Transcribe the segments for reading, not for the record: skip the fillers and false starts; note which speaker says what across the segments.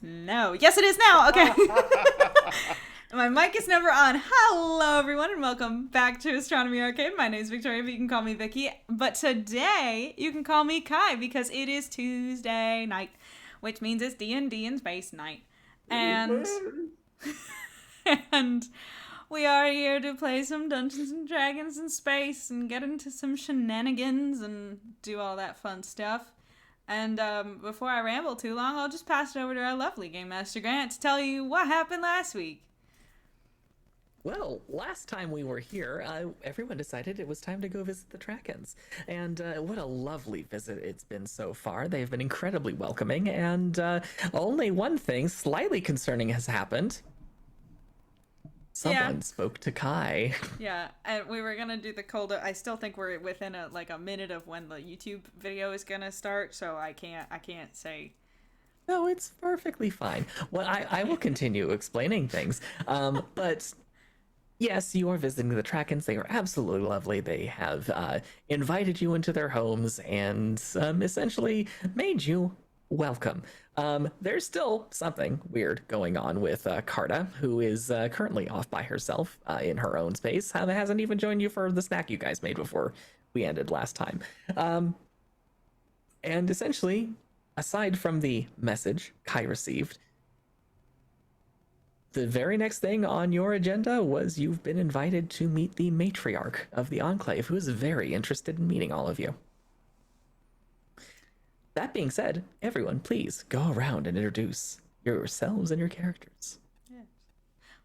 Speaker 1: No. Yes, it is now. Okay. My mic is never on. Hello, everyone, and welcome back to Astronomy Arcade. My name is Victoria, but you can call me Vicky. But today, you can call me Kai because it is Tuesday night, which means it's D&D and Space Night. And and we are here to play some Dungeons and Dragons in space and get into some shenanigans and do all that fun stuff. And before I ramble too long, I'll just pass it over to our lovely Game Master Grant to tell you what happened last week.
Speaker 2: Well, last time we were here, everyone decided it was time to go visit the Trakens. And what a lovely visit it's been so far. They've been incredibly welcoming, and only one thing slightly concerning has happened. Someone spoke to Kai.
Speaker 1: Yeah, and we were gonna do the cold. I still think we're within a minute of when the YouTube video is gonna start, so I can't say.
Speaker 2: No, it's perfectly fine. Well, I will continue explaining things. But yes, you are visiting the Trakens. They are absolutely lovely. They have invited you into their homes and essentially made you welcome. There's still something weird going on with Carta, who is currently off by herself in her own space. Hasn't even joined you for the snack you guys made before we ended last time. And essentially, aside from the message Kai received, the very next thing on your agenda was you've been invited to meet the matriarch of the Enclave, who is very interested in meeting all of you. That being said, everyone, please go around and introduce yourselves and your characters.
Speaker 1: Yes.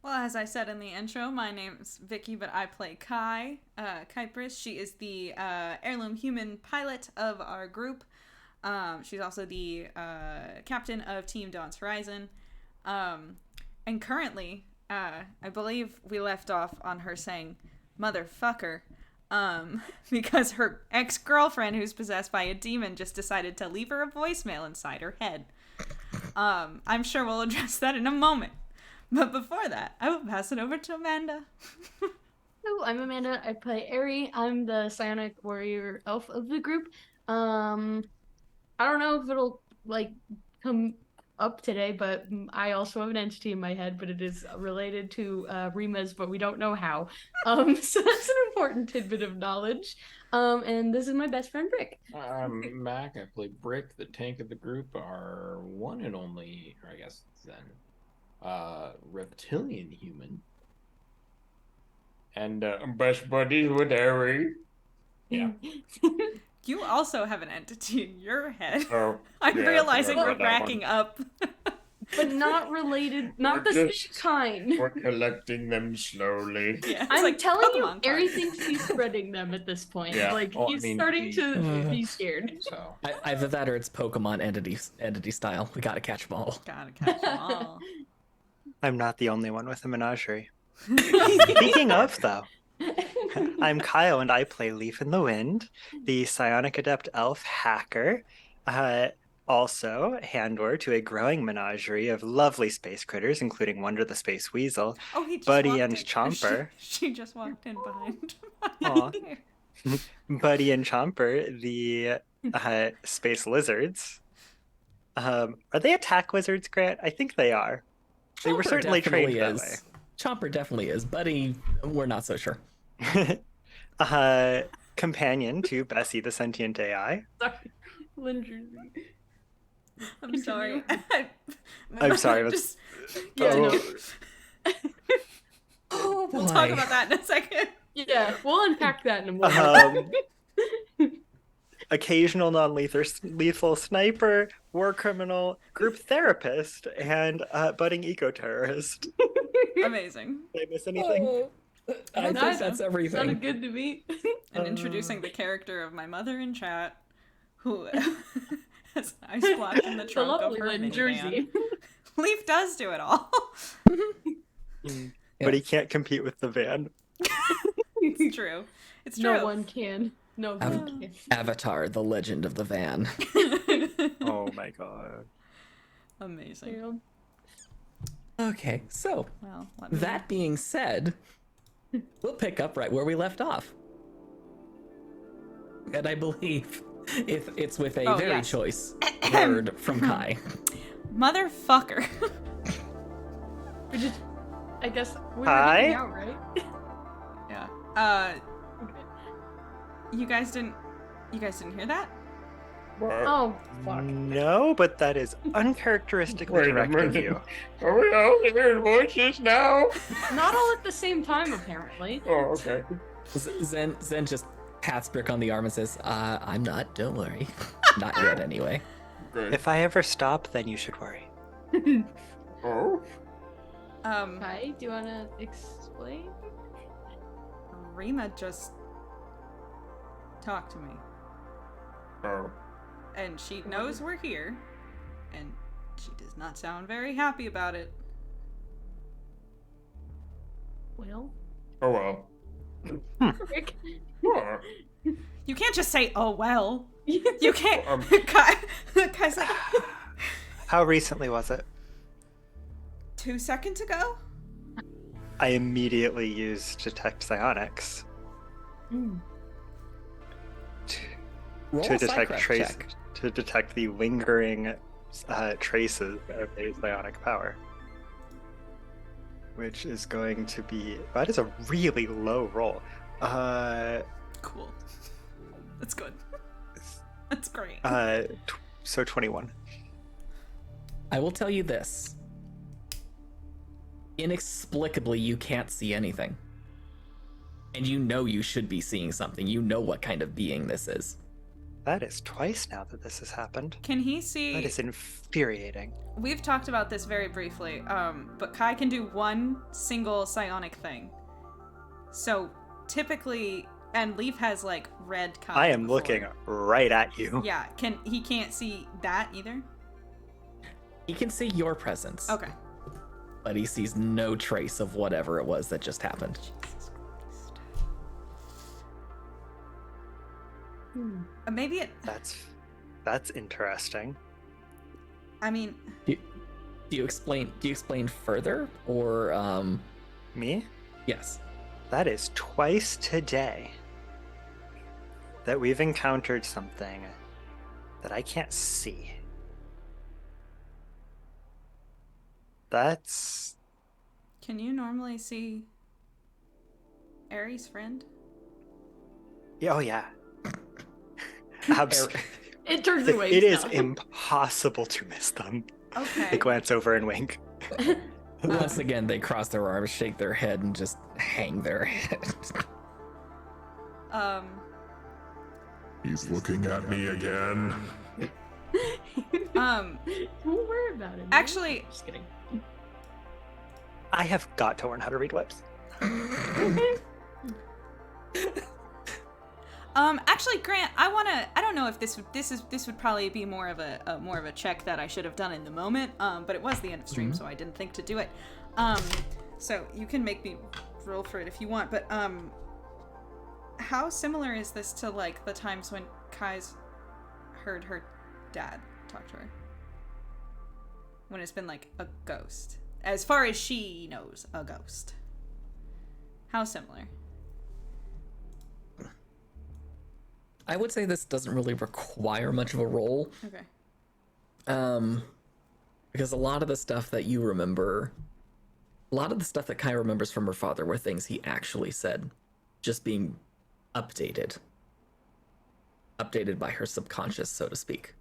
Speaker 1: Well, as I said in the intro, my name's Vicky, but I play Kai, Kypris. She is the heirloom human pilot of our group. She's also the captain of Team Dawn's Horizon. And currently, I believe we left off on her saying, motherfucker. Because her ex-girlfriend, who's possessed by a demon, just decided to leave her a voicemail inside her head. I'm sure we'll address that in a moment. But before that, I will pass it over to Amanda.
Speaker 3: Hello, I'm Amanda. I play Aerie. I'm the psionic warrior elf of the group. I don't know if it'll, come up today, but I also have an entity in my head, but it is related to Rima's, but we don't know how. So that's an important tidbit of knowledge. And this is my best friend, Brick.
Speaker 4: I'm Mac. I play Brick, the tank of the group, our one and only, or I guess then, reptilian human. And I'm best buddies with Harry. Yeah.
Speaker 1: You also have an entity in your head.
Speaker 4: Oh,
Speaker 1: I'm realizing we're racking up.
Speaker 3: But not related, not the same kind.
Speaker 4: We're collecting them slowly.
Speaker 1: Yeah,
Speaker 3: I'm telling you,
Speaker 1: Pokemon
Speaker 3: Aerie
Speaker 1: cards.
Speaker 3: thinks he's spreading them at this point.
Speaker 4: Yeah.
Speaker 3: He's starting to be scared.
Speaker 4: So
Speaker 2: Either that or it's Pokemon entity style. We gotta catch them all.
Speaker 1: Gotta catch them all.
Speaker 5: I'm not the only one with a menagerie. Speaking of, though, I'm Kyle and I play Leaf in the Wind, the psionic adept elf hacker, also handler to a growing menagerie of lovely space critters, including Wonder the Space Weasel,
Speaker 1: Oh, he just
Speaker 5: Buddy
Speaker 1: walked
Speaker 5: and
Speaker 1: in.
Speaker 5: Chomper.
Speaker 1: She just walked in behind.
Speaker 5: Aw. Buddy and Chomper, the space lizards. Are they attack wizards, Grant? I think they are. They were
Speaker 2: Chomper
Speaker 5: certainly trained
Speaker 2: definitely
Speaker 5: that way.
Speaker 2: is. Chomper definitely is. Buddy, we're not so sure.
Speaker 5: Companion to Bessie the sentient AI.
Speaker 3: Sorry, Linder.
Speaker 1: I'm sorry.
Speaker 5: I'm sorry.
Speaker 1: Just,
Speaker 5: Oh.
Speaker 2: Oh boy.
Speaker 1: we'll talk about that in a second.
Speaker 3: Yeah, we'll unpack that in a moment.
Speaker 5: Occasional non-lethal sniper, war criminal, group therapist, and budding eco-terrorist.
Speaker 1: Amazing.
Speaker 5: Did I miss anything?
Speaker 2: I think that's everything.
Speaker 3: Sounded good to me.
Speaker 1: And introducing the character of my mother in chat, who has an ice block in the
Speaker 3: The
Speaker 1: trunk of
Speaker 3: lovely
Speaker 1: her
Speaker 3: Lynn
Speaker 1: minivan.
Speaker 3: Jersey.
Speaker 1: Leaf does do it all.
Speaker 5: But he can't compete with the van.
Speaker 1: It's true. It's true.
Speaker 3: No one can. No one can.
Speaker 2: Avatar, the legend of the van.
Speaker 5: Oh my god.
Speaker 1: Amazing.
Speaker 2: Okay, so
Speaker 1: Well, let me...
Speaker 2: that being said, we'll pick up right where we left off. And I believe it's with a
Speaker 1: Oh,
Speaker 2: very
Speaker 1: yes.
Speaker 2: choice word from Kai.
Speaker 1: Motherfucker.
Speaker 3: We just, I guess we were
Speaker 5: Hi?
Speaker 3: hanging out, right?
Speaker 1: Yeah.
Speaker 3: Okay.
Speaker 1: You guys didn't hear that?
Speaker 3: Oh, fuck.
Speaker 5: No, but that is uncharacteristically
Speaker 4: Wait a
Speaker 5: direct of
Speaker 4: minute.
Speaker 5: you.
Speaker 4: Are we all hearing voices now?
Speaker 3: Not all at the same time, apparently.
Speaker 4: Oh, okay.
Speaker 2: Zen just pats Brick on the arm and says, I'm not, don't worry. Not yet, anyway.
Speaker 4: Good.
Speaker 5: If I ever stop, then you should worry.
Speaker 4: Oh?
Speaker 3: Hi, do you want to explain?
Speaker 1: Rima just talked to me.
Speaker 4: Oh.
Speaker 1: And she knows we're here. And she does not sound very happy about it.
Speaker 3: Well,
Speaker 4: Oh well.
Speaker 3: Rick.
Speaker 4: Sure.
Speaker 1: You can't just say, oh well. You can't. Kai's like,
Speaker 5: How recently was it?
Speaker 1: 2 seconds ago?
Speaker 5: I immediately used Detect Psionics
Speaker 3: Mm.
Speaker 2: Roll
Speaker 5: to
Speaker 2: a
Speaker 5: detect
Speaker 2: psycraft
Speaker 5: trace
Speaker 2: check.
Speaker 5: to detect the lingering traces of a psionic power. Which is going to be, that is a really low roll.
Speaker 1: Cool. That's good. That's great.
Speaker 5: So 21.
Speaker 2: I will tell you this. Inexplicably, you can't see anything. And you know you should be seeing something. You know what kind of being this is.
Speaker 5: That is twice now that this has happened.
Speaker 1: Can he see?
Speaker 5: That is infuriating.
Speaker 1: We've talked about this very briefly, but Kai can do one single psionic thing. So typically, and Leaf has like red.
Speaker 5: I am looking right at you.
Speaker 1: Yeah, he can't see that either?
Speaker 2: He can see your presence.
Speaker 1: Okay.
Speaker 2: But he sees no trace of whatever it was that just happened.
Speaker 1: Jesus Christ.
Speaker 3: Hmm.
Speaker 1: Maybe it.
Speaker 5: That's interesting.
Speaker 1: I mean,
Speaker 2: Do you explain further, or
Speaker 5: Me?
Speaker 2: yes?
Speaker 5: That is twice today that we've encountered something that I can't see. That's
Speaker 1: can you normally see Aries' friend?
Speaker 5: yeah, oh yeah. Abs-
Speaker 3: It turns away.
Speaker 5: it is impossible to miss them.
Speaker 1: Okay.
Speaker 5: They glance over and wink.
Speaker 2: Once again, they cross their arms, shake their head, and just hang their head.
Speaker 6: He's looking at me again.
Speaker 3: Don't worry about it. man.
Speaker 1: Actually,
Speaker 3: Just kidding.
Speaker 5: I have got to learn how to read lips.
Speaker 1: Actually, Grant, I don't know if this would probably be more of a check that I should have done in the moment. But it was the end of stream, so I didn't think to do it. So you can make me roll for it if you want. But how similar is this to like the times when Kai's heard her dad talk to her? When it's been like a ghost, as far as she knows, a ghost. How similar?
Speaker 2: I would say this doesn't really require much of a roll.
Speaker 1: Okay.
Speaker 2: Because a lot of the stuff that you remember, a lot of the stuff that Kai remembers from her father were things he actually said, just being updated by her subconscious, so to speak.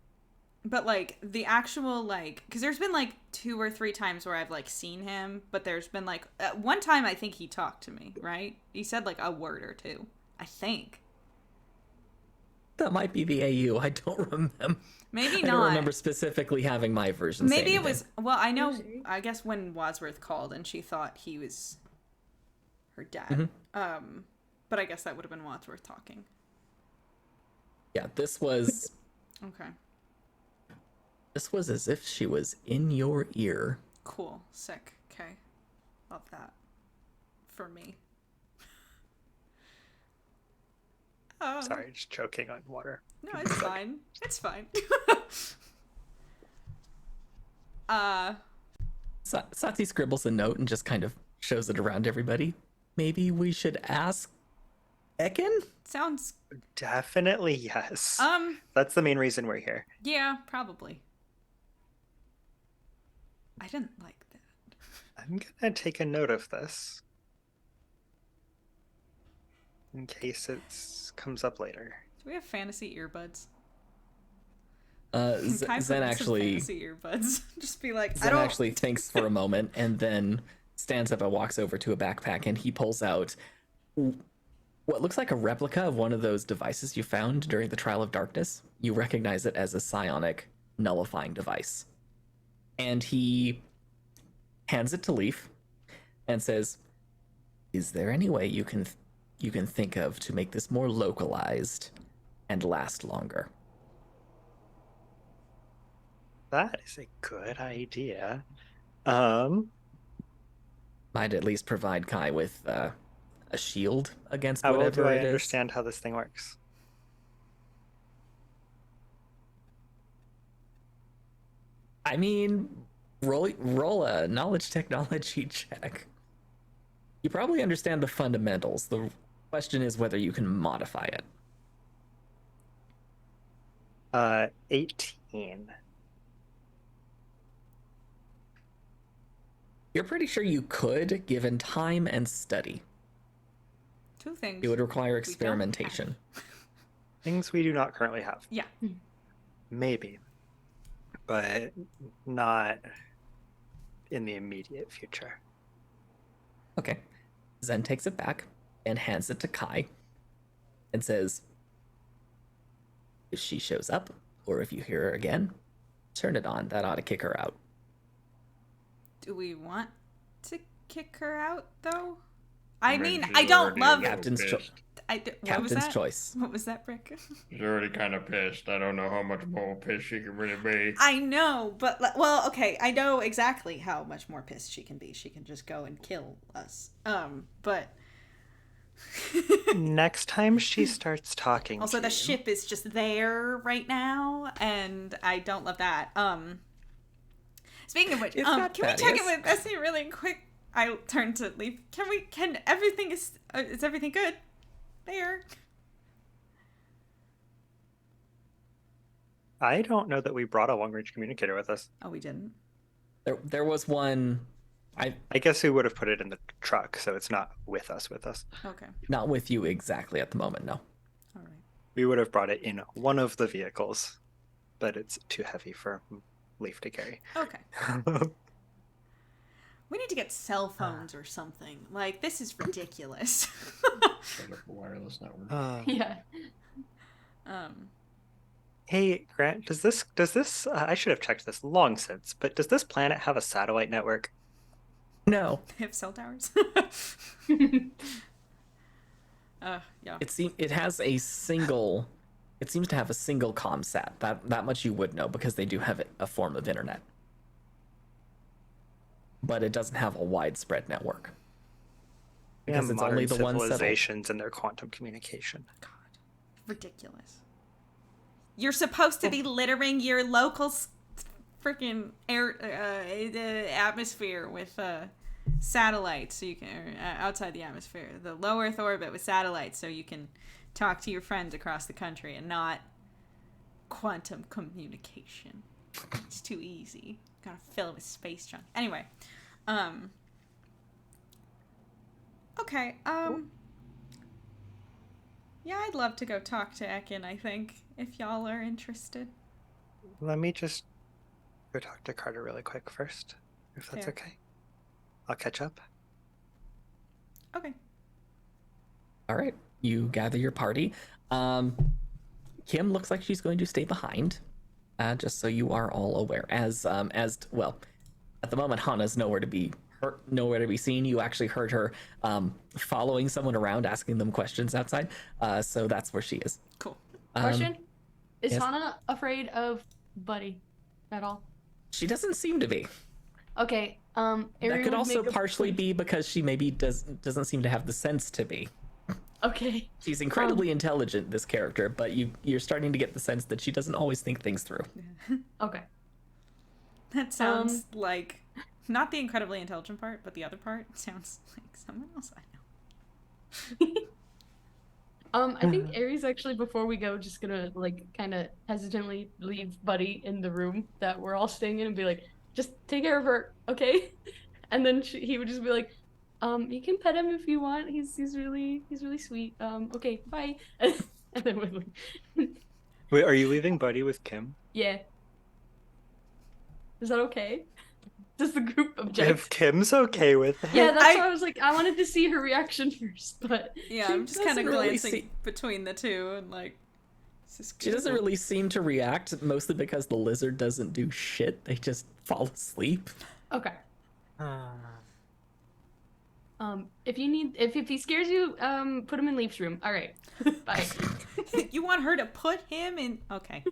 Speaker 1: But like the actual like, because there's been like 2 or 3 times where I've like seen him, but there's been like one time I think he talked to me, right? He said like a word or two, I think.
Speaker 2: That might be the AU. I don't remember.
Speaker 1: Maybe
Speaker 2: I
Speaker 1: not.
Speaker 2: don't remember specifically having my version.
Speaker 1: Maybe
Speaker 2: say
Speaker 1: it was.
Speaker 2: anything.
Speaker 1: Well, I know.
Speaker 3: Seriously?
Speaker 1: I guess when Wadsworth called and she thought he was her dad. But I guess that would have been Wadsworth talking.
Speaker 2: Yeah, this was.
Speaker 1: Okay.
Speaker 2: This was as if she was in your ear.
Speaker 1: Cool. Sick. Okay. Love that. For me.
Speaker 5: Sorry, just choking on water.
Speaker 1: No, it's fine. It's fine.
Speaker 2: Satsi scribbles a note and just kind of shows it around everybody. Maybe we should ask Ekin?
Speaker 1: Sounds.
Speaker 5: Definitely yes.
Speaker 1: Um.
Speaker 5: That's the main reason we're here.
Speaker 1: Yeah. Probably. I didn't like that.
Speaker 5: I'm gonna take a note of this in case it comes up later.
Speaker 1: Do we have fantasy earbuds?
Speaker 2: Zen
Speaker 1: Kai put in some
Speaker 2: actually
Speaker 1: fantasy earbuds. Just be like, I
Speaker 2: Zen
Speaker 1: don't.
Speaker 2: actually thinks for a moment and then stands up and walks over to a backpack, and he pulls out what looks like a replica of one of those devices you found during the Trial of Darkness. You recognize it as a psionic nullifying device. And he hands it to Leaf and says, "Is there any way you can think of to make this more localized and last longer?"
Speaker 5: That is a good idea.
Speaker 2: Might at least provide Kai with a shield against
Speaker 5: How well
Speaker 2: whatever
Speaker 5: do I
Speaker 2: it is.
Speaker 5: understand how this thing works?
Speaker 2: I mean, roll a knowledge technology check. You probably understand the fundamentals. The question is whether you can modify it.
Speaker 5: 18.
Speaker 2: You're pretty sure you could, given time and study.
Speaker 1: Two things.
Speaker 2: It would require
Speaker 1: we don't
Speaker 2: experimentation.
Speaker 5: Things we do not currently have.
Speaker 1: Yeah.
Speaker 5: Maybe. But not in the immediate future.
Speaker 2: Okay. Zen takes it back and hands it to Kai and says, "If she shows up, or if you hear her again, turn it on. That ought to kick her out."
Speaker 1: Do we want to kick her out, though? I mean,
Speaker 6: she's
Speaker 1: I don't
Speaker 6: already
Speaker 1: love.
Speaker 6: a little
Speaker 2: Captain's
Speaker 6: pissed.
Speaker 1: What was
Speaker 2: Captain's
Speaker 1: that?
Speaker 2: choice.
Speaker 1: What was that, Brick?
Speaker 6: She's already kind of pissed. I don't know how much more pissed she can really be.
Speaker 1: I know, but well, okay, I know exactly how much more pissed she can be. She can just go and kill us. But
Speaker 5: Next time she starts talking
Speaker 1: also
Speaker 5: to
Speaker 1: the
Speaker 5: you,
Speaker 1: ship is just there right now, and I don't love that. Speaking of which,
Speaker 2: Is
Speaker 1: can
Speaker 2: that
Speaker 1: we check
Speaker 2: Thaddeus?
Speaker 1: in with Bessie really quick? I turn to Leaf. Can everything is everything good there?
Speaker 5: I don't know that we brought a long-range communicator with us.
Speaker 1: Oh, we didn't.
Speaker 2: There was one.
Speaker 5: I guess we would have put it in the truck, so it's not with us.
Speaker 1: Okay,
Speaker 2: Not with you exactly at the moment, no.
Speaker 1: all right.
Speaker 5: We would have brought it in one of the vehicles, but it's too heavy for Leaf to carry.
Speaker 1: Okay. We need to get cell phones or something. Like, this is ridiculous.
Speaker 4: Set up a wireless network.
Speaker 3: Yeah.
Speaker 5: Hey, Grant, does this I should have checked this long since, but does this planet have a satellite network?
Speaker 2: No.
Speaker 1: They have cell towers. Yeah.
Speaker 2: It seems to have a single ComSat. That much you would know, because they do have a form of internet. But it doesn't have a widespread network. Because it's only the one settled.
Speaker 5: Civilizations and their quantum communication.
Speaker 1: God, ridiculous. You're supposed to be littering your local freaking air atmosphere with satellites, so you can outside the atmosphere, the low Earth orbit with satellites, so you can talk to your friends across the country, and not quantum communication. It's too easy. Gotta fill it with space junk. Anyway, okay, yeah, I'd love to go talk to Ekin, I think, if y'all are interested.
Speaker 5: Let me just go talk to Carter really quick first, if that's
Speaker 1: Fair.
Speaker 5: okay. I'll catch up.
Speaker 1: Okay.
Speaker 2: All right. You gather your party. Kim looks like she's going to stay behind, just so you are all aware. As well, at the moment, Hana's nowhere to be seen. You actually heard her following someone around, asking them questions outside. So that's where she is.
Speaker 1: Cool.
Speaker 3: Question: Is
Speaker 2: yes?
Speaker 3: Hana afraid of Buddy at all?
Speaker 2: She doesn't seem to be.
Speaker 3: Okay.
Speaker 2: That
Speaker 3: Ari
Speaker 2: could
Speaker 3: would
Speaker 2: also
Speaker 3: make a
Speaker 2: partially
Speaker 3: point-
Speaker 2: be because she maybe doesn't seem to have the sense to be.
Speaker 3: Okay.
Speaker 2: She's incredibly intelligent, this character, but you're starting to get the sense that she doesn't always think things through.
Speaker 3: Okay.
Speaker 1: That sounds like not the incredibly intelligent part, but the other part sounds like someone else I know.
Speaker 3: I think Aries actually, before we go, just gonna like kind of hesitantly leave Buddy in the room that we're all staying in and be like, just take care of her, okay? And then he would just be like, you can pet him if you want. He's really sweet. Okay, bye. And then we'd leave.
Speaker 5: Wait, are you leaving Buddy with Kim?
Speaker 3: Yeah. Is that okay? Does the group object?
Speaker 5: If Kim's okay with it.
Speaker 3: Yeah, that's why I was like, I wanted to see her reaction first, but
Speaker 1: Yeah, I'm just kind of
Speaker 2: really
Speaker 1: glancing between the two and like.
Speaker 2: She doesn't really seem to react, mostly because the lizard doesn't do shit. They just fall asleep.
Speaker 3: okay. If you need, if he scares you, put him in Leaf's room. All right, bye.
Speaker 1: You want her to put him in? Okay.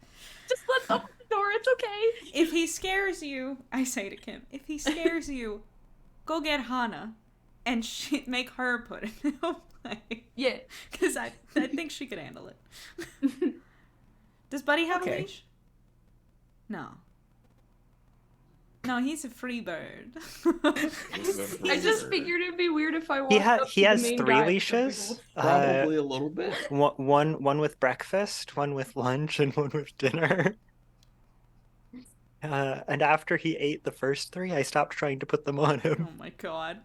Speaker 3: Just let's open the door. It's okay.
Speaker 1: If he scares you, I say to Kim, if he scares you, go get Hana, and make her put him. Like,
Speaker 3: Yeah.
Speaker 1: because I think she could handle it. Does Buddy have a leash? No. No, he's a free bird.
Speaker 3: I just figured it'd be weird if I walked up
Speaker 5: He
Speaker 3: to
Speaker 5: has
Speaker 3: the main
Speaker 5: 3
Speaker 3: guy.
Speaker 5: leashes.
Speaker 4: Probably a little bit.
Speaker 5: One with breakfast, one with lunch, and one with dinner. And after he ate the first 3, I stopped trying to put them on him.
Speaker 1: Oh my god.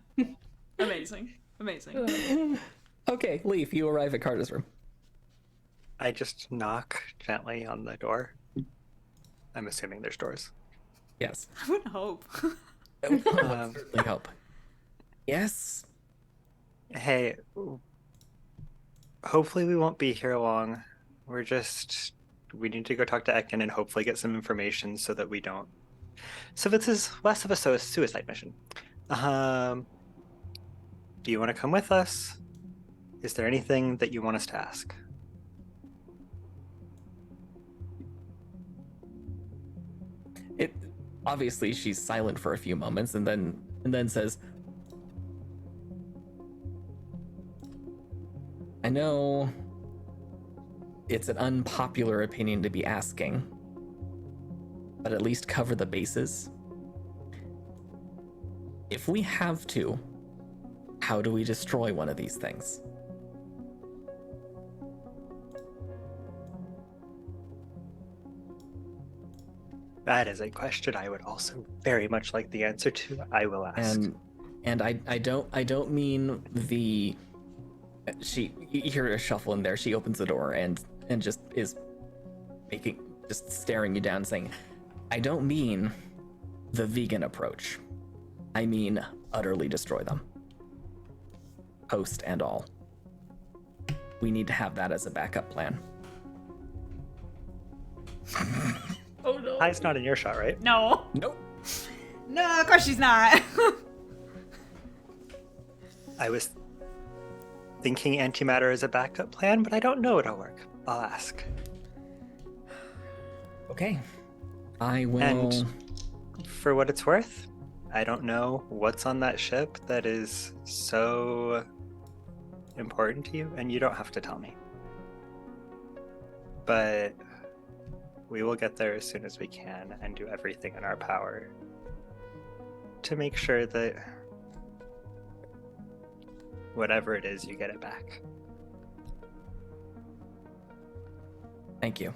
Speaker 1: Amazing. Amazing.
Speaker 2: Okay, Leaf, you arrive at Carter's room.
Speaker 5: I just knock gently on the door. I'm assuming there's doors.
Speaker 2: Yes.
Speaker 1: I would hope.
Speaker 2: I would certainly hope. Yes.
Speaker 5: Hey, hopefully we won't be here long. We need to go talk to Ekin and hopefully get some information so that we don't. So this is less of a suicide mission. Do you want to come with us? Is there anything that you want us to ask?
Speaker 2: Obviously, she's silent for a few moments and then says, I know it's an unpopular opinion to be asking, but at least cover the bases. If we have to, how do we destroy one of these things?
Speaker 5: That is a question I would also very much like the answer to. I will ask.
Speaker 2: And I don't mean the. You hear a shuffle in there. She opens the door and just is just staring you down, saying, I don't mean the vegan approach. I mean utterly destroy them. Host and all. We need to have that as a backup plan.
Speaker 3: Oh no.
Speaker 5: High's not in your shot, right?
Speaker 1: No.
Speaker 2: Nope.
Speaker 1: No, of course she's not.
Speaker 5: I was thinking antimatter is a backup plan, but I don't know it'll work. I'll ask.
Speaker 2: Okay. I will.
Speaker 5: And for what it's worth, I don't know what's on that ship that is so important to you, and you don't have to tell me. But we will get there as soon as we can and do everything in our power to make sure that whatever it is, you get it back.
Speaker 2: Thank you.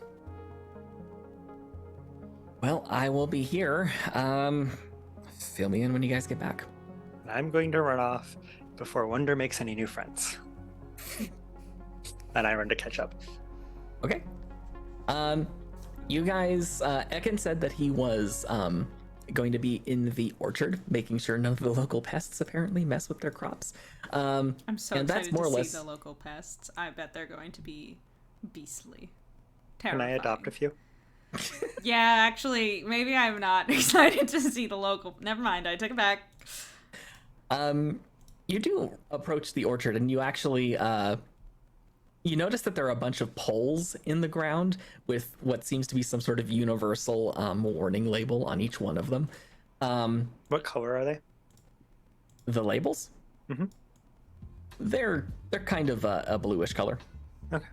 Speaker 2: Well, I will be here. Fill me in when you guys get back.
Speaker 5: I'm going to run off before Wonder makes any new friends. And I run to catch up.
Speaker 2: Okay. You guys, Ekin said that he was going to be in the orchard, making sure none of the local pests apparently mess with their crops.
Speaker 1: I'm so
Speaker 2: and
Speaker 1: excited
Speaker 2: that's more or
Speaker 1: to
Speaker 2: less...
Speaker 1: see the local pests. I bet they're going to be beastly.
Speaker 5: Can I adopt a few?
Speaker 1: Yeah, actually, maybe I'm not excited to see the local. Never mind, I took it back.
Speaker 2: You do approach the orchard, and you actually you notice that there are a bunch of poles in the ground with what seems to be some sort of universal warning label on each one of them.
Speaker 5: What color are they?
Speaker 2: The labels?
Speaker 5: Mm-hmm.
Speaker 2: They're kind of a bluish color.
Speaker 5: Okay.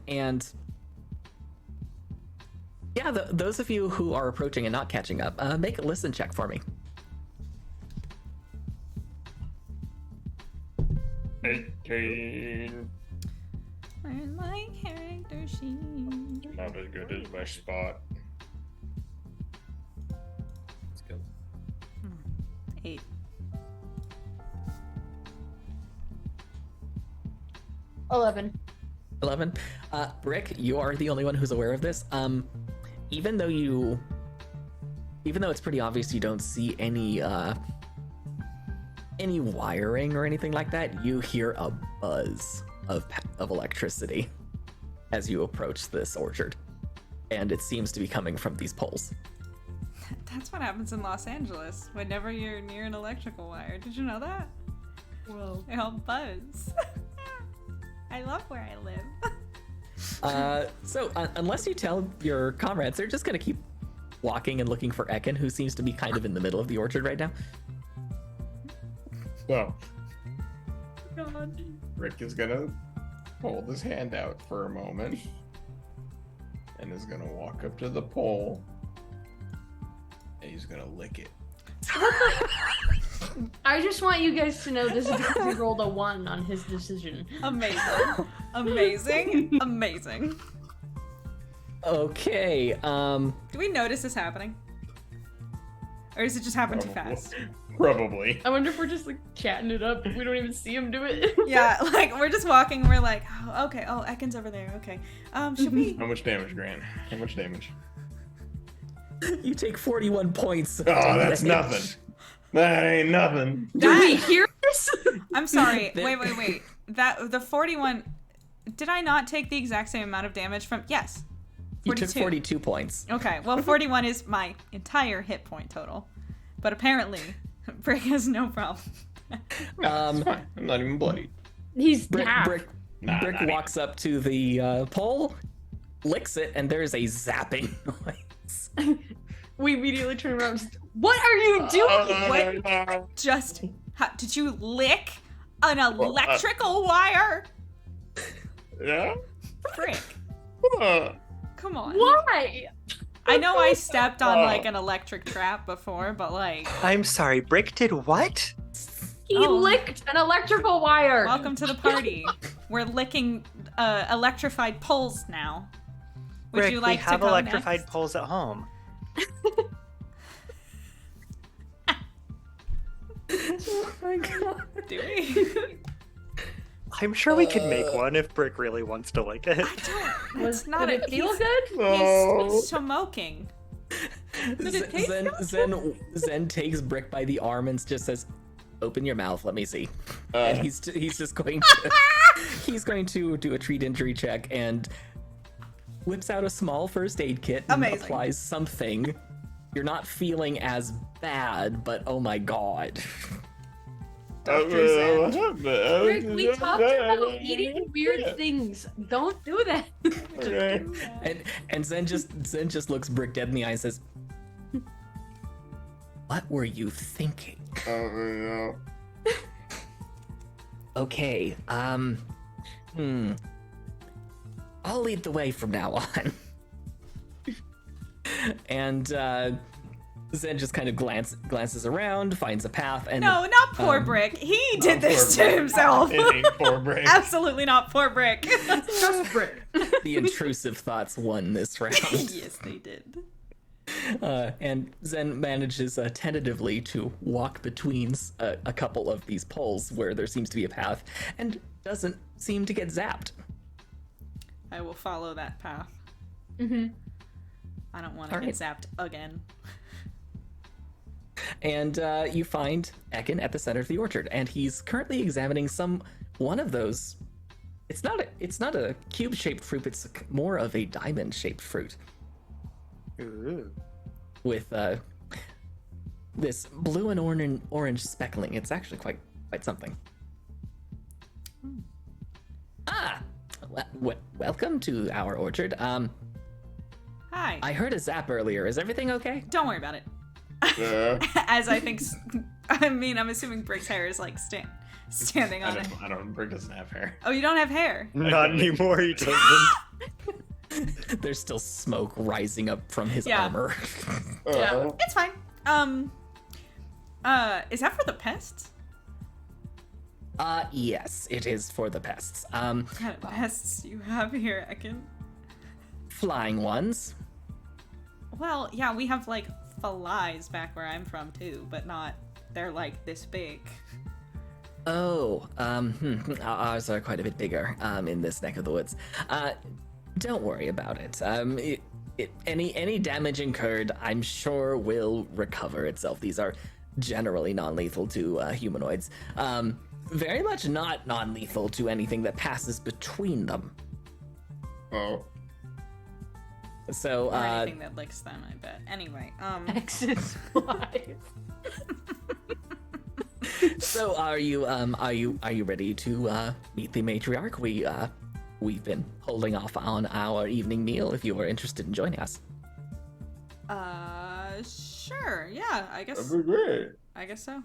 Speaker 2: And yeah, those of you who are approaching and not catching up, make a listen check for me.
Speaker 6: 18.
Speaker 1: Where's my character sheet?
Speaker 6: Not as good as my spot.
Speaker 1: 8.
Speaker 3: $11.
Speaker 2: 11. Brick, you are the only one who's aware of this. Even though it's pretty obvious you don't see any wiring or anything like that, you hear a buzz of electricity as you approach this orchard, and it seems to be coming from these poles.
Speaker 1: That's what happens in Los Angeles whenever you're near an electrical wire. Did you know that?
Speaker 3: Whoa.
Speaker 1: They all buzz. I love where I live.
Speaker 2: So unless you tell your comrades, they're just gonna keep walking and looking for Ekin, who seems to be kind of in the middle of the orchard right now.
Speaker 6: So,
Speaker 1: God.
Speaker 6: Rick is gonna hold his hand out for a moment and is gonna walk up to the pole and he's gonna lick it.
Speaker 3: I just want you guys to know this is because he rolled a 1 on his decision.
Speaker 1: Amazing. Amazing. Amazing.
Speaker 2: Okay,
Speaker 1: Do we notice this happening? Or does it just happen too fast?
Speaker 6: Probably.
Speaker 3: I wonder if we're just like chatting it up. We don't even see him do it.
Speaker 1: Yeah, like we're just walking and we're like, oh, okay, oh, Ekin's over there, okay. Should we?
Speaker 6: How much damage, Grant? How much damage?
Speaker 2: you take 41 points.
Speaker 6: Oh, that's nothing. That ain't nothing.
Speaker 3: Do we hear this?
Speaker 1: I'm sorry, wait. The 41, did I not take the exact same amount of damage from, yes.
Speaker 2: You took 42 points.
Speaker 1: Okay, well 41 is my entire hit point total. But apparently, Brick has no problem.
Speaker 6: No, it's fine. I'm not even bloody.
Speaker 3: He's
Speaker 2: Brick
Speaker 3: half.
Speaker 2: Brick walks up to the pole, licks it, and there's a zapping noise.
Speaker 3: We immediately turn around. And what are you doing?
Speaker 1: What? Just, did you lick an electrical wire?
Speaker 6: Yeah?
Speaker 1: Brick, come on.
Speaker 3: Why?
Speaker 1: I know I stepped on like an electric trap before, but like,
Speaker 5: I'm sorry, Brick did what?
Speaker 3: He
Speaker 1: Oh.
Speaker 3: licked an electrical wire.
Speaker 1: welcome to the party. We're licking electrified poles now. Would
Speaker 5: Brick,
Speaker 1: you like
Speaker 5: we have
Speaker 1: to go
Speaker 5: electrified
Speaker 1: next?
Speaker 5: poles at home.
Speaker 2: Oh my god.
Speaker 1: Do we?
Speaker 5: I'm sure we could make one if Brick really wants to lick it.
Speaker 1: It's not
Speaker 3: Did
Speaker 1: a
Speaker 3: it feel
Speaker 1: he's-
Speaker 3: good?
Speaker 1: He's smoking.
Speaker 3: Did it taste
Speaker 2: Zen takes Brick by the arm and just says, "Open your mouth, let me see." And he's just going to do a treat injury check and whips out a small first aid kit and
Speaker 1: Amazing.
Speaker 2: applies something. You're not feeling as bad, but oh my god.
Speaker 1: Dr. Zen.
Speaker 3: Rick, we talked about eating weird things. Don't do that.
Speaker 6: Okay.
Speaker 2: And Zen just looks Brick dead in the eye and says, "What were you thinking?"
Speaker 6: No.
Speaker 2: Okay, I'll lead the way from now on. And Zen just kind of glances around, finds a path, and
Speaker 1: No, not poor Brick. He did this
Speaker 6: poor
Speaker 1: to
Speaker 6: Brick.
Speaker 1: himself.
Speaker 6: It ain't poor Brick.
Speaker 1: Absolutely not poor Brick.
Speaker 3: Just Brick.
Speaker 2: the intrusive thoughts won this round.
Speaker 1: Yes, they did.
Speaker 2: And Zen manages tentatively to walk between a couple of these poles where there seems to be a path, and doesn't seem to get zapped.
Speaker 1: I will follow that path.
Speaker 3: Mm-hmm.
Speaker 1: I don't want to
Speaker 2: All
Speaker 1: get
Speaker 2: right.
Speaker 1: zapped again.
Speaker 2: And you find Ekin at the center of the orchard, and he's currently examining one of those. It's not a cube-shaped fruit. It's more of a diamond-shaped fruit
Speaker 5: Ooh.
Speaker 2: with this blue and orange speckling. It's actually quite something. Welcome to our orchard.
Speaker 1: Hi.
Speaker 2: I heard a zap earlier. Is everything okay?
Speaker 1: Don't worry about it. As I think, I'm assuming Brick's hair is like standing on it.
Speaker 6: I don't. Brick doesn't have hair.
Speaker 1: Oh, you don't have hair.
Speaker 5: Not anymore, he doesn't.
Speaker 2: There's still smoke rising up from his
Speaker 1: Yeah.
Speaker 2: armor.
Speaker 3: Yeah.
Speaker 1: It's fine. Is that for the pests?
Speaker 2: Yes, it is for the pests.
Speaker 1: What kind of pests do you have here, Ekin?
Speaker 2: Flying ones.
Speaker 1: Well, yeah, we have like flies back where I'm from too, but not. They're like this big.
Speaker 2: Oh, ours are quite a bit bigger in this neck of the woods. Don't worry about it. Any damage incurred, I'm sure will recover itself. These are generally non-lethal to humanoids. Very much not non-lethal to anything that passes between them.
Speaker 6: Oh.
Speaker 2: So,
Speaker 1: Or anything that licks them, I bet. Anyway,
Speaker 3: Exit 5.
Speaker 2: so are you ready to meet the matriarch? We've been holding off on our evening meal if you are interested in joining us.
Speaker 1: sure, yeah, I guess.
Speaker 6: That'd be great.
Speaker 1: I guess so.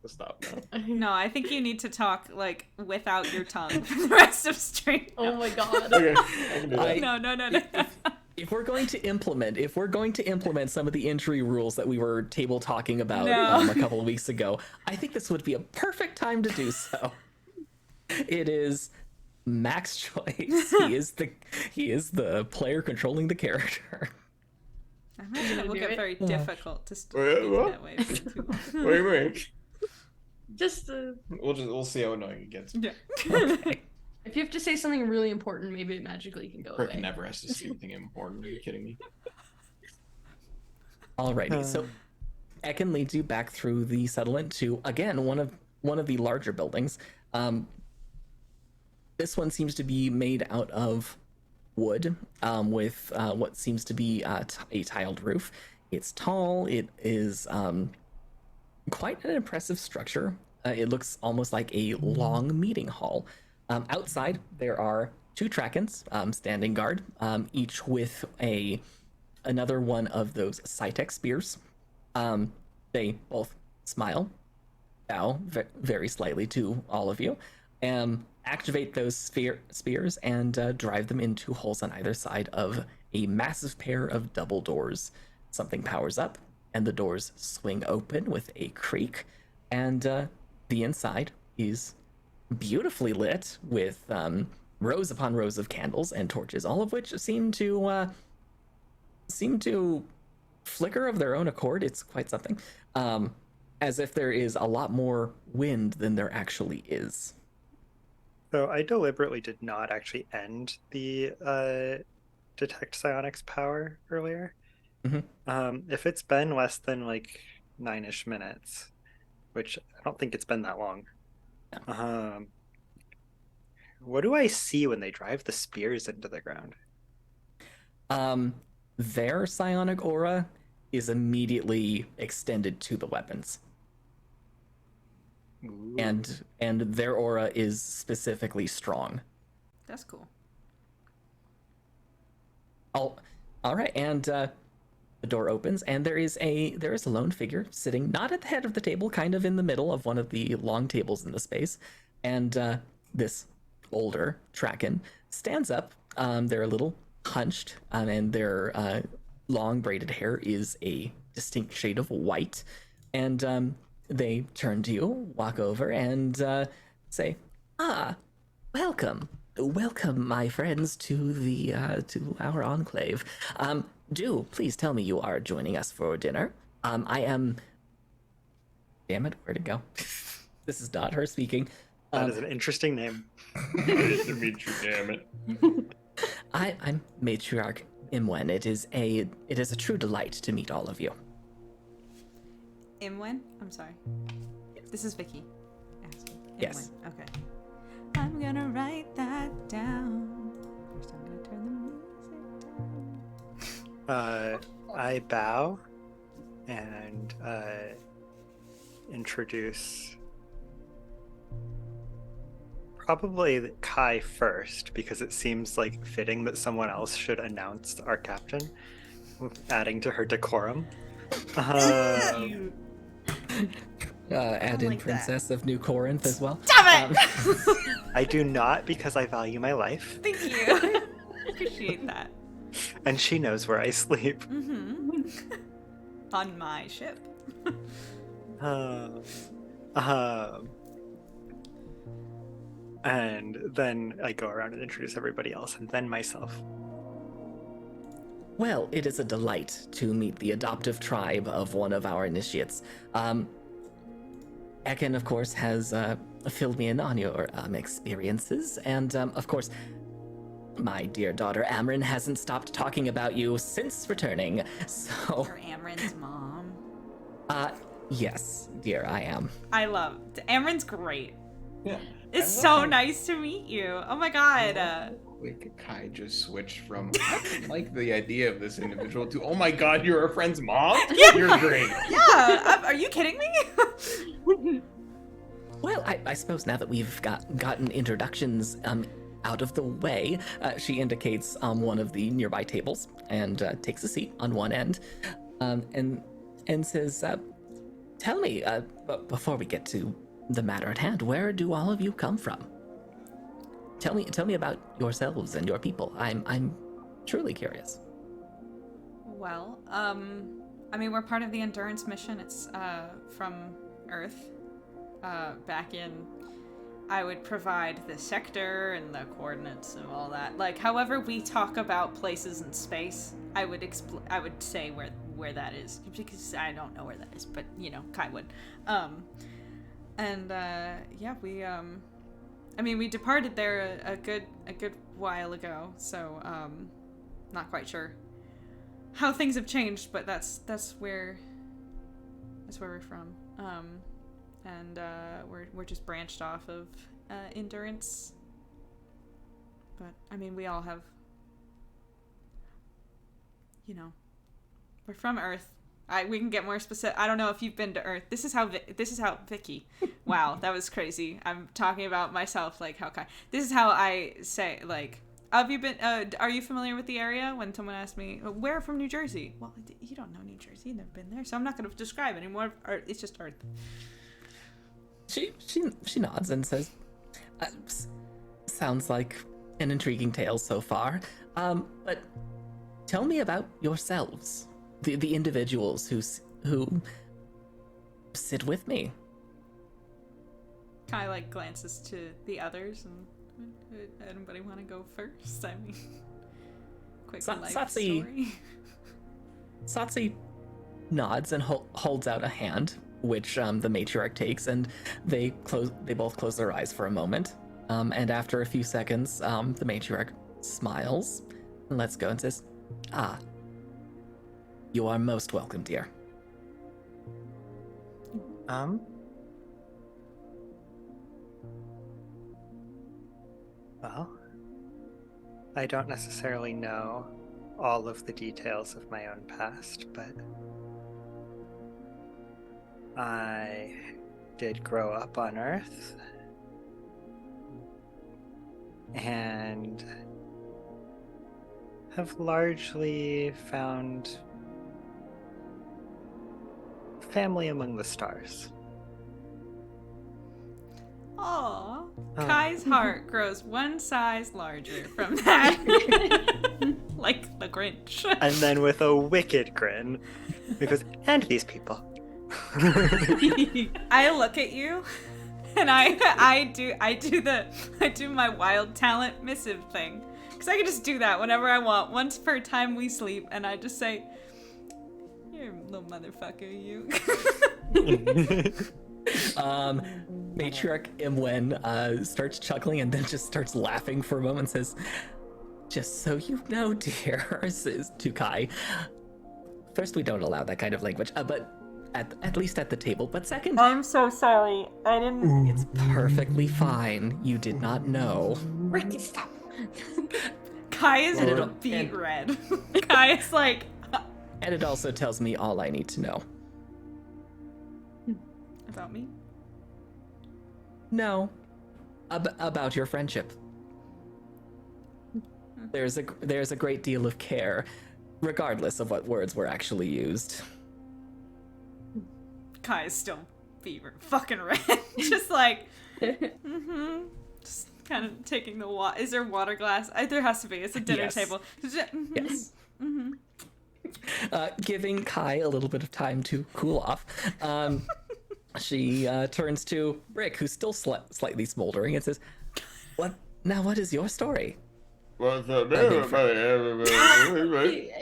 Speaker 6: Stop now.
Speaker 1: No, I think you need to talk like without your tongue for the rest of stream.
Speaker 3: Oh my god.
Speaker 6: Okay, I can do that.
Speaker 1: No.
Speaker 2: If we're going to implement some of the injury rules that we were table talking about
Speaker 1: No.
Speaker 2: a couple of weeks ago, I think this would be a perfect time to do so. It is Mac's choice. He is the player controlling the character.
Speaker 1: I imagine it will
Speaker 3: do
Speaker 1: get
Speaker 3: it?
Speaker 1: very difficult to
Speaker 6: Wait,
Speaker 1: speak
Speaker 6: what?
Speaker 1: that way for too long.
Speaker 6: Wait.
Speaker 3: Just
Speaker 6: We'll see how annoying it gets.
Speaker 1: Yeah.
Speaker 2: Okay.
Speaker 3: if you have to say something really important, maybe it magically can go
Speaker 6: Rick
Speaker 3: away.
Speaker 6: never has to see anything important. Are you kidding me?
Speaker 2: Alrighty, so Ekin leads you back through the settlement to again one of the larger buildings. This one seems to be made out of wood, with what seems to be a tiled roof. It's tall. It is quite an impressive structure. It looks almost like a long meeting hall. Outside, there are two Trakens standing guard, each with another one of those Cytec spears. They both smile, bow very slightly to all of you, activate those spears and drive them into holes on either side of a massive pair of double doors. Something powers up, and the doors swing open with a creak, and the inside is beautifully lit with rows upon rows of candles and torches, all of which seem to flicker of their own accord. It's quite something, as if there is a lot more wind than there actually is.
Speaker 5: So I deliberately did not actually end the detect psionics power earlier. If it's been less than like 9-ish minutes, which I don't think it's been that long, what do I see when they drive the spears into the ground?
Speaker 2: Their psionic aura is immediately extended to the weapons.
Speaker 5: Ooh.
Speaker 2: And their aura is specifically strong.
Speaker 1: That's cool.
Speaker 2: All right, and the door opens, and there is a lone figure sitting not at the head of the table, kind of in the middle of one of the long tables in the space, and this older Traken stands up. They're a little hunched, and their long braided hair is a distinct shade of white, and they turn to you, walk over, and say, welcome, my friends, to our enclave. Do please tell me you are joining us for dinner. I am. Damn it, where'd it go? This is not her speaking.
Speaker 5: That is an interesting name.
Speaker 6: Nice to meet you, damn it.
Speaker 2: I'm Matriarch Imwen. It is a true delight to meet all of you.
Speaker 1: Imwen? I'm sorry. This is Vicky. Asking.
Speaker 2: Yes.
Speaker 1: Imwen. Okay. I'm gonna write that down. First, I'm gonna turn the music down.
Speaker 5: I bow and introduce probably Kai first, because it seems like fitting that someone else should announce our captain, adding to her decorum.
Speaker 2: Add in
Speaker 1: like that.
Speaker 2: Princess of New Corinth as well.
Speaker 1: Damn it!
Speaker 5: I do not, because I value my life,
Speaker 1: Thank you. Appreciate that.
Speaker 5: and she knows where I sleep.
Speaker 1: On my ship.
Speaker 5: And then I go around and introduce everybody else, and then myself.
Speaker 2: Well, it is a delight to meet the adoptive tribe of one of our initiates. Ekin, of course, has filled me in on your experiences, and of course, my dear daughter Amryn hasn't stopped talking about you since returning. So,
Speaker 1: You're Amryn's mom.
Speaker 2: yes, dear, I am.
Speaker 1: I love Amryn's great.
Speaker 6: Yeah.
Speaker 1: It's
Speaker 6: I love
Speaker 1: so
Speaker 6: how
Speaker 1: nice to meet you. Oh my god.
Speaker 6: quick Kai just switched from I don't like the idea of this individual to oh my god, you're a friend's mom?
Speaker 1: Yeah.
Speaker 6: You're great.
Speaker 1: Yeah, are you kidding me?
Speaker 2: Well, I suppose now that we've gotten introductions out of the way, she indicates one of the nearby tables and takes a seat on one end, and says, "Tell me, before we get to the matter at hand, where do all of you come from? Tell me about yourselves and your people. I'm truly curious."
Speaker 1: Well, I mean, we're part of the Endurance mission. It's from Earth. Back in, I would provide the sector and the coordinates and all that. Like, however we talk about places in space, I would say where that is, because I don't know where that is, but you know, Kai would. Yeah, we departed there a good while ago, so not quite sure how things have changed, but that's where we're from. We're just branched off of Endurance. But I mean, we all have, you know, we're from Earth. We can get more specific. I don't know if you've been to Earth. This is how Vicky. Wow, that was crazy. I'm talking about myself, like how Kai. This is how I say, like, have you been? Are you familiar with the area? When someone asks me, "Where from New Jersey?" Well, you don't know New Jersey. You've never been there, so I'm not going to describe anymore. It's just Earth.
Speaker 2: She nods and says, "Sounds like an intriguing tale so far. But tell me about yourselves, the individuals who sit with me."
Speaker 1: Kai like glances to the others and anybody want to go first? I mean, quick life story.
Speaker 2: Satsi nods and holds out a hand, which the matriarch takes, and they both close their eyes for a moment. And after a few seconds, the matriarch smiles and lets go and says, "Ah, you are most welcome, dear."
Speaker 5: Well, I don't necessarily know all of the details of my own past, but I did grow up on Earth and have largely found family among the stars.
Speaker 1: Aww. Kai's heart grows one size larger from that. Like the Grinch.
Speaker 5: And then with a wicked grin, because, and these people.
Speaker 1: I look at you and I do my wild talent missive thing. Because I can just do that whenever I want, once per time we sleep, and I just say, "You're a little motherfucker, you."
Speaker 2: Matriarch Imwen starts chuckling and then just starts laughing for a moment and says, "Just so you know, dear," says to Kai. First, we don't allow that kind of language, but at least at the table. But second,
Speaker 1: I'm so sorry. I didn't.
Speaker 2: it's perfectly fine. You did not know.
Speaker 3: Ricky, stop.
Speaker 1: Kai is beet red. Kai is like.
Speaker 2: And it also tells me all I need to know.
Speaker 1: About me?
Speaker 2: No. About your friendship. There's a great deal of care, regardless of what words were actually used.
Speaker 1: Kai is still fever fucking red. Just like, just kind of taking the water. Is there water glass? There has to be. It's a dinner
Speaker 2: Yes.
Speaker 1: table.
Speaker 2: Yes. Giving Kai a little bit of time to cool off. She turns to Brick, who's still slightly smoldering, and says, "What is your story?"
Speaker 6: What's up?
Speaker 3: It's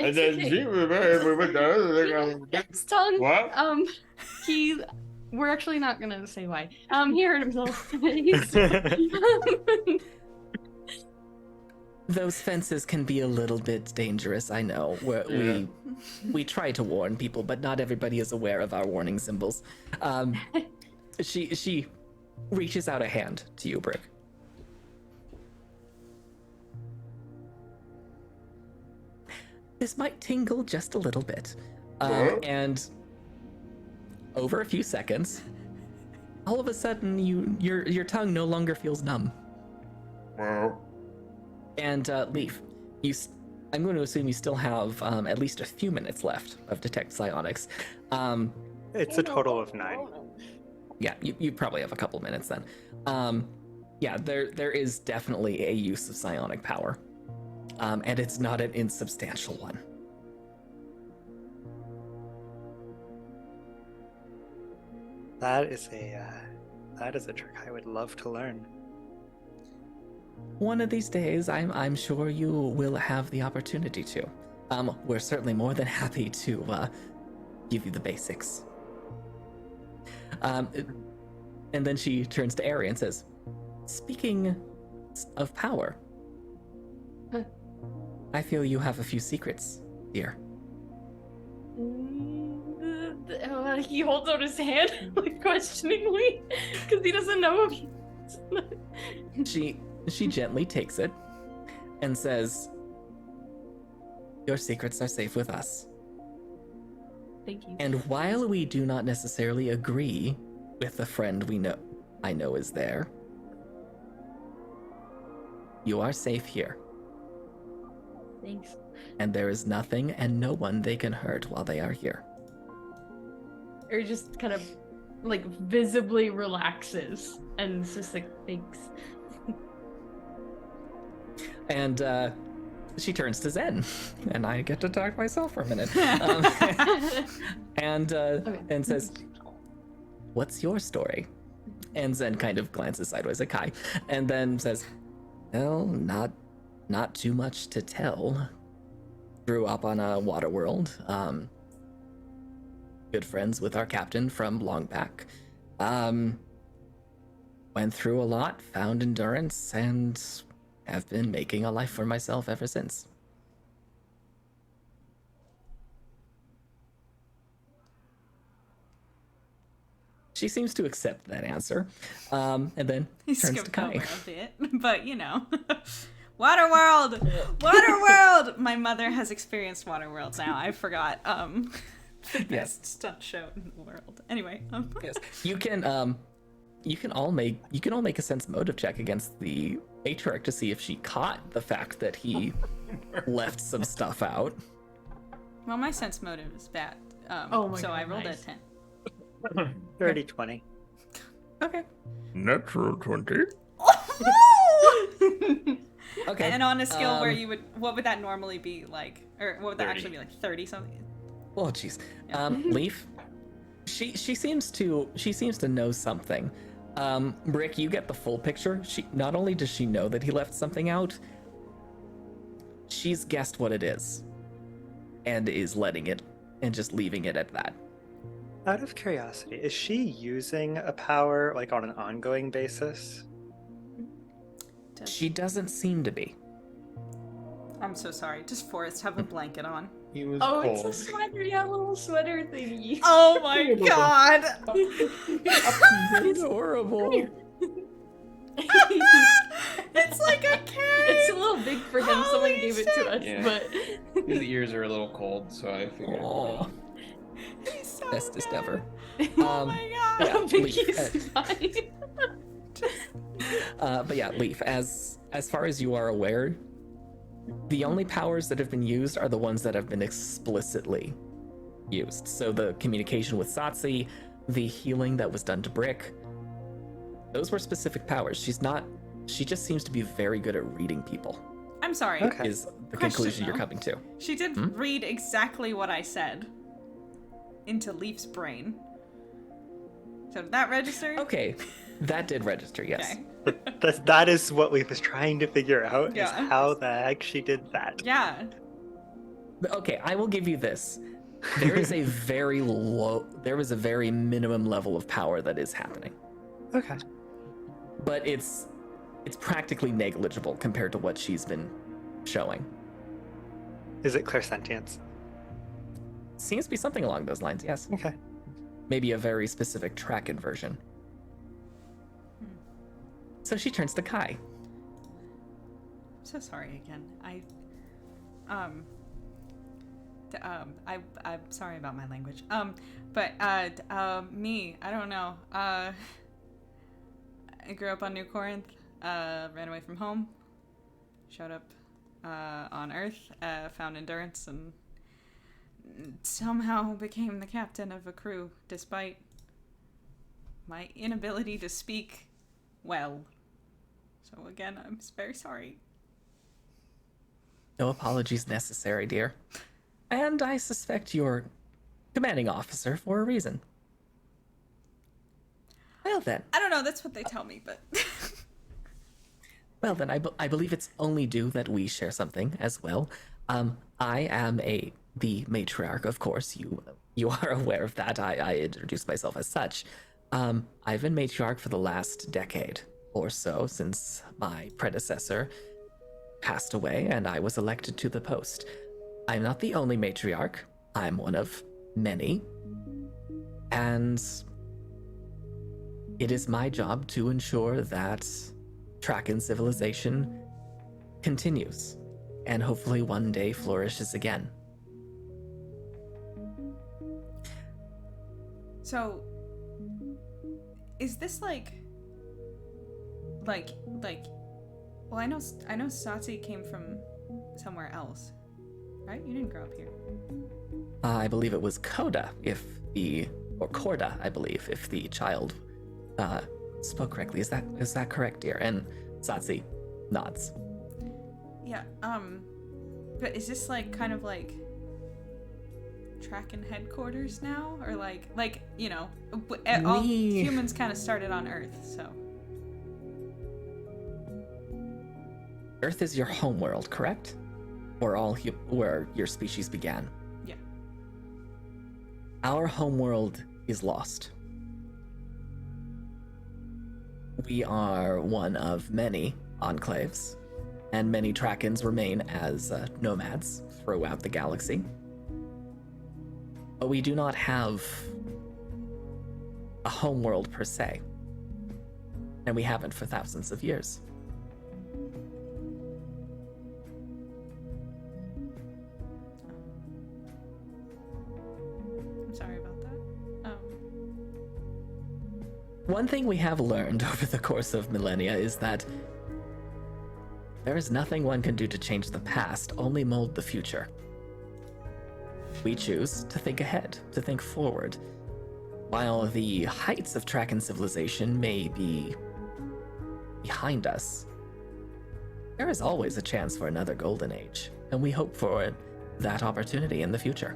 Speaker 6: And then
Speaker 3: okay.
Speaker 6: she with the other thing.
Speaker 3: His tongue.
Speaker 6: What?
Speaker 3: We're actually not gonna say why. He hurt himself. He's-
Speaker 2: Those fences can be a little bit dangerous, I know.
Speaker 6: Yeah.
Speaker 2: We try to warn people, but not everybody is aware of our warning symbols. She reaches out a hand to you, Brick. This might tingle just a little bit.
Speaker 6: What?
Speaker 2: And over a few seconds, all of a sudden your tongue no longer feels numb.
Speaker 6: Well,
Speaker 2: And Leaf, I'm going to assume you still have at least a few minutes left of Detect Psionics.
Speaker 5: It's a total of 9.
Speaker 2: Yeah, you probably have a couple minutes then. Yeah, there is definitely a use of psionic power, and it's not an insubstantial one.
Speaker 5: That is a trick I would love to learn.
Speaker 2: One of these days, I'm sure you will have the opportunity to. We're certainly more than happy to give you the basics. And then she turns to Ari and says, "Speaking of power,
Speaker 3: Huh.
Speaker 2: I feel you have a few secrets, dear."
Speaker 3: He holds out his hand like questioningly because he doesn't know if
Speaker 2: She gently takes it and says, "Your secrets are safe with us.
Speaker 3: Thank you.
Speaker 2: And while we do not necessarily agree with the friend I know is there, you are safe here.
Speaker 3: Thanks.
Speaker 2: And there is nothing and no one they can hurt while they are here."
Speaker 3: Or just kind of like visibly relaxes and it's just like thanks.
Speaker 2: And she turns to Zen, and I get to talk to myself for a minute. And says, "What's your story?" And Zen kind of glances sideways at Kai, and then says, "Well, not too much to tell. Grew up on a water world. Good friends with our captain from long back. Went through a lot, found endurance, and have been making a life for myself ever since." She seems to accept that answer, and then
Speaker 1: He
Speaker 2: turns to
Speaker 1: skipped
Speaker 2: Kai.
Speaker 1: over a bit, but you know. Waterworld! Waterworld! My mother has experienced Waterworlds now. I forgot. The
Speaker 2: Yes.
Speaker 1: best stunt show in the world. Anyway.
Speaker 2: Yes, you can all make a sense motive check against the matriarch to see if she caught the fact that he left some stuff out.
Speaker 1: Well, my sense motive is bad.
Speaker 3: Oh my
Speaker 1: so
Speaker 3: God,
Speaker 1: I rolled
Speaker 3: nice.
Speaker 1: a 10.
Speaker 5: Dirty 20.
Speaker 2: Okay.
Speaker 6: natural 20.
Speaker 2: Okay.
Speaker 1: And on a scale where what would that normally be like? Or what would that
Speaker 5: 30.
Speaker 1: actually be like? 30 something?
Speaker 2: Oh, jeez. Leaf, she seems to know something. Brick, you get the full picture. She not only does she know that he left something out, she's guessed what it is, and is letting it and just leaving it at that.
Speaker 5: Out of curiosity, is she using a power like on an ongoing basis?
Speaker 2: She doesn't seem to be.
Speaker 1: I'm so sorry. Does Forrest have a blanket on?
Speaker 6: He was
Speaker 3: Oh,
Speaker 6: cold.
Speaker 3: it's a sweater, yeah, a little sweater thingy.
Speaker 1: Oh my god!
Speaker 2: It's horrible.
Speaker 1: It's like a cave!
Speaker 3: It's a little big for him. Someone
Speaker 1: Holy
Speaker 3: gave it to
Speaker 1: shit.
Speaker 3: us,
Speaker 4: Yeah.
Speaker 3: but
Speaker 4: His ears are a little cold, so I figured.
Speaker 2: Oh,
Speaker 1: He's so
Speaker 2: bestest
Speaker 1: good.
Speaker 2: ever.
Speaker 1: Oh my god!
Speaker 2: yeah,
Speaker 3: Vicky's fine.
Speaker 2: But yeah, Leaf, as far as you are aware, the only powers that have been used are the ones that have been explicitly used. So the communication with Satsi, the healing that was done to Brick, those were specific powers. She just seems to be very good at reading people,
Speaker 1: I'm sorry.
Speaker 5: Okay.
Speaker 2: is the
Speaker 1: Question,
Speaker 2: conclusion you're
Speaker 1: though.
Speaker 2: coming to.
Speaker 1: She did read exactly what I said into Leaf's brain. So did that register?
Speaker 2: Okay, That did register, yes.
Speaker 1: Okay.
Speaker 5: That is what we was trying to figure out, is
Speaker 1: Yeah.
Speaker 5: how the heck she did that.
Speaker 1: Yeah.
Speaker 2: But okay, I will give you this. There is a very minimum level of power that is happening.
Speaker 5: Okay.
Speaker 2: But it's practically negligible compared to what she's been showing.
Speaker 5: Is it clairsentience?
Speaker 2: Seems to be something along those lines, yes.
Speaker 5: Okay.
Speaker 2: Maybe a very specific track inversion. So she turns to Kai.
Speaker 1: I'm so sorry again. I'm sorry about my language. Me, I don't know. I grew up on New Corinth, ran away from home, showed up on Earth, found endurance, and somehow became the captain of a crew, despite my inability to speak well. So again, I'm very sorry.
Speaker 2: No apologies necessary, dear. And I suspect you're commanding officer for a reason. Well then.
Speaker 1: I don't know, that's what they tell me, but...
Speaker 2: Well then, I believe it's only due that we share something as well. I am the matriarch, of course. You are aware of that. I introduced myself as such. I've been matriarch for the last decade or so, since my predecessor passed away and I was elected to the post. I'm not the only matriarch. I'm one of many. And it is my job to ensure that Traken civilization continues and hopefully one day flourishes again.
Speaker 1: So, is this like, well, I know Satsi came from somewhere else, right? You didn't grow up here.
Speaker 2: I believe it was Coda, or Corda, I believe, if the child spoke correctly. Is that correct, dear? And Satsi nods.
Speaker 1: Yeah, but is this like kind of like Traken headquarters now? Or like, you know, all humans kind of started on Earth, so.
Speaker 2: Earth is your homeworld, correct? Where your species began.
Speaker 1: Yeah.
Speaker 2: Our homeworld is lost. We are one of many enclaves, and many Trakens remain as nomads throughout the galaxy. But we do not have a homeworld per se, and we haven't for thousands of years.
Speaker 1: I'm sorry about that.
Speaker 2: One thing we have learned over the course of millennia is that there is nothing one can do to change the past, only mold the future. We choose to think ahead, to think forward. While the heights of Traken civilization may be behind us, there is always a chance for another golden age, and we hope for that opportunity in the future.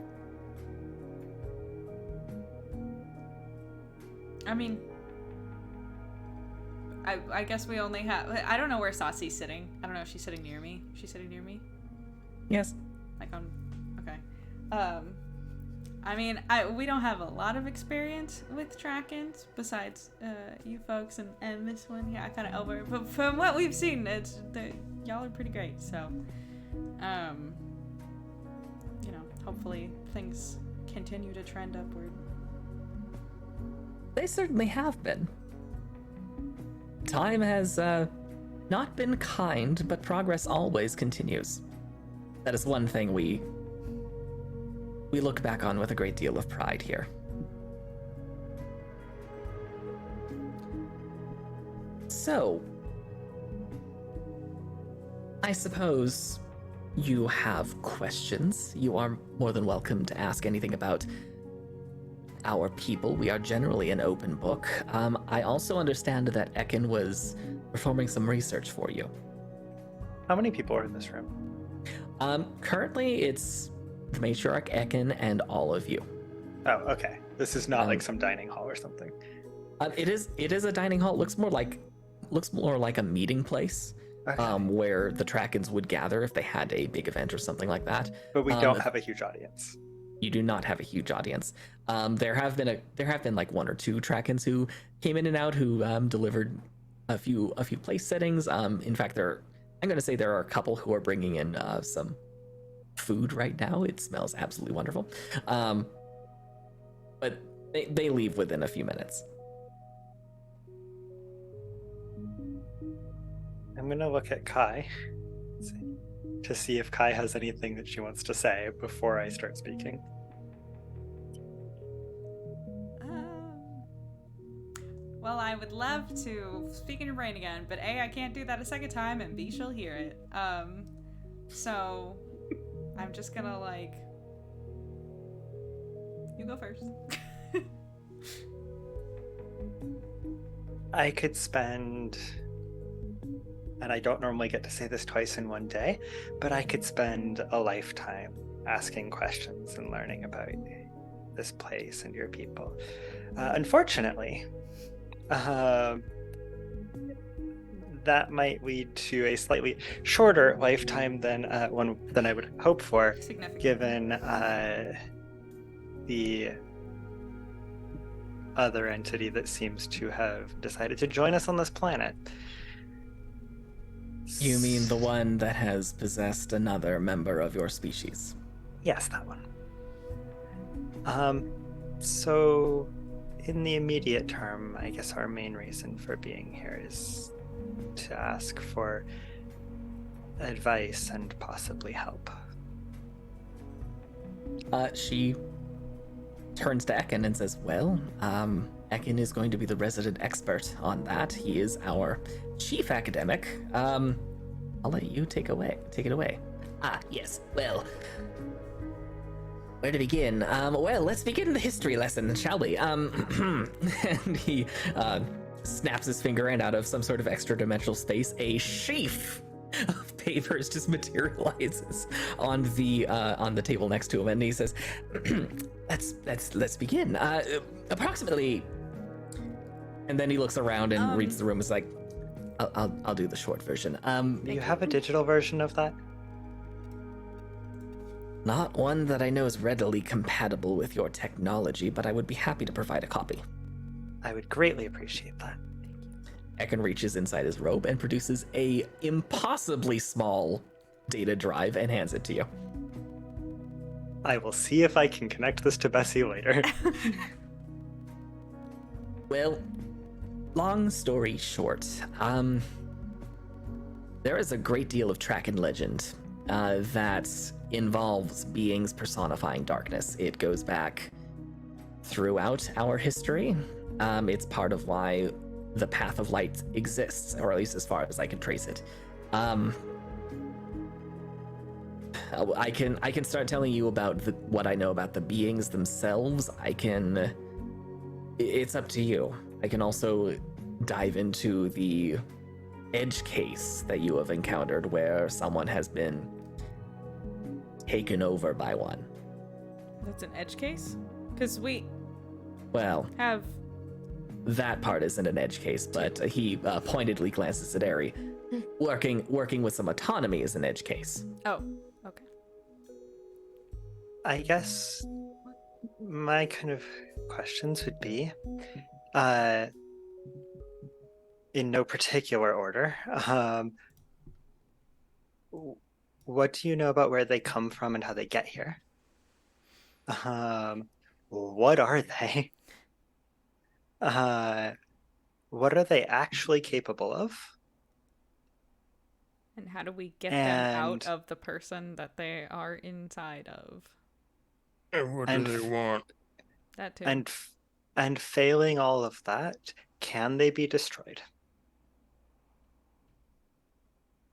Speaker 1: I mean, I guess we only have... I don't know where Sassi's sitting. I don't know if she's sitting near me. She's sitting near me?
Speaker 2: Yes.
Speaker 1: Like on... Okay. I mean, we don't have a lot of experience with Trakens, besides you folks and this one here. I kind of elbow, but from what we've seen, y'all are pretty great. So, you know, hopefully things continue to trend upward.
Speaker 2: They certainly have been. Time has not been kind, but progress always continues. That is one thing we look back on with a great deal of pride here. So, I suppose you have questions. You are more than welcome to ask anything about our people. We are generally an open book. I also understand that Ekin was performing some research for you.
Speaker 5: How many people are in this room?
Speaker 2: Currently, it's the matriarch, Ekin, and all of you.
Speaker 5: Oh, okay. This is not like some dining hall or something.
Speaker 2: It is a dining hall. It looks more like a meeting place.
Speaker 5: Okay.
Speaker 2: Where the Trakens would gather if they had a big event or something like that.
Speaker 5: But we don't have a huge audience.
Speaker 2: You do not have a huge audience. There have been like one or two Trakens who came in and out who delivered a few place settings. In fact, I'm going to say there are a couple who are bringing in some food right now. It smells absolutely wonderful. But they leave within a few minutes.
Speaker 5: I'm gonna look at Kai to see if Kai has anything that she wants to say before I start speaking.
Speaker 1: Well, I would love to speak in your brain again, but A, I can't do that a second time, and B, she'll hear it. So I'm just gonna you go first.
Speaker 5: I could spend, and I don't normally get to say this twice in one day, but I could spend a lifetime asking questions and learning about this place and your people. Unfortunately, that might lead to a slightly shorter lifetime than I would hope for, given the other entity that seems to have decided to join us on this planet.
Speaker 2: You mean the one that has possessed another member of your species?
Speaker 5: Yes, that one. So in the immediate term, I guess our main reason for being here is to ask for advice and possibly help.
Speaker 2: She turns to Ekin and says, well, Ekin is going to be the resident expert on that. He is our chief academic. I'll let you take it away. Yes, well, where to begin? Well, let's begin the history lesson, shall we? And he snaps his finger, and out of some sort of extra-dimensional space, a sheaf of papers just materializes on the table next to him, and he says, let's begin. Approximately. And then he looks around and reads the room. Is like, I'll do the short version.
Speaker 5: Do you have a digital version of that?
Speaker 2: Not one that I know is readily compatible with your technology, but I would be happy to provide a copy.
Speaker 5: I would greatly appreciate that.
Speaker 2: Ekin reaches inside his robe and produces a impossibly small data drive and hands it to you.
Speaker 5: I will see if I can connect this to Bessie later.
Speaker 2: Well, long story short, there is a great deal of Traken legend that involves beings personifying darkness. It goes back throughout our history. It's part of why the Path of Light exists, or at least as far as I can trace it. I can start telling you about what I know about the beings themselves. It's up to you. I can also dive into the edge case that you have encountered where someone has been taken over by one.
Speaker 1: That's an edge case? Because we
Speaker 2: have... That part isn't an edge case, but he pointedly glances at Eri. Working with some autonomy is an edge case.
Speaker 1: Oh, okay.
Speaker 5: I guess my kind of questions would be, in no particular order, what do you know about where they come from and how they get here? What are they? What are they actually capable of?
Speaker 1: And how do we get them out of the person that they are inside of?
Speaker 6: And what do they want?
Speaker 1: That too.
Speaker 5: And failing all of that, can they be destroyed?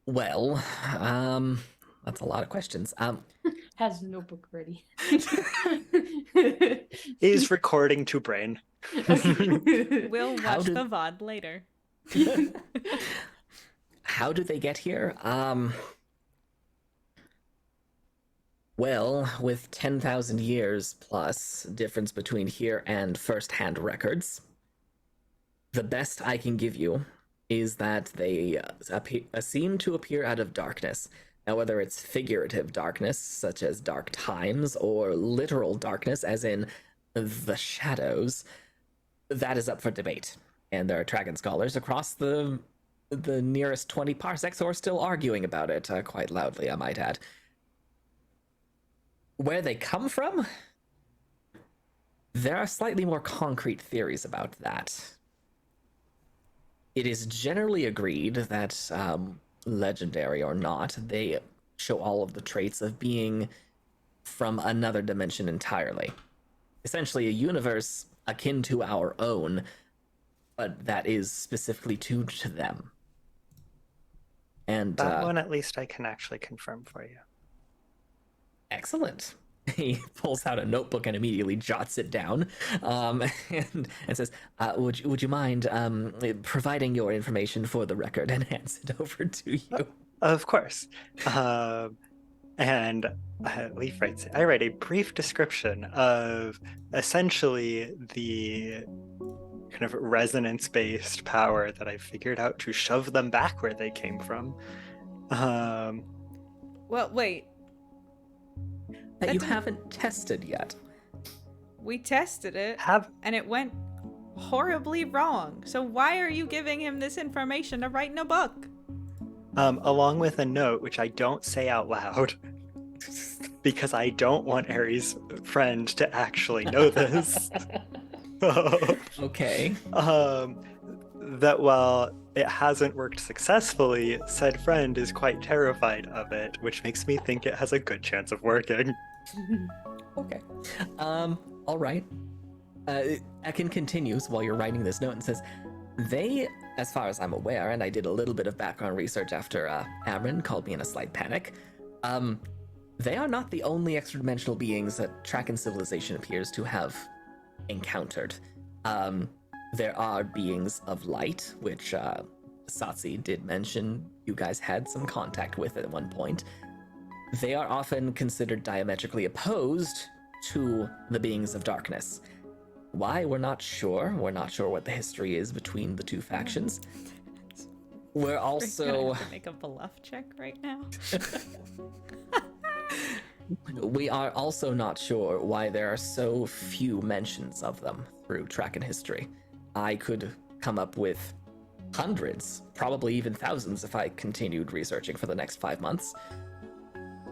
Speaker 2: Well, that's a lot of questions.
Speaker 3: Has notebook ready.
Speaker 5: Is recording to brain.
Speaker 1: We'll watch the VOD later.
Speaker 2: How do they get here? Well, with 10,000 years plus difference between here and first-hand records, The best I can give you is that they seem to appear out of darkness. Now, whether it's figurative darkness, such as dark times, or literal darkness, as in the shadows, that is up for debate. And there are dragon scholars across the nearest 20 parsecs who are still arguing about it, quite loudly, I might add. Where they come from, there are slightly more concrete theories about that. It is generally agreed that, legendary or not, they show all of the traits of being from another dimension entirely. Essentially, a universe akin to our own, but that is specifically tuned to them. And
Speaker 5: That one, at least, I can actually confirm for you.
Speaker 2: Excellent. He pulls out a notebook and immediately jots it down, and says, would you mind providing your information for the record, and hands it over to you.
Speaker 5: Of course. And Leaf writes, I write a brief description of essentially the kind of resonance-based power that I figured out to shove them back where they came from.
Speaker 1: Well, wait.
Speaker 2: That you haven't tested yet.
Speaker 1: We tested it,
Speaker 5: Have
Speaker 1: and it went horribly wrong. So why are you giving him this information to write in a book?
Speaker 5: along with a note, which I don't say out loud, because I don't want Aries' friend to actually know this.
Speaker 2: Okay.
Speaker 5: That while it hasn't worked successfully, said friend is quite terrified of it, which makes me think it has a good chance of working.
Speaker 2: Okay. All right. Ekin continues while you're writing this note and says, they, as far as I'm aware, and I did a little bit of background research after Amron called me in a slight panic, they are not the only extra-dimensional beings that Trakan civilization appears to have encountered. There are beings of light, which Satsi did mention you guys had some contact with at one point. They are often considered diametrically opposed to the beings of darkness. Why? We're not sure. We're not sure what the history is between the two factions. We're also...
Speaker 1: have to make a bluff check right now.
Speaker 2: We are also not sure why there are so few mentions of them through Trakan history. I could come up with hundreds, probably even thousands if I continued researching for the next 5 months,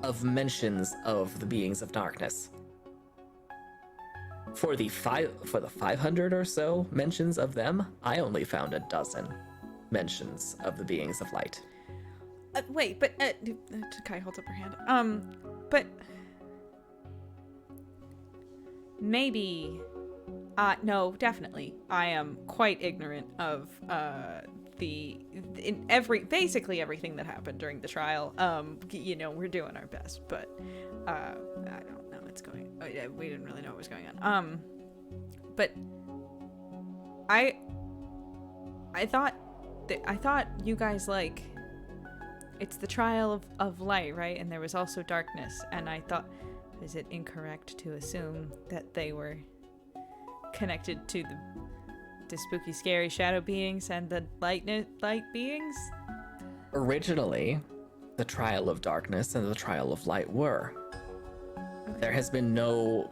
Speaker 2: of mentions of the beings of darkness. For the 500 or so mentions of them, I only found a dozen mentions of the beings of light.
Speaker 1: Wait, but Kai holds up her hand. But maybe, no, definitely. I am quite ignorant of basically everything that happened during the trial. We're doing our best, but I don't know what's going. We didn't really know what was going on. But I thought you guys it's the trial of light, right? And there was also darkness, and I thought, is it incorrect to assume that they were connected to the spooky, scary shadow beings and the light beings?
Speaker 2: Originally, the trial of darkness and the trial of light were. Okay. There has been no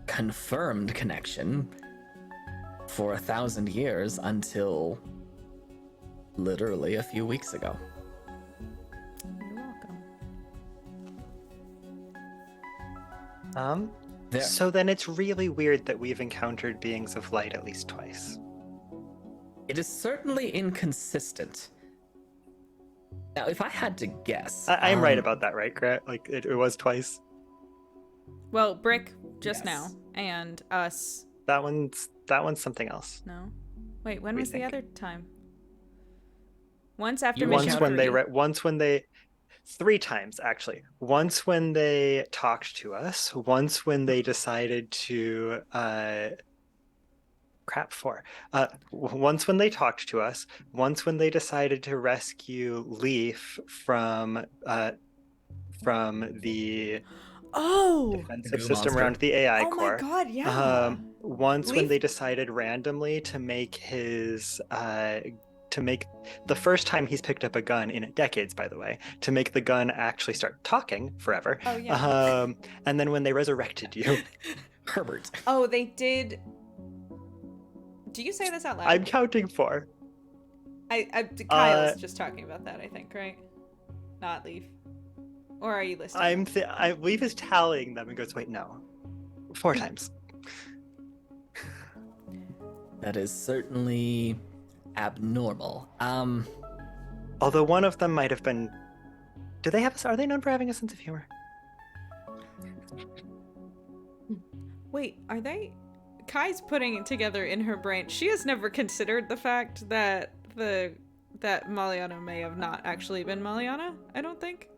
Speaker 2: confirmed connection for 1,000 years until literally a few weeks ago.
Speaker 1: You're welcome.
Speaker 5: So then it's really weird that we've encountered beings of light at least twice.
Speaker 2: It is certainly inconsistent. Now, if I had to guess...
Speaker 5: I'm right about that, right, Grant? Like, it was twice?
Speaker 1: Well, Brick just now, and us...
Speaker 5: That one's something else.
Speaker 1: No? Wait, when was the other time? Once after
Speaker 5: when they 3 times actually. Once when they talked to us, once when they decided to once when they talked to us, once when they decided to rescue Leaf from the
Speaker 1: Oh.
Speaker 5: defensive
Speaker 2: Goo
Speaker 5: system
Speaker 2: monster.
Speaker 5: around the AI
Speaker 1: Oh
Speaker 5: core.
Speaker 1: my god, yeah.
Speaker 5: Once when
Speaker 1: Leaf-
Speaker 5: they decided randomly to make his to make the first time he's picked up a gun in decades, by the way, to make the gun actually start talking forever.
Speaker 1: Oh, yeah.
Speaker 5: And then when they resurrected you,
Speaker 2: Herbert.
Speaker 1: Oh, they did. Do you say this out loud?
Speaker 5: I'm counting 4.
Speaker 1: Kyle was just talking about that, I think, right? Not Leaf. Or are you listening?
Speaker 5: Leaf is tallying them and goes, wait, no, 4 times.
Speaker 2: That is certainly abnormal.
Speaker 5: Although one of them might have been. Are they known for having a sense of humor?
Speaker 1: Wait, are they? Kai's putting it together in her brain. She has never considered the fact that Maliana may have not actually been Maliana, I don't think.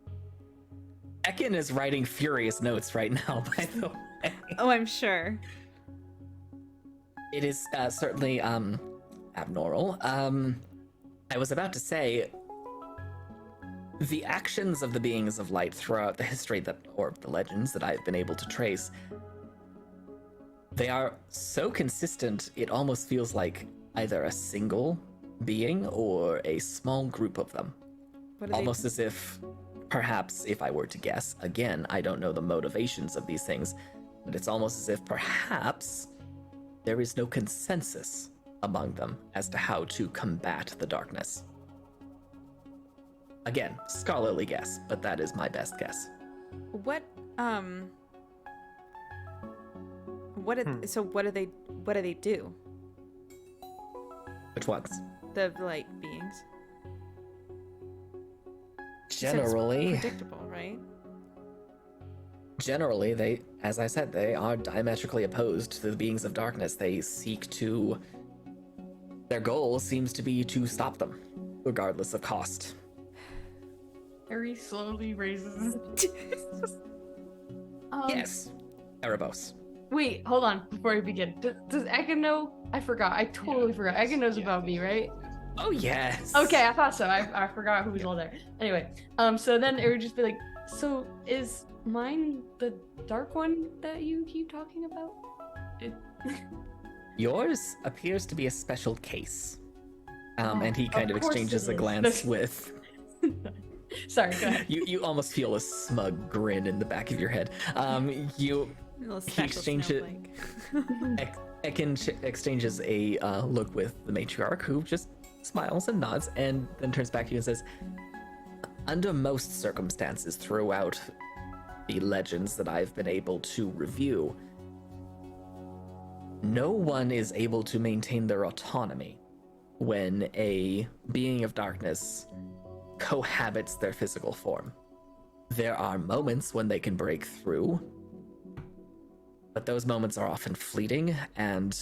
Speaker 2: Ekin is writing furious notes right now, by the way.
Speaker 1: Oh, I'm sure.
Speaker 2: It is certainly abnormal. I was about to say, the actions of the beings of light throughout the history or the legends that I've been able to trace, they are so consistent, it almost feels like either a single being or a small group of them. Almost as if, perhaps, if I were to guess, again, I don't know the motivations of these things, but it's almost as if perhaps there is no consensus among them as to how to combat the darkness. Again, scholarly guess, but that is my best guess.
Speaker 1: So what do they do?
Speaker 2: Which ones?
Speaker 1: The light beings.
Speaker 2: Generally,
Speaker 1: Predictable, right?
Speaker 2: Generally, they, as I said, they are diametrically opposed to the beings of darkness. They seek to... Their goal seems to be to stop them, regardless of cost.
Speaker 3: Harry slowly raises his
Speaker 2: Yes, Erebos.
Speaker 3: Wait, hold on before we begin. Does Egan know? I forgot. I totally forgot. Egan knows about me, right?
Speaker 2: Oh, yes!
Speaker 3: Okay, I thought so. I forgot who was all there. Anyway, so then it would just be like, so is mine the dark one that you keep talking about?
Speaker 2: Yours appears to be a special case. And he kind of
Speaker 3: Of course
Speaker 2: exchanges
Speaker 3: it
Speaker 2: a
Speaker 3: is.
Speaker 2: glance with...
Speaker 3: Sorry, go ahead.
Speaker 2: You almost feel a smug grin in the back of your head. He exchanges... Ekin exchanges a look with the matriarch, who just smiles and nods, and then turns back to you and says, under most circumstances throughout the legends that I've been able to review, no one is able to maintain their autonomy when a being of darkness cohabits their physical form. There are moments when they can break through, but those moments are often fleeting and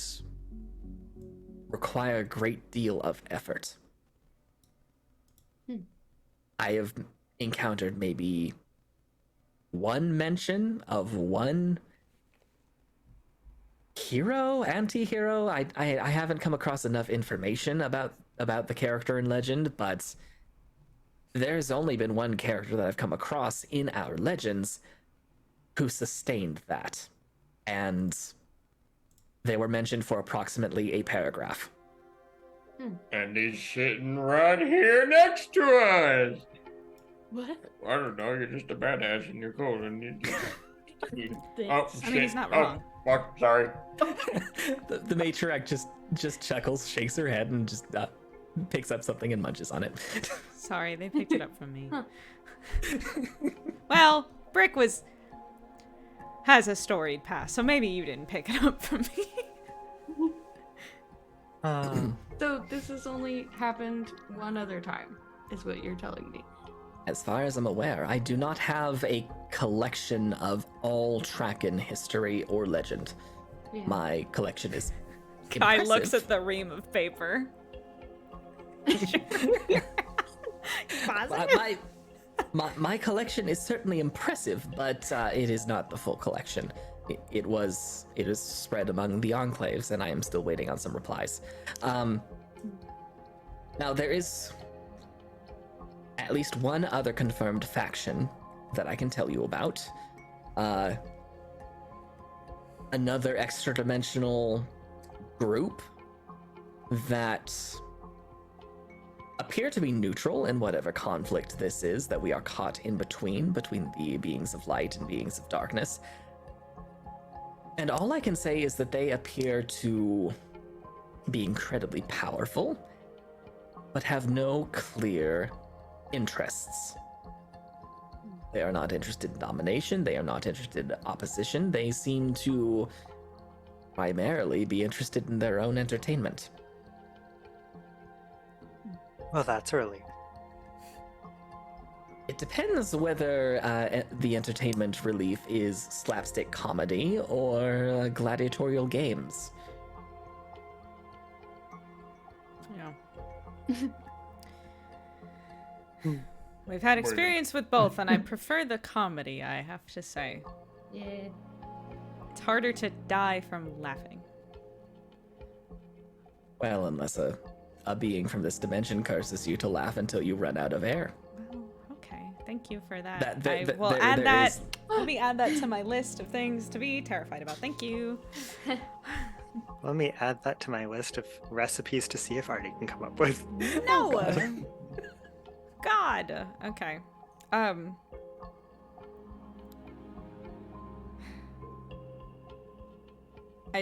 Speaker 2: require a great deal of effort. I have encountered maybe one mention of one hero, anti-hero. I haven't come across enough information about the character in legend, but there's only been one character that I've come across in our legends who sustained that. And they were mentioned for approximately a paragraph.
Speaker 6: And he's sitting right here next to us.
Speaker 3: What?
Speaker 6: I don't know, you're just a badass and you're cool and you
Speaker 3: Thanks.
Speaker 6: shit.
Speaker 1: I mean, he's not wrong.
Speaker 6: Fuck, sorry.
Speaker 2: The matriarch just chuckles, shakes her head, and just picks up something and munches on it.
Speaker 1: Sorry, they picked it up from me. Well, Brick has a storied past, so maybe you didn't pick it up from me.
Speaker 3: So this has only happened one other time, is what you're telling me.
Speaker 2: As far as I'm aware, I do not have a collection of all Traken history or legend.
Speaker 3: Yeah.
Speaker 2: My collection is
Speaker 1: Kai
Speaker 2: impressive.
Speaker 1: looks at the ream of paper.
Speaker 2: My collection is certainly impressive, but it is not the full collection. It is spread among the enclaves, and I am still waiting on some replies. Now, there is at least one other confirmed faction that I can tell you about. another extra-dimensional group that appear to be neutral in whatever conflict this is that we are caught in between the beings of light and beings of darkness. And all I can say is that they appear to be incredibly powerful, but have no clear interests. They are not interested in domination, they are not interested in opposition, they seem to primarily be interested in their own entertainment.
Speaker 5: Well, that's early.
Speaker 2: It depends whether the entertainment relief is slapstick comedy or gladiatorial games.
Speaker 1: Yeah. We've had experience with both, and I prefer the comedy, I have to say.
Speaker 3: Yeah.
Speaker 1: It's harder to die from laughing.
Speaker 2: Well, unless a being from this dimension curses you to laugh until you run out of air.
Speaker 1: Well, okay. Thank you for that.
Speaker 2: That-
Speaker 1: I will
Speaker 2: there-
Speaker 1: add
Speaker 2: there
Speaker 1: that.
Speaker 2: is-
Speaker 1: Let me add that to my list of things to be terrified about. Thank you.
Speaker 5: Let me add that to my list of recipes to see if Artie can come up with.
Speaker 1: No. God. Okay.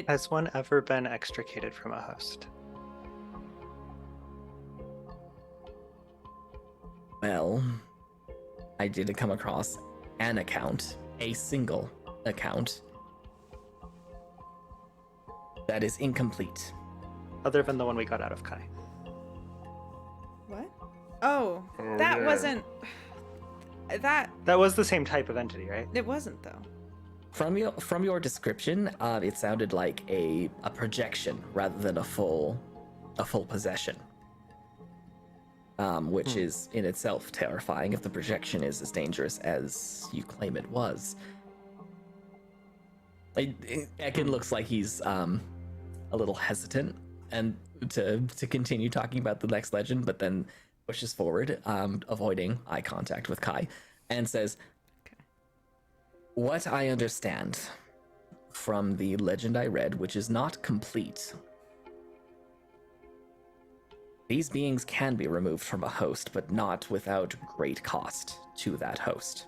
Speaker 5: Has one ever been extricated from a host?
Speaker 2: Well, I did come across an account, a single account, that is incomplete.
Speaker 5: Other than the one we got out of Kai.
Speaker 1: What? Oh,
Speaker 6: Oh,
Speaker 1: that
Speaker 6: yeah.
Speaker 1: wasn't. That
Speaker 5: That was the same type of entity, right?
Speaker 1: it wasn't though.
Speaker 2: From your description, it sounded like a projection rather than a full possession. Which is in itself terrifying if the projection is as dangerous as you claim it was. Ekin looks like he's a little hesitant and to continue talking about the next legend, but then pushes forward, avoiding eye contact with Kai, and says, "What I understand from the legend I read, which is not complete, these beings can be removed from a host, but not without great cost to that host.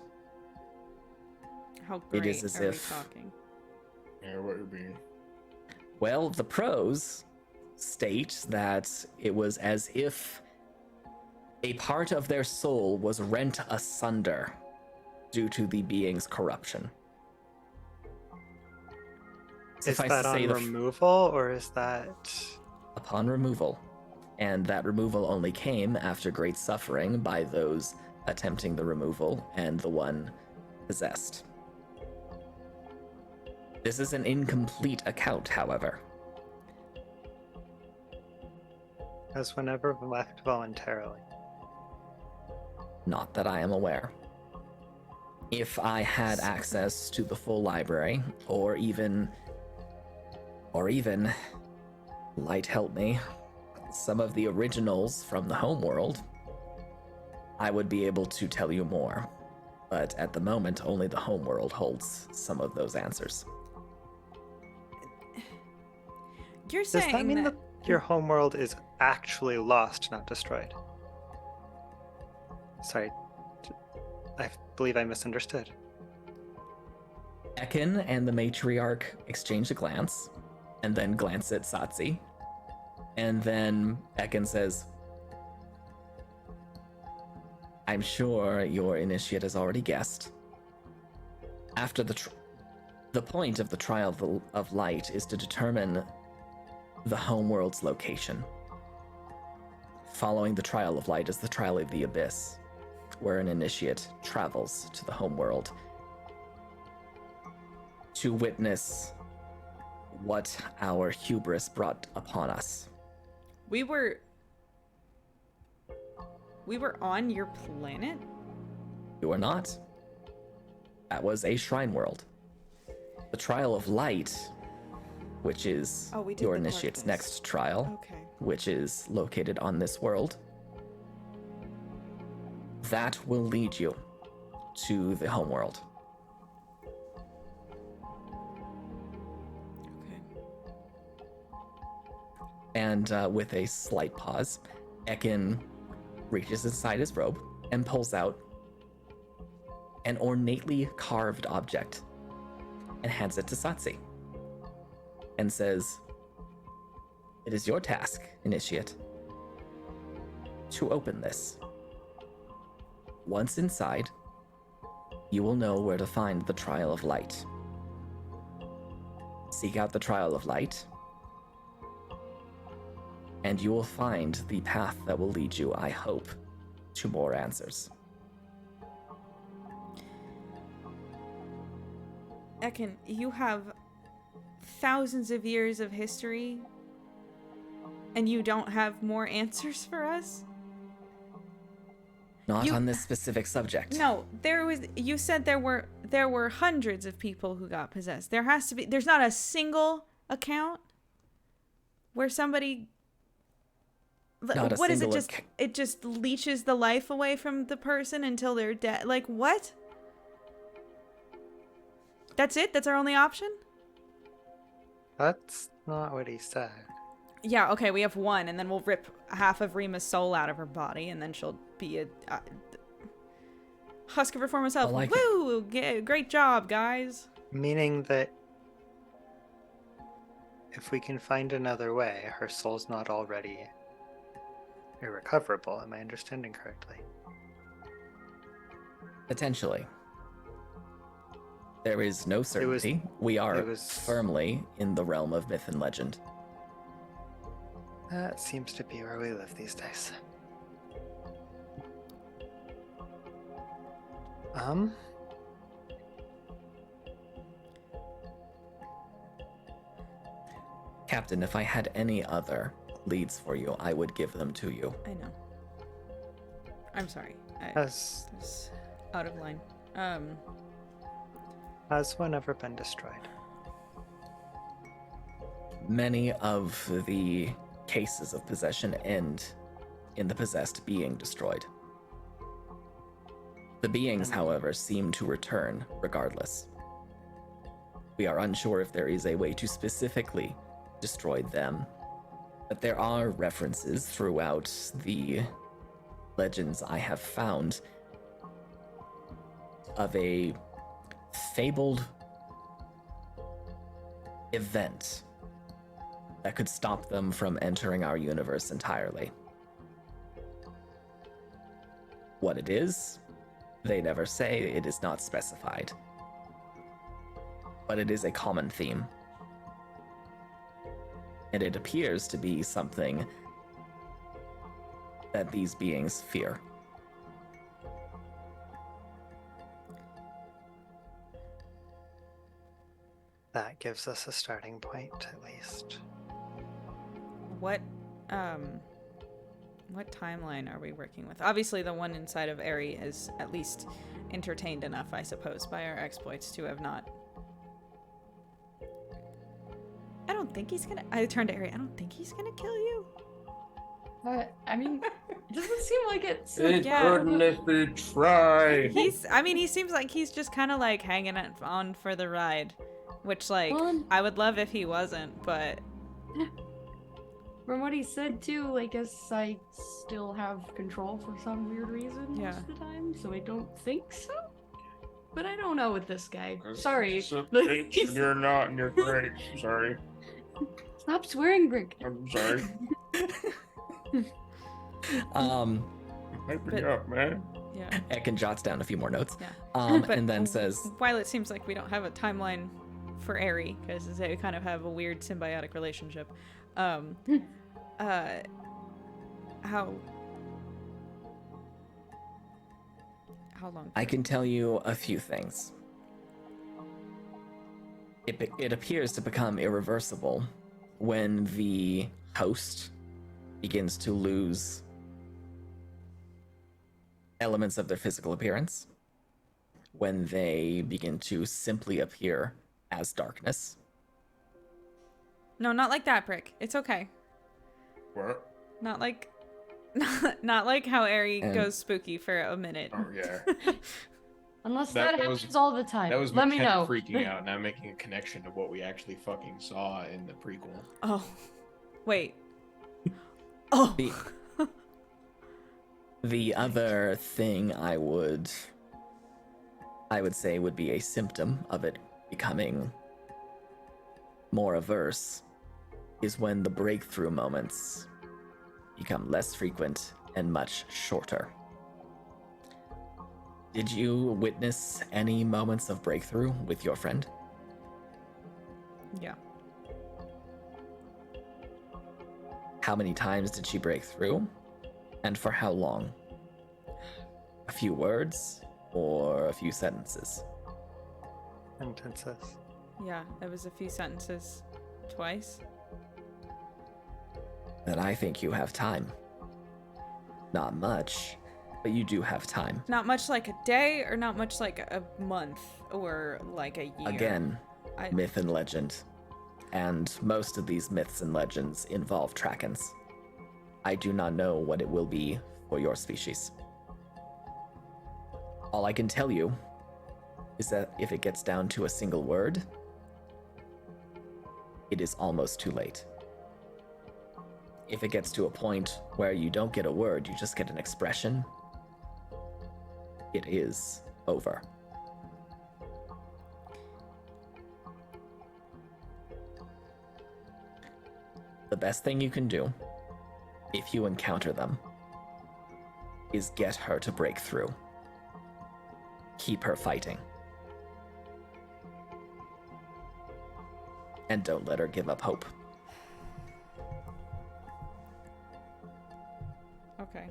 Speaker 1: How great
Speaker 2: It is as
Speaker 1: are
Speaker 2: if-
Speaker 1: we talking?
Speaker 6: Yeah, what would be?
Speaker 2: Well, the pros state that it was as if a part of their soul was rent asunder due to the being's corruption.
Speaker 5: Is
Speaker 2: Suffice
Speaker 5: that
Speaker 2: to say
Speaker 5: on
Speaker 2: the
Speaker 5: removal, or is that...
Speaker 2: upon removal, and that removal only came after great suffering by those attempting the removal and the one possessed. This is an incomplete account, however.
Speaker 5: Has one ever been left voluntarily?
Speaker 2: Not that I am aware. If I had access to the full library, or even, light help me, some of the originals from the homeworld, I would be able to tell you more. But at the moment, only the homeworld holds some of those answers.
Speaker 1: You're
Speaker 5: Does
Speaker 1: saying
Speaker 5: that mean that your homeworld is actually lost, not destroyed? Sorry. I believe I misunderstood.
Speaker 2: Ekin and the matriarch exchange a glance, and then glance at Satsi. And then Ekin says, "I'm sure your initiate has already guessed. After the point of the trial of light is to determine the homeworld's location. Following the trial of light is the trial of the abyss, where an initiate travels to the homeworld to witness what our hubris brought upon us."
Speaker 1: we were on your planet?
Speaker 2: You are not. That was a shrine world. The trial of light, which is
Speaker 1: Oh, we did
Speaker 2: your
Speaker 1: the
Speaker 2: initiate's
Speaker 1: darkness.
Speaker 2: next trial,
Speaker 1: Okay.
Speaker 2: which is located on this world, that will lead you to the homeworld. And with a slight pause, Ekin reaches inside his robe and pulls out an ornately carved object and hands it to Satsi and says, "It is your task, Initiate, to open this. Once inside, you will know where to find the Trial of Light. Seek out the Trial of Light, and you will find the path that will lead you, I hope, to more answers."
Speaker 1: Ekin, you have thousands of years of history, and you don't have more answers for us?
Speaker 2: Not on this specific subject.
Speaker 1: No, you said there were hundreds of people who got possessed. There's not a single account where somebody, what is it, it just leeches the life away from the person until they're dead? Like, what? That's it? That's our only option?
Speaker 5: That's not what he said.
Speaker 1: Yeah, okay, we have one, and then we'll rip half of Rima's soul out of her body, and then she'll be a husk of her former self.
Speaker 2: Like
Speaker 1: Woo! Great job, guys.
Speaker 5: Meaning that if we can find another way, her soul's not already irrecoverable. Am I understanding correctly?
Speaker 2: Potentially. There is no certainty. We are firmly in the realm of myth and legend.
Speaker 5: That seems to be where we live these days.
Speaker 2: Captain, if I had any other leads for you, I would give them to you.
Speaker 1: I know. I'm sorry. I
Speaker 5: Has
Speaker 1: was out of line.
Speaker 5: Has one ever been destroyed?
Speaker 2: Many of the cases of possession end in the possessed being destroyed. The beings, however, seem to return regardless. We are unsure if there is a way to specifically destroy them, but there are references throughout the legends I have found of a fabled event that could stop them from entering our universe entirely. What it is, they never say. It is not specified. But it is a common theme. And it appears to be something that these beings fear.
Speaker 5: That gives us a starting point, at least.
Speaker 1: What timeline are we working with? Obviously, the one inside of Eri is at least entertained enough, I suppose, by our exploits to have not. I don't think he's gonna. I turned to Eri. I don't think he's gonna kill you.
Speaker 3: I mean, it doesn't seem like it's.
Speaker 6: Couldn't if we try.
Speaker 1: He seems like he's just kind of like hanging on for the ride, which like I would love if he wasn't, but.
Speaker 3: From what he said too, I guess I still have control for some weird reason most of the time, so I don't think so. But I don't know with this guy. Sorry.
Speaker 6: You're not, and you're great. Sorry.
Speaker 3: Stop swearing, Brick.
Speaker 6: I'm sorry. Hype me up, man.
Speaker 1: Yeah.
Speaker 2: Ekin jots down a few more notes.
Speaker 1: Yeah.
Speaker 2: And then says,
Speaker 1: while it seems like we don't have a timeline for Eri, because they kind of have a weird symbiotic relationship, how long?
Speaker 2: I can tell you a few things. It appears to become irreversible when the host begins to lose elements of their physical appearance, when they begin to simply appear as darkness.
Speaker 1: No, not like that, Brick. It's okay.
Speaker 6: What?
Speaker 1: Not like how Eri goes spooky for a minute.
Speaker 6: Oh yeah.
Speaker 3: Unless that happens all the time.
Speaker 6: That was
Speaker 3: Let me know.
Speaker 6: freaking out, now making a connection to what we actually fucking saw in the prequel.
Speaker 1: Oh, wait. Oh.
Speaker 2: The other thing I would say would be a symptom of it becoming more averse is when the breakthrough moments become less frequent and much shorter. Did you witness any moments of breakthrough with your friend?
Speaker 1: Yeah.
Speaker 2: How many times did she break through? And for how long? A few words or a few sentences?
Speaker 5: Sentences.
Speaker 1: Yeah, it was a few sentences. Twice.
Speaker 2: Then I think you have time. Not much, but you do have time.
Speaker 1: Not much like a day, or not much like a month, or like a year.
Speaker 2: Again, myth and legend. And most of these myths and legends involve Trakens. I do not know what it will be for your species. All I can tell you is that if it gets down to a single word, it is almost too late. If it gets to a point where you don't get a word, you just get an expression, it is over. The best thing you can do, if you encounter them, is get her to break through. Keep her fighting. And don't let her give up hope.
Speaker 1: Okay.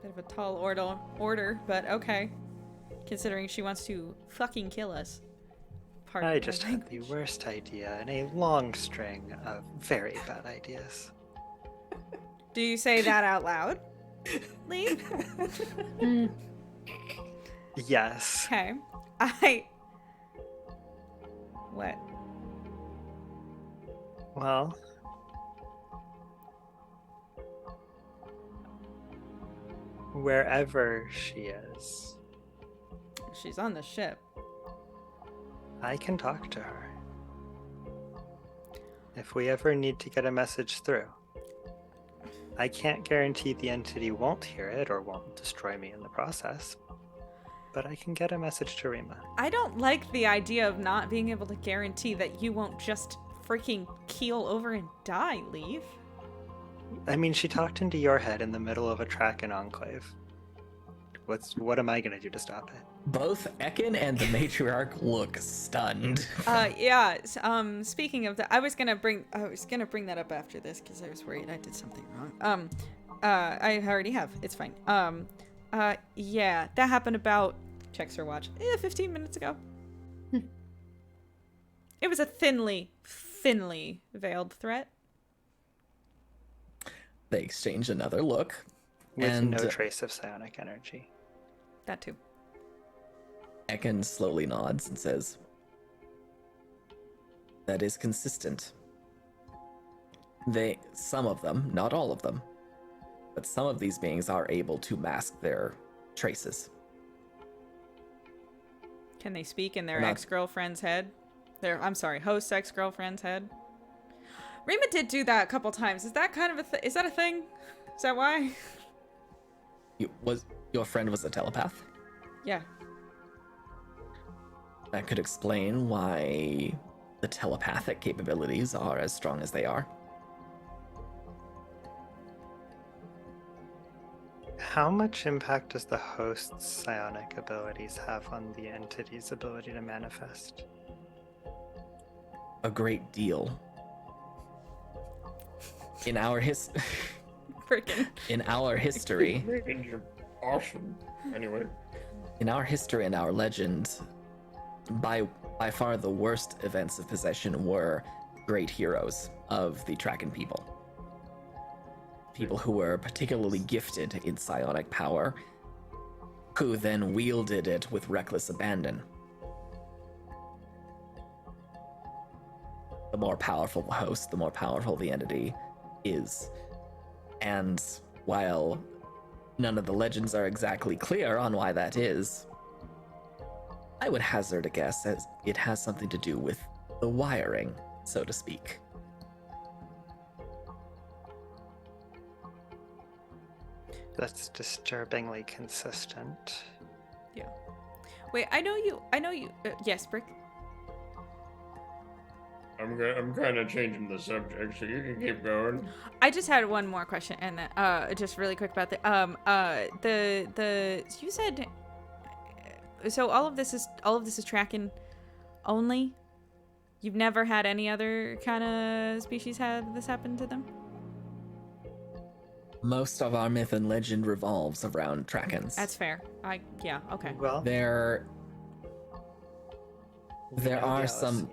Speaker 1: Bit of a tall order, but okay. Considering she wants to fucking kill us. Pardon
Speaker 5: I
Speaker 1: my
Speaker 5: just had the
Speaker 1: language.
Speaker 5: worst idea in a long string of very bad ideas.
Speaker 1: Do you say that out loud? Lee?
Speaker 5: Yes.
Speaker 1: Okay. What?
Speaker 5: Well, wherever she is,
Speaker 1: She's on the ship.
Speaker 5: I can talk to her. If we ever need to get a message through. I can't guarantee the entity won't hear it or won't destroy me in the process, but I can get a message to Rima.
Speaker 1: I don't like the idea of not being able to guarantee that you won't just freaking keel over and die, Leave.
Speaker 5: I mean, she talked into your head in the middle of a Traken enclave. What am I gonna do to stop it?
Speaker 2: Both Ekin and the matriarch look stunned.
Speaker 1: Yeah. Speaking of that, I was gonna bring that up after this because I was worried I did something wrong. I already have. It's fine. Yeah, that happened about, checks her watch, 15 minutes ago. It was a thinly veiled threat.
Speaker 2: They exchange another look.
Speaker 5: With
Speaker 2: and
Speaker 5: no trace of psionic energy.
Speaker 1: That too.
Speaker 2: Ekin slowly nods and says, "That is consistent. Some of them, not all of them, but some of these beings are able to mask their traces."
Speaker 1: Can they speak in their
Speaker 2: Not-
Speaker 1: ex-girlfriend's head? Host's ex-girlfriend's head? Rima did do that a couple times. Is that kind of is that a thing? Is that why?
Speaker 2: Your friend was a telepath?
Speaker 1: Yeah.
Speaker 2: That could explain why the telepathic capabilities are as strong as they are.
Speaker 5: How much impact does the host's psionic abilities have on the entity's ability to manifest?
Speaker 2: A great deal. In our
Speaker 1: Freaking.
Speaker 2: in our history,
Speaker 6: You're awesome. Anyway.
Speaker 2: in our history and our legend, by far the worst events of possession were great heroes of the Traken people. People who were particularly gifted in psionic power, who then wielded it with reckless abandon. The more powerful the host, the more powerful the entity is. And while none of the legends are exactly clear on why that is, I would hazard a guess as it has something to do with the wiring, so to speak.
Speaker 5: That's disturbingly consistent.
Speaker 1: Wait, I know you. Yes, Brick.
Speaker 6: I'm kind of changing the subject, so you can keep going.
Speaker 1: I just had one more question, and then just really quick about the you said. So all of this is tracking only. You've never had any other kind of species have this happen to them?
Speaker 2: Most of our myth and legend revolves around Krakens.
Speaker 1: That's fair. Yeah, okay.
Speaker 5: Well,
Speaker 2: There are some.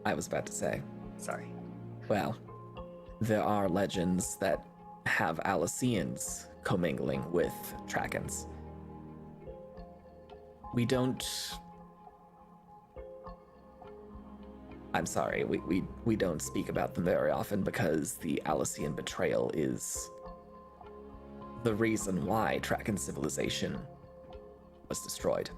Speaker 2: I was about to say.
Speaker 5: Sorry.
Speaker 2: Well, there are legends that have Alicians commingling with Krakens. We don't. I'm sorry, we don't speak about them very often because the Alician betrayal is the reason why Kraken civilization was destroyed.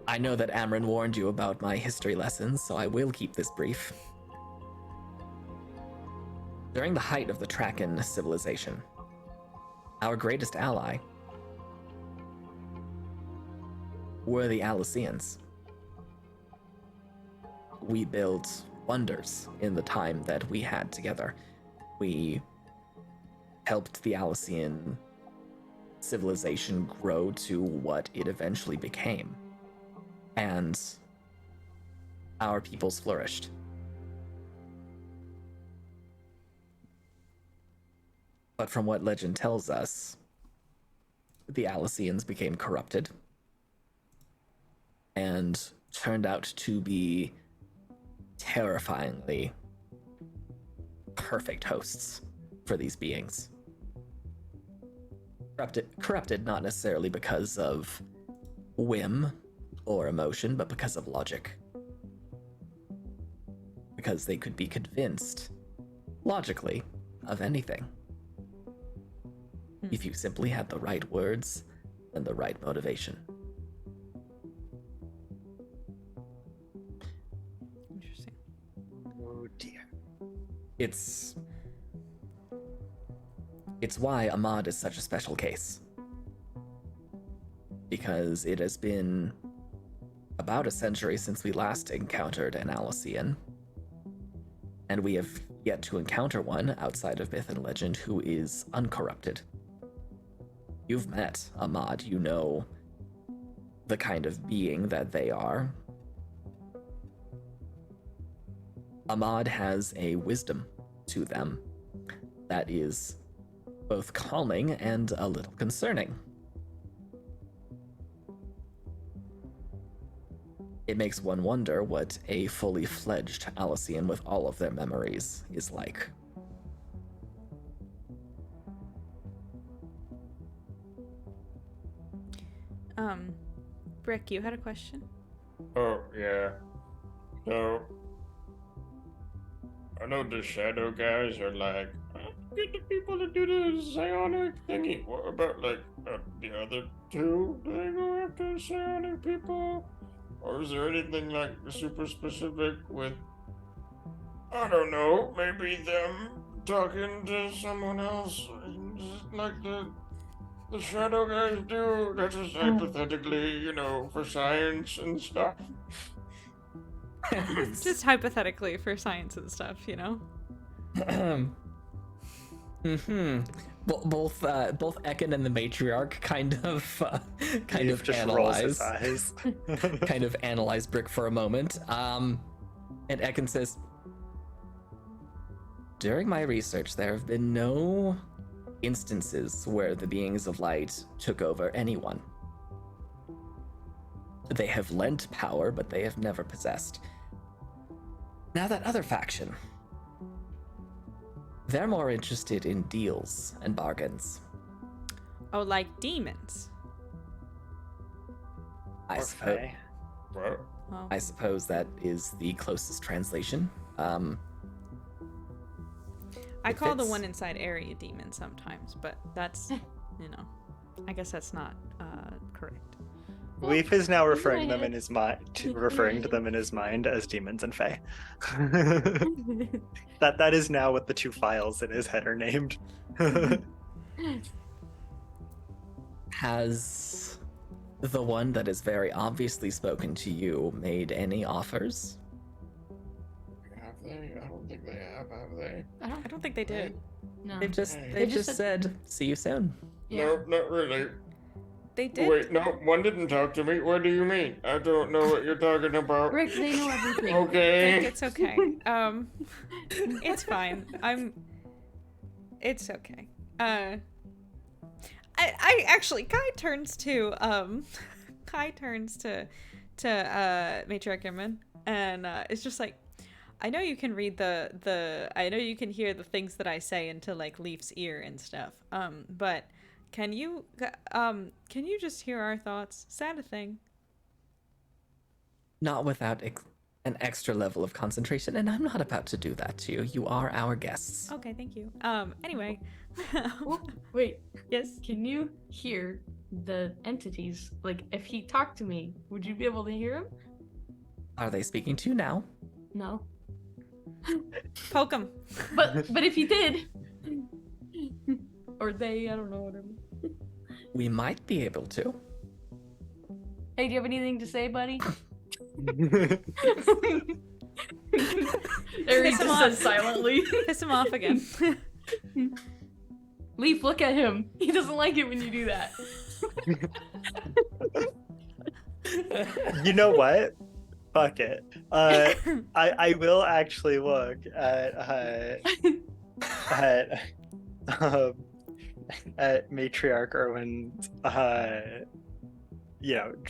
Speaker 2: I know that Amryn warned you about my history lessons, so I will keep this brief. During the height of the Kraken civilization, our greatest ally were the Alicians. We built wonders in the time that we had together. We helped the Alician civilization grow to what it eventually became. And our peoples flourished. But from what legend tells us, the Alicians became corrupted and turned out to be terrifyingly perfect hosts for these beings. Corrupted not necessarily because of whim or emotion, but because of logic. Because they could be convinced, logically, of anything. If you simply had the right words and the right motivation.
Speaker 1: Interesting.
Speaker 5: Oh dear.
Speaker 2: It's why Ahmad is such a special case. Because it has been about a century since we last encountered an Alician, and we have yet to encounter one outside of myth and legend who is uncorrupted. You've met Ahmad, you know the kind of being that they are. Ahmad has a wisdom to them that is both calming and a little concerning. It makes one wonder what a fully fledged Alician with all of their memories is like.
Speaker 1: Brick, you had a question?
Speaker 6: Oh, yeah. So, I know the shadow guys are like, get the people to do the psionic thingy. What about, like, the other two? Do they go after psionic people? Or is there anything, like, super specific with, I don't know, maybe them talking to someone else? Like the shadow guys do? That's just hypothetically, you know, for science and stuff.
Speaker 1: Just hypothetically for science and stuff, you know?
Speaker 2: Both Ekin and the matriarch kind of
Speaker 5: Just rolls his eyes.
Speaker 2: kind of analyze Brick for a moment. And Ekin says, during my research, there have been no instances where the beings of light took over anyone. They have lent power, but they have never possessed. Now that other faction, they're more interested in deals and bargains.
Speaker 1: Oh, like demons.
Speaker 2: I
Speaker 5: Or
Speaker 2: suppose.
Speaker 5: Fae.
Speaker 6: What?
Speaker 1: Oh.
Speaker 2: I suppose that is the closest translation.
Speaker 1: I
Speaker 2: it
Speaker 1: call the
Speaker 2: fits.
Speaker 1: one inside area demon sometimes, but that's, you know, I guess that's not correct.
Speaker 5: Leaf is now referring
Speaker 3: my
Speaker 5: them in his mind, referring to them in his mind as demons and fae. that is now what the two files in his head are named.
Speaker 2: Has the one that is very obviously spoken to you made any offers?
Speaker 6: Have they? I don't think they have they?
Speaker 1: I don't think they did.
Speaker 3: No.
Speaker 2: They've just
Speaker 6: Hey.
Speaker 2: they've just said, "See you soon."
Speaker 3: Yeah.
Speaker 6: No, not really.
Speaker 1: They did.
Speaker 6: Wait, no, one didn't talk to me. What do you mean? I don't know what you're talking about.
Speaker 3: Rick, they know everything.
Speaker 1: Rick,
Speaker 6: Okay.
Speaker 1: it's okay. It's fine. It's okay. I actually, Kai turns to Matriarch Imran, and it's just like, I know you can read I know you can hear the things that I say into like Leaf's ear and stuff. But can you just hear our thoughts? Is that a thing?
Speaker 2: Not without an extra level of concentration, and I'm not about to do that to you. You are our guests.
Speaker 1: Okay, thank you. Anyway.
Speaker 3: Oh, wait,
Speaker 1: Yes.
Speaker 3: can you hear the entities? Like, if he talked to me, would you be able to hear him?
Speaker 2: Are they speaking to you now?
Speaker 3: No.
Speaker 1: Poke him.
Speaker 3: But if he did, or they, I don't know, whatever.
Speaker 2: We might be able to.
Speaker 3: Hey, do you have anything to say, buddy? Aries
Speaker 1: Piss him
Speaker 3: just
Speaker 1: off.
Speaker 3: says silently.
Speaker 1: Piss him off again.
Speaker 3: Leaf, look at him. He doesn't like it when you do that.
Speaker 5: You know what? Fuck it. I will actually look at Matriarch Irwin's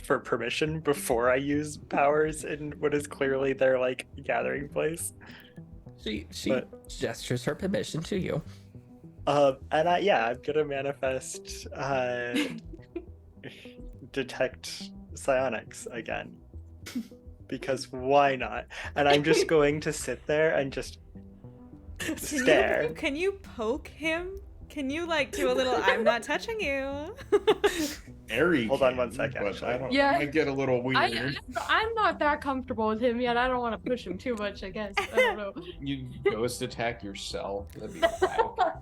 Speaker 5: for permission before I use powers in what is clearly their like gathering place.
Speaker 2: She
Speaker 5: But-
Speaker 2: gestures her permission to you.
Speaker 5: I'm gonna manifest detect psionics again. Because why not? And I'm just going to sit there and just stare.
Speaker 1: Can you poke him? Can you like do a little I'm not touching you?
Speaker 6: Airy.
Speaker 5: Hold on
Speaker 6: can,
Speaker 5: one second,
Speaker 6: But
Speaker 5: actually.
Speaker 6: I don't.
Speaker 3: Yeah.
Speaker 6: I get a little weird.
Speaker 3: I'm not that comfortable with him yet. I don't want to push him too much, I guess. I don't know.
Speaker 4: You ghost attack yourself. That'd be whack.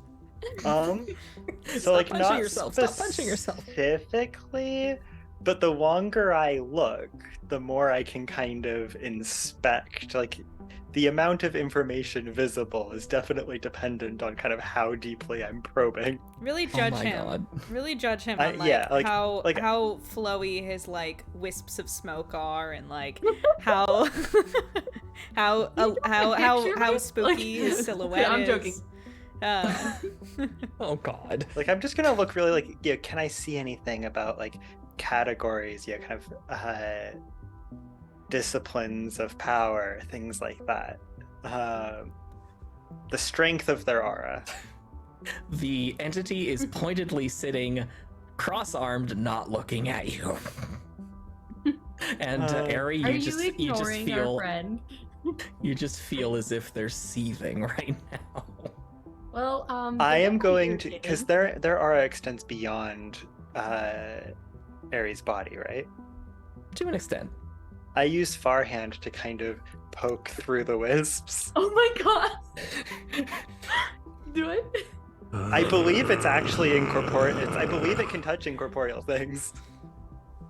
Speaker 5: So like
Speaker 2: punching
Speaker 5: not
Speaker 2: yourself. Stop punching yourself.
Speaker 5: specifically, but the longer I look, the more I can kind of inspect. Like the amount of information visible is definitely dependent on kind of how deeply I'm probing.
Speaker 1: Really
Speaker 2: Oh
Speaker 1: judge
Speaker 2: my
Speaker 1: him.
Speaker 2: god.
Speaker 1: Really judge him
Speaker 5: I-
Speaker 1: on like,
Speaker 5: yeah, like-
Speaker 1: how
Speaker 5: like-
Speaker 1: how flowy his like wisps of smoke are, and like how how spooky
Speaker 3: Like-
Speaker 1: his silhouette
Speaker 3: I'm
Speaker 1: is.
Speaker 3: joking.
Speaker 2: Oh god.
Speaker 5: Like I'm just gonna look really like, can I see anything about like categories, kind of disciplines of power, things like that. The strength of their aura.
Speaker 2: The entity is pointedly sitting cross-armed, not looking at you. And Ari,
Speaker 3: Are
Speaker 2: you just
Speaker 3: ignoring our
Speaker 2: feel
Speaker 3: friend?
Speaker 2: you just feel as if they're seething right now.
Speaker 3: Well,
Speaker 5: I am going to,
Speaker 3: irritating.
Speaker 5: because their aura extends beyond Aries' body, right?
Speaker 2: To an extent.
Speaker 5: I use Farhand to kind of poke through the wisps.
Speaker 3: Oh my god! Do it?
Speaker 5: I believe it's actually incorporeal. I believe it can touch incorporeal things.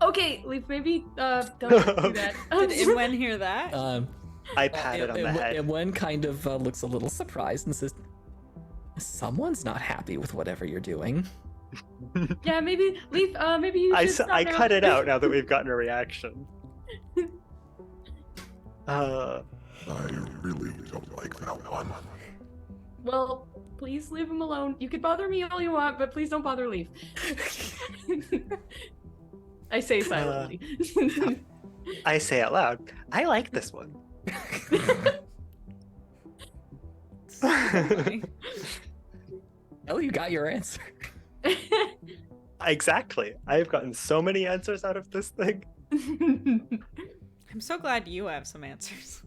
Speaker 3: Okay, Leaf, maybe don't do that.
Speaker 1: Did Imwen hear that?
Speaker 5: I pat it on the head.
Speaker 2: And one kind of looks a little surprised and says, "Someone's not happy with whatever you're doing."
Speaker 3: Yeah, maybe Leaf. Maybe you should. stop
Speaker 5: I
Speaker 3: now.
Speaker 5: cut it out now that we've gotten a reaction.
Speaker 7: I really don't like that one.
Speaker 3: Well, please leave him alone. You can bother me all you want, but please don't bother Leaf. I say silently.
Speaker 5: I say out loud, I like this one.
Speaker 1: So funny.
Speaker 2: Oh, you got your answer.
Speaker 5: Exactly. I've gotten so many answers out of this thing.
Speaker 1: I'm so glad you have some answers.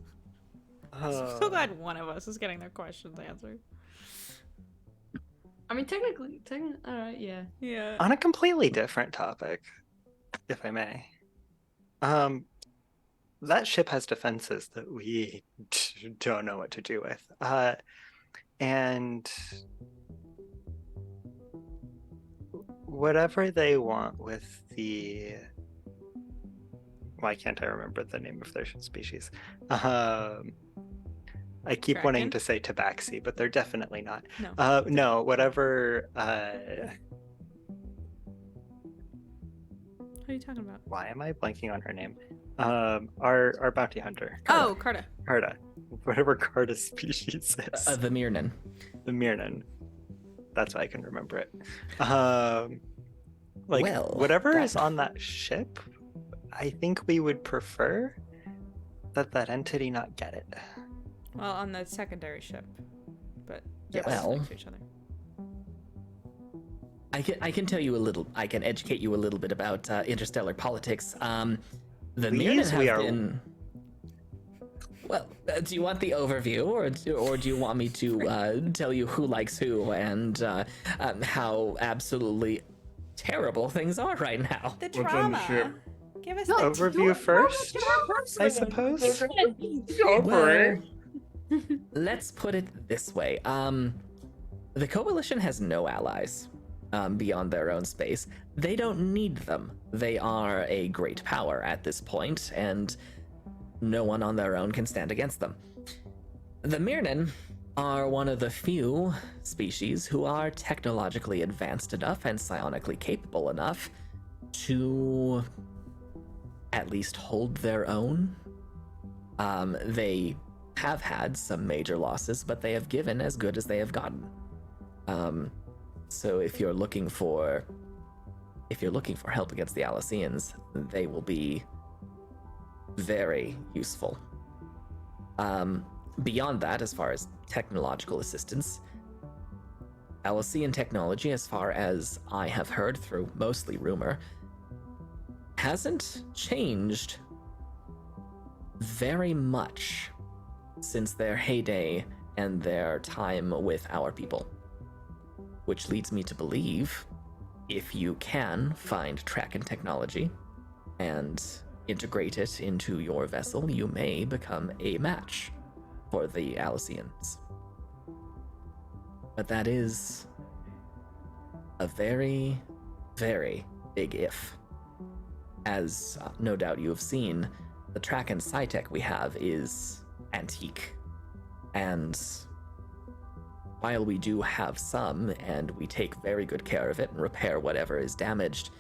Speaker 1: I'm so glad one of us is getting their questions answered.
Speaker 3: I mean, technically, all right, yeah.
Speaker 1: Yeah.
Speaker 5: On a completely different topic, if I may. That ship has defenses that we don't know what to do with. And whatever they want with the... Why can't I remember the name of their species? I keep wanting
Speaker 1: Kraken?
Speaker 5: to say tabaxi, but they're definitely not.
Speaker 1: No.
Speaker 5: No, whatever...
Speaker 1: What are you talking about?
Speaker 5: Why am I blanking on her name? Our bounty hunter.
Speaker 1: Oh, Carta.
Speaker 5: Carta. Whatever Carta's species is.
Speaker 2: The Mirnan.
Speaker 5: The Mirnan. That's why I can remember it.
Speaker 2: Well,
Speaker 5: whatever
Speaker 2: that-
Speaker 5: is on that ship, I think we would prefer that entity not get it.
Speaker 1: Well, on the secondary ship, but
Speaker 5: Yes.
Speaker 1: they're
Speaker 2: Well.
Speaker 1: next to each other.
Speaker 2: I can tell you a little. I can educate you a little bit about interstellar politics. The
Speaker 5: Please,
Speaker 2: Mirnan
Speaker 5: we
Speaker 2: have
Speaker 5: are-
Speaker 2: been. Well, do you want the overview, or do you want me to tell you who likes who and how absolutely terrible things are right now?
Speaker 1: The
Speaker 6: What's on the
Speaker 1: trauma.
Speaker 6: ship?
Speaker 1: Give us
Speaker 3: No,
Speaker 1: the
Speaker 5: Overview first, I suppose.
Speaker 6: Go for
Speaker 2: Well,
Speaker 6: it.
Speaker 2: let's put it this way. The coalition has no allies beyond their own space. They don't need them. They are a great power at this point, and no one on their own can stand against them. The Mirnan are one of the few species who are technologically advanced enough and psionically capable enough to at least hold their own. They have had some major losses, but they have given as good as they have gotten. So if you're looking for help against the Alaceans, they will be very useful. Beyond that, as far as technological assistance, Alacean technology, as far as I have heard through mostly rumor, hasn't changed very much since their heyday and their time with our people. Which leads me to believe, if you can find Tracken technology and integrate it into your vessel, you may become a match for the Alaceans. But that is a very, very big if. As no doubt you have seen, the Tracken Sci-Tech we have is antique. And while we do have some, and we take very good care of it and repair whatever is damaged,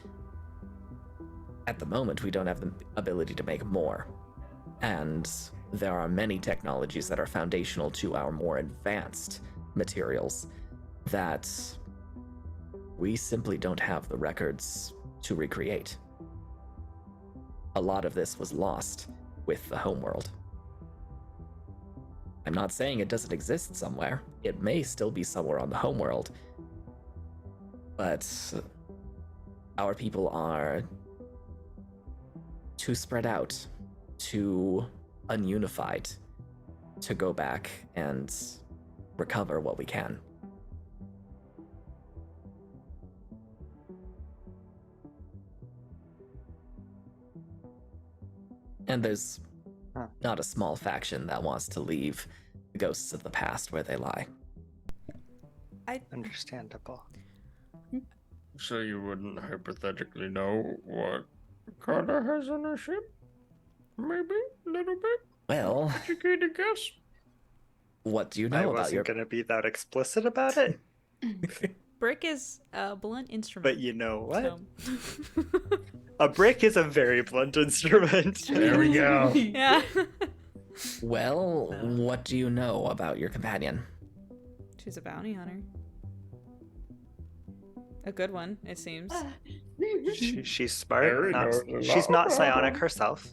Speaker 2: at the moment we don't have the ability to make more. And there are many technologies that are foundational to our more advanced materials that we simply don't have the records to recreate. A lot of this was lost with the homeworld. I'm not saying it doesn't exist somewhere. It may still be somewhere on the homeworld. But our people are too spread out, too ununified to go back and recover what we can. And there's not a small faction that wants to leave the ghosts of the past where they lie.
Speaker 5: Understandable.
Speaker 6: So you wouldn't hypothetically know what Carter has on her ship? Maybe a little bit.
Speaker 2: Well,
Speaker 6: Educated guess.
Speaker 2: what do you know
Speaker 5: I
Speaker 2: about
Speaker 5: wasn't
Speaker 2: your...
Speaker 5: gonna be that explicit about it,
Speaker 1: Brick is a blunt instrument.
Speaker 5: but you know what?
Speaker 1: so-
Speaker 5: A brick is a very blunt instrument.
Speaker 6: There we go.
Speaker 1: yeah.
Speaker 2: Well, what do you know about your companion?
Speaker 1: She's a bounty hunter. A good one, it seems.
Speaker 5: She's smart.
Speaker 6: Harry
Speaker 5: Not,
Speaker 6: knows a
Speaker 5: she's
Speaker 6: lot
Speaker 5: not
Speaker 6: about
Speaker 5: psionic
Speaker 6: him.
Speaker 5: herself.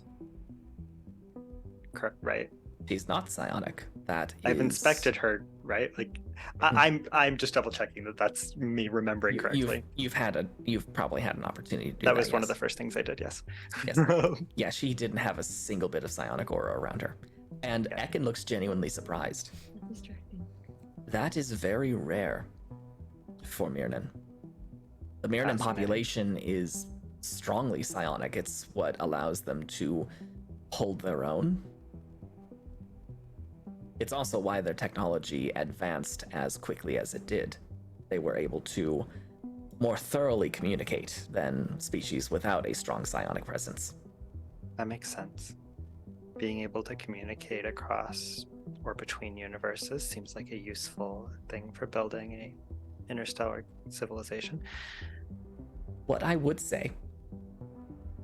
Speaker 5: Right.
Speaker 2: She's not psionic. That
Speaker 5: I've
Speaker 2: is-
Speaker 5: inspected her. Right. Like, I'm just double checking that that's me remembering correctly.
Speaker 2: You've probably had an opportunity to do
Speaker 5: That
Speaker 2: that.
Speaker 5: was one of the
Speaker 2: yes.
Speaker 5: first things I did. Yes.
Speaker 2: Yes. Yeah, she didn't have a single bit of psionic aura around her. And
Speaker 5: Yeah.
Speaker 2: Ekin looks genuinely surprised. That is very rare for Mirnan. The Mirnan
Speaker 5: Fascinating.
Speaker 2: population is strongly psionic. It's what allows them to hold their own. It's also why their technology advanced as quickly as it did. They were able to more thoroughly communicate than species without a strong psionic presence.
Speaker 5: That makes sense. Being able to communicate across or between universes seems like a useful thing for building a interstellar civilization.
Speaker 2: What I would say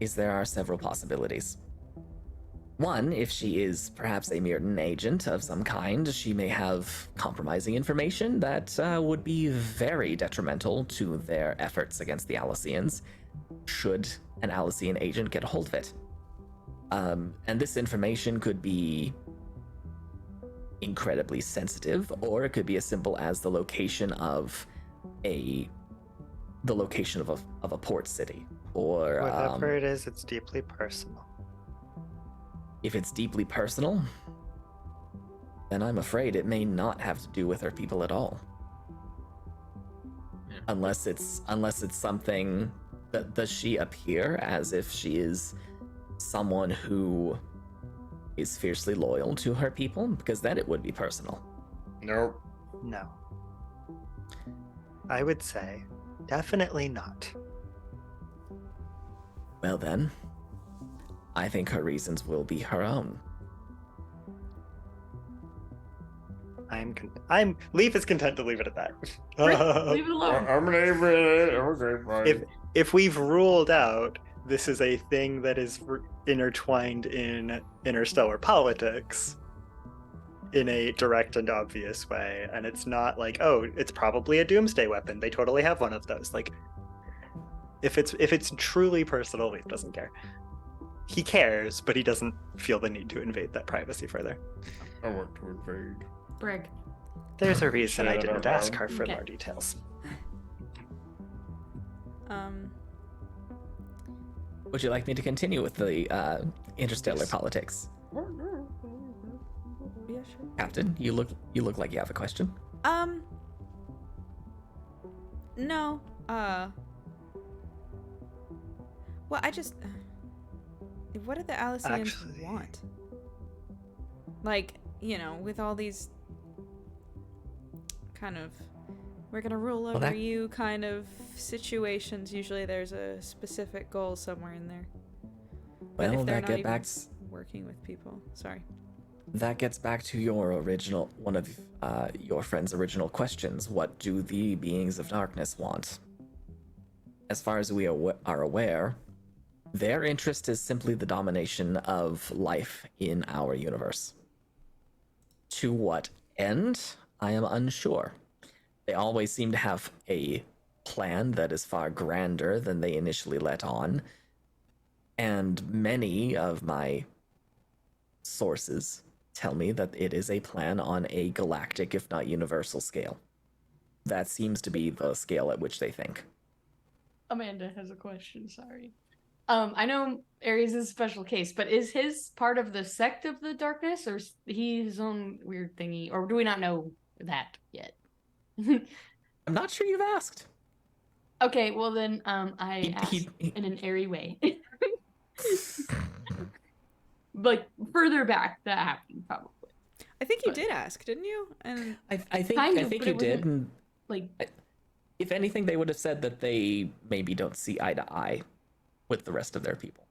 Speaker 2: is there are several possibilities. One, if she is perhaps a mutant agent of some kind, she may have compromising information that would be very detrimental to their efforts against the Alicians, should an Alician agent get a hold of it. And this information could be incredibly sensitive, or it could be as simple as the location of a port city, or
Speaker 5: Whatever it is, it's deeply personal.
Speaker 2: if it's deeply personal, then I'm afraid it may not have to do with her people at all.
Speaker 4: Yeah.
Speaker 2: Unless it's something that does she appear as if she is someone who is fiercely loyal to her people? Because then it would be personal.
Speaker 6: Nope.
Speaker 5: No. I would say definitely not.
Speaker 2: Well then, I think her reasons will be her own.
Speaker 5: Leaf is content to leave it at that.
Speaker 3: Leave it alone.
Speaker 6: I'm an okay, fine.
Speaker 5: If we've ruled out this is a thing that is intertwined in interstellar politics in a direct and obvious way, and it's not like, oh, it's probably a doomsday weapon, they totally have one of those. Like, if it's truly personal, Leaf doesn't care. He cares, but he doesn't feel the need to invade that privacy further.
Speaker 6: I want to invade.
Speaker 3: Brig.
Speaker 5: There's a reason I
Speaker 6: Shut
Speaker 5: didn't
Speaker 6: up,
Speaker 5: ask
Speaker 6: Alan.
Speaker 5: her for
Speaker 3: Okay.
Speaker 5: more details.
Speaker 2: Would you like me to continue with the interstellar
Speaker 5: Yes.
Speaker 2: politics?
Speaker 1: Yeah, sure.
Speaker 2: Captain, you look like you have a question.
Speaker 1: No. Well, I just. What do the Alicians
Speaker 5: Actually-
Speaker 1: want? Like, with all these kind of we're gonna rule over
Speaker 2: that-
Speaker 1: you kind of situations. Usually there's a specific goal somewhere in there. But
Speaker 2: Well,
Speaker 1: if they're
Speaker 2: that
Speaker 1: not
Speaker 2: get
Speaker 1: even
Speaker 2: back.
Speaker 1: working with people. Sorry.
Speaker 2: That gets back to one of your friend's original questions. What do the beings of darkness want? As far as we are aware, their interest is simply the domination of life in our universe. To what end? I am unsure. They always seem to have a plan that is far grander than they initially let on, and many of my sources tell me that it is a plan on a galactic, if not universal scale. That seems to be the scale at which they think.
Speaker 3: Amanda has a question, sorry. I know Ares is a special case, but is his part of the sect of the darkness, or is he his own weird thingy, or do we not know that yet?
Speaker 2: I'm not sure you've asked.
Speaker 3: Okay, well then, I
Speaker 2: He-
Speaker 3: asked
Speaker 2: he-
Speaker 3: in an airy way. Like, further back that happened, probably.
Speaker 1: I think you
Speaker 3: But-
Speaker 1: did ask, didn't you? And
Speaker 2: I think
Speaker 3: Kind
Speaker 2: I
Speaker 3: of,
Speaker 2: think
Speaker 3: but
Speaker 2: you
Speaker 3: it
Speaker 2: did.
Speaker 3: wasn't-
Speaker 2: And
Speaker 3: Like,
Speaker 2: if anything, they would have said that they maybe don't see eye to eye with the rest of their people.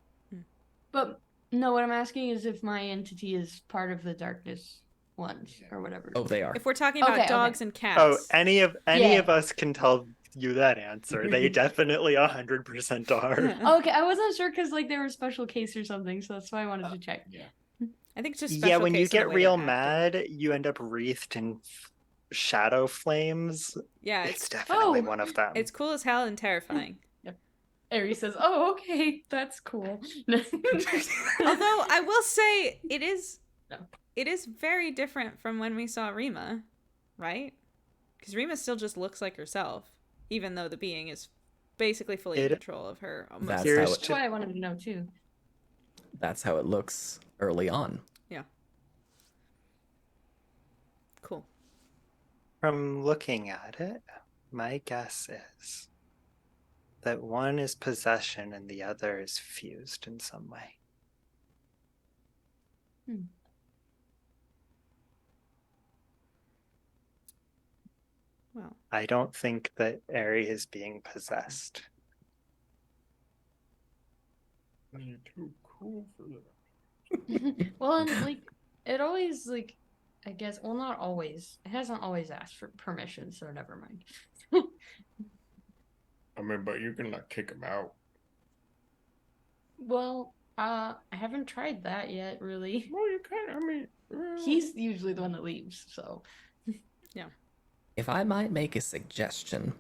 Speaker 3: but no, what I'm asking is if my entity is part of the darkness ones, or whatever.
Speaker 2: Oh, they are.
Speaker 1: if we're talking about
Speaker 3: Okay, okay.
Speaker 1: dogs and cats.
Speaker 5: Oh, any of
Speaker 3: Yeah.
Speaker 5: us can tell you that answer. They definitely 100% are.
Speaker 3: Okay, I wasn't sure because like they were a special case or something, so that's why I wanted to check.
Speaker 4: Yeah.
Speaker 1: I think it's just
Speaker 5: Yeah,
Speaker 1: special
Speaker 5: when you
Speaker 1: case in the
Speaker 5: get
Speaker 1: way
Speaker 5: real
Speaker 1: they're acting.
Speaker 5: mad, you end up wreathed in shadow flames.
Speaker 1: Yeah,
Speaker 5: It's
Speaker 1: it's
Speaker 5: definitely
Speaker 3: Oh.
Speaker 5: one of them.
Speaker 1: it's cool as hell and terrifying.
Speaker 3: Aries says, "Oh, okay, that's cool."
Speaker 1: Although I will say it is
Speaker 3: No.
Speaker 1: very different from when we saw Rima, right? Because Rima still just looks like herself, even though the being is basically fully in
Speaker 5: It-
Speaker 1: control of her. Almost.
Speaker 2: That's
Speaker 5: Here's
Speaker 2: how
Speaker 3: That's why I wanted to know too.
Speaker 2: That's how it looks early on.
Speaker 1: Cool.
Speaker 5: From looking at it, my guess is that one is possession and the other is fused in some way.
Speaker 1: Well,
Speaker 5: I don't think that Eri is being possessed.
Speaker 6: You're too cool for that.
Speaker 3: Well, and like it always like I guess well not always. It hasn't always asked for permission, so never mind.
Speaker 6: I mean, but you can like kick him out.
Speaker 3: Well, I haven't tried that yet, really.
Speaker 6: Well, you can. I mean,
Speaker 3: He's usually the one that leaves, so
Speaker 2: If I might make a suggestion,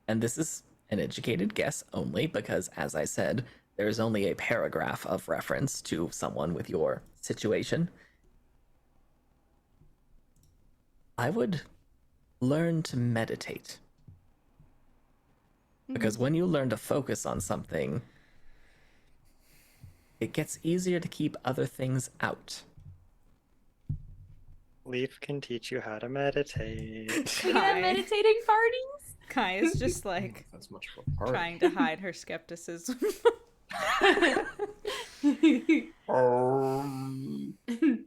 Speaker 2: and this is an educated guess only because, as I said, there is only a paragraph of reference to someone with your situation, I would learn to meditate. Because when you learn to focus on something, it gets easier to keep other things out.
Speaker 5: Leaf can teach you how to meditate.
Speaker 3: we can have meditating parties.
Speaker 1: Kai is just like
Speaker 4: That's much of a part.
Speaker 1: trying to hide her skepticism.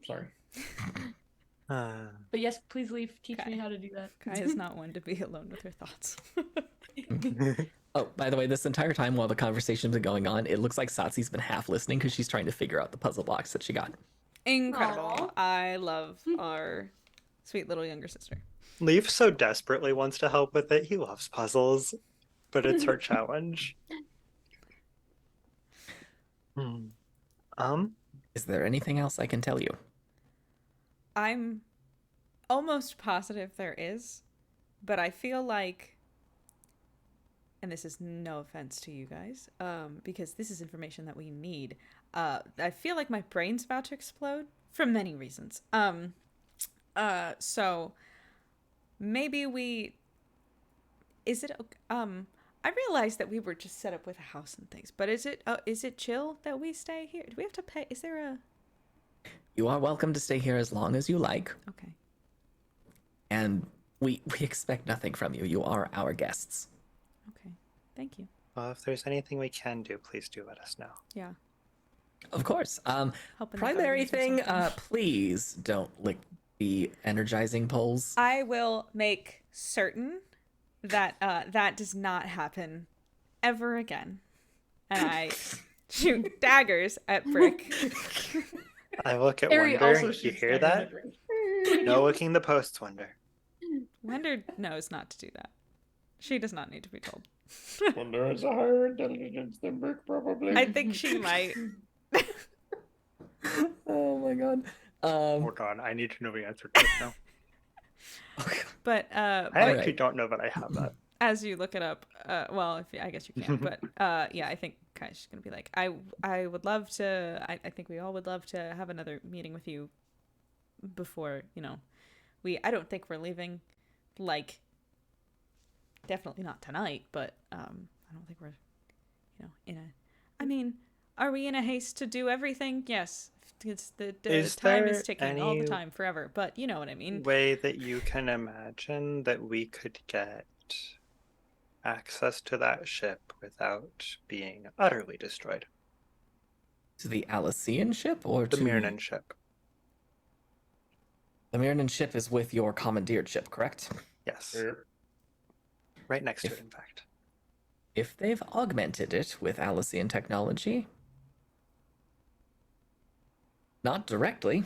Speaker 6: Sorry.
Speaker 3: But yes, please leave. Teach me how to do that.
Speaker 1: Kai is not one to be alone with her thoughts.
Speaker 2: Oh, by the way, this entire time while the conversation's been going on, it looks like Satsi's been half listening because she's trying to figure out the puzzle blocks that she got.
Speaker 1: Incredible.
Speaker 3: Aw.
Speaker 1: I love our sweet little younger sister.
Speaker 5: Leaf so desperately wants to help with it. He loves puzzles, but it's her challenge.
Speaker 2: Is there anything else I can tell you?
Speaker 1: I'm almost positive there is, but I feel like, and this is no offense to you guys, because this is information that we need. I feel like my brain's about to explode for many reasons. So maybe I realized that we were just set up with a house and things, but is it chill that we stay here? Do we have to pay? Is there a...
Speaker 2: You are welcome to stay here as long as you like,
Speaker 1: Okay.
Speaker 2: and we expect nothing from you. You are our guests.
Speaker 1: Okay. Thank you.
Speaker 5: Well, if there's anything we can do, please do let us know.
Speaker 1: Yeah.
Speaker 2: Of course.
Speaker 1: Helping the
Speaker 2: Primary
Speaker 1: veterans or
Speaker 2: thing,
Speaker 1: something.
Speaker 2: please don't lick the energizing poles.
Speaker 1: I will make certain that that does not happen ever again. And I shoot daggers at Brick.
Speaker 5: I look at
Speaker 3: Harry
Speaker 5: Wonder.
Speaker 3: also
Speaker 5: You
Speaker 3: shoots
Speaker 5: hear that?
Speaker 3: daggers
Speaker 5: No looking the posts, Wonder.
Speaker 1: Wonder knows not to do that. She does not need to be told.
Speaker 6: Wonder has a higher intelligence than Brick, probably.
Speaker 1: I think she might.
Speaker 2: Oh my god.
Speaker 5: Hold on, I need to know the answer to this now.
Speaker 1: But
Speaker 5: I
Speaker 2: Alright.
Speaker 5: actually don't know that I have that.
Speaker 1: as you look it up, well, I guess you can, but yeah, I think Kai's just gonna be like, I would love to. I think we all would love to have another meeting with you before, I don't think we're leaving, like, definitely not tonight, but I don't think we're, I mean, are we in a haste to do everything? Yes. It's the
Speaker 5: Is
Speaker 1: time is
Speaker 5: there
Speaker 1: ticking all the
Speaker 5: any
Speaker 1: time forever, but you know what I mean.
Speaker 5: Way that you can imagine that we could get access to that ship without being utterly destroyed?
Speaker 2: To the Alician ship or
Speaker 5: The
Speaker 2: to
Speaker 5: Mirnan ship.
Speaker 2: The Mirnan ship is with your commandeered ship, correct?
Speaker 5: Yes.
Speaker 6: Yeah.
Speaker 5: Right next to it, in fact.
Speaker 2: If they've augmented it with Alician technology, not directly,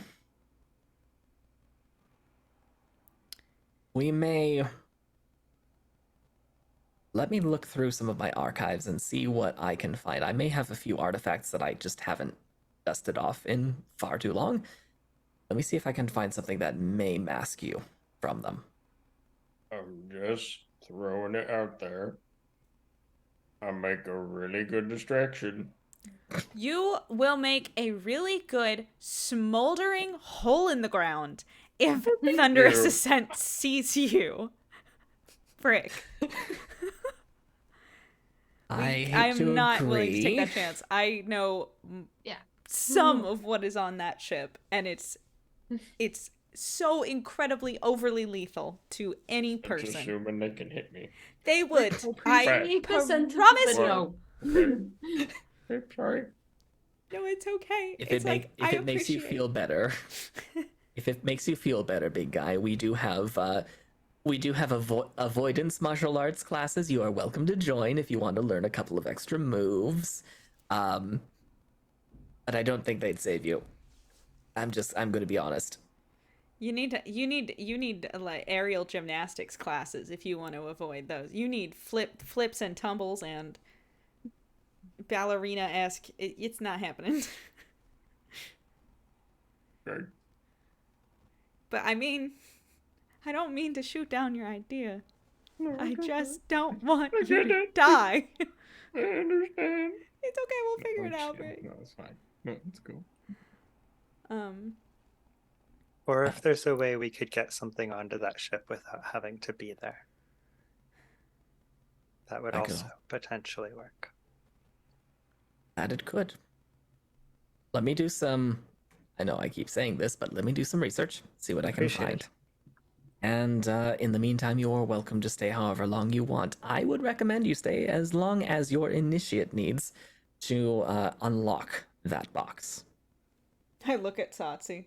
Speaker 2: we may... Let me look through some of my archives and see what I can find. I may have a few artifacts that I just haven't dusted off in far too long. Let me see if I can find something that may mask you from them.
Speaker 6: I'm just throwing it out there. I make a really good distraction.
Speaker 1: You will make a really good smoldering hole in the ground if Thunderous
Speaker 6: Ew.
Speaker 1: Ascent sees you. Frick.
Speaker 2: I
Speaker 1: am not
Speaker 2: agree.
Speaker 1: willing to take that chance. I know
Speaker 3: Yeah.
Speaker 1: some of what is on that ship, and it's so incredibly overly lethal to any
Speaker 6: Just
Speaker 1: person.
Speaker 6: assuming they can hit me.
Speaker 1: They would. I
Speaker 3: Appreciate the sentence,
Speaker 1: promise
Speaker 3: but
Speaker 1: you.
Speaker 3: no.
Speaker 6: Okay. Okay, sorry.
Speaker 1: No, it's okay.
Speaker 2: If
Speaker 1: It's
Speaker 2: it makes you feel better, if it makes you feel better, big guy, we do have avoidance martial arts classes. You are welcome to join if you want to learn a couple of extra moves. But I don't think they'd save you. I'm going to be honest.
Speaker 1: You need like aerial gymnastics classes if you want to avoid those. You need flips and tumbles and ballerina-esque. It's not happening.
Speaker 6: Okay.
Speaker 1: But I mean, I don't mean to shoot down your idea. I just don't want you to die.
Speaker 6: I understand.
Speaker 1: It's okay. We'll figure it out,
Speaker 6: chill.
Speaker 1: right?
Speaker 6: No, it's fine. No, it's cool.
Speaker 5: Or if there's a way we could get something onto that ship without having to be there. That would also potentially work.
Speaker 2: That it could. Let me do some... I know I keep saying this, but let me do some research, see what I can find. And in the meantime, you're welcome to stay however long you want. I would recommend you stay as long as your initiate needs to unlock that box.
Speaker 1: I look at Satsi.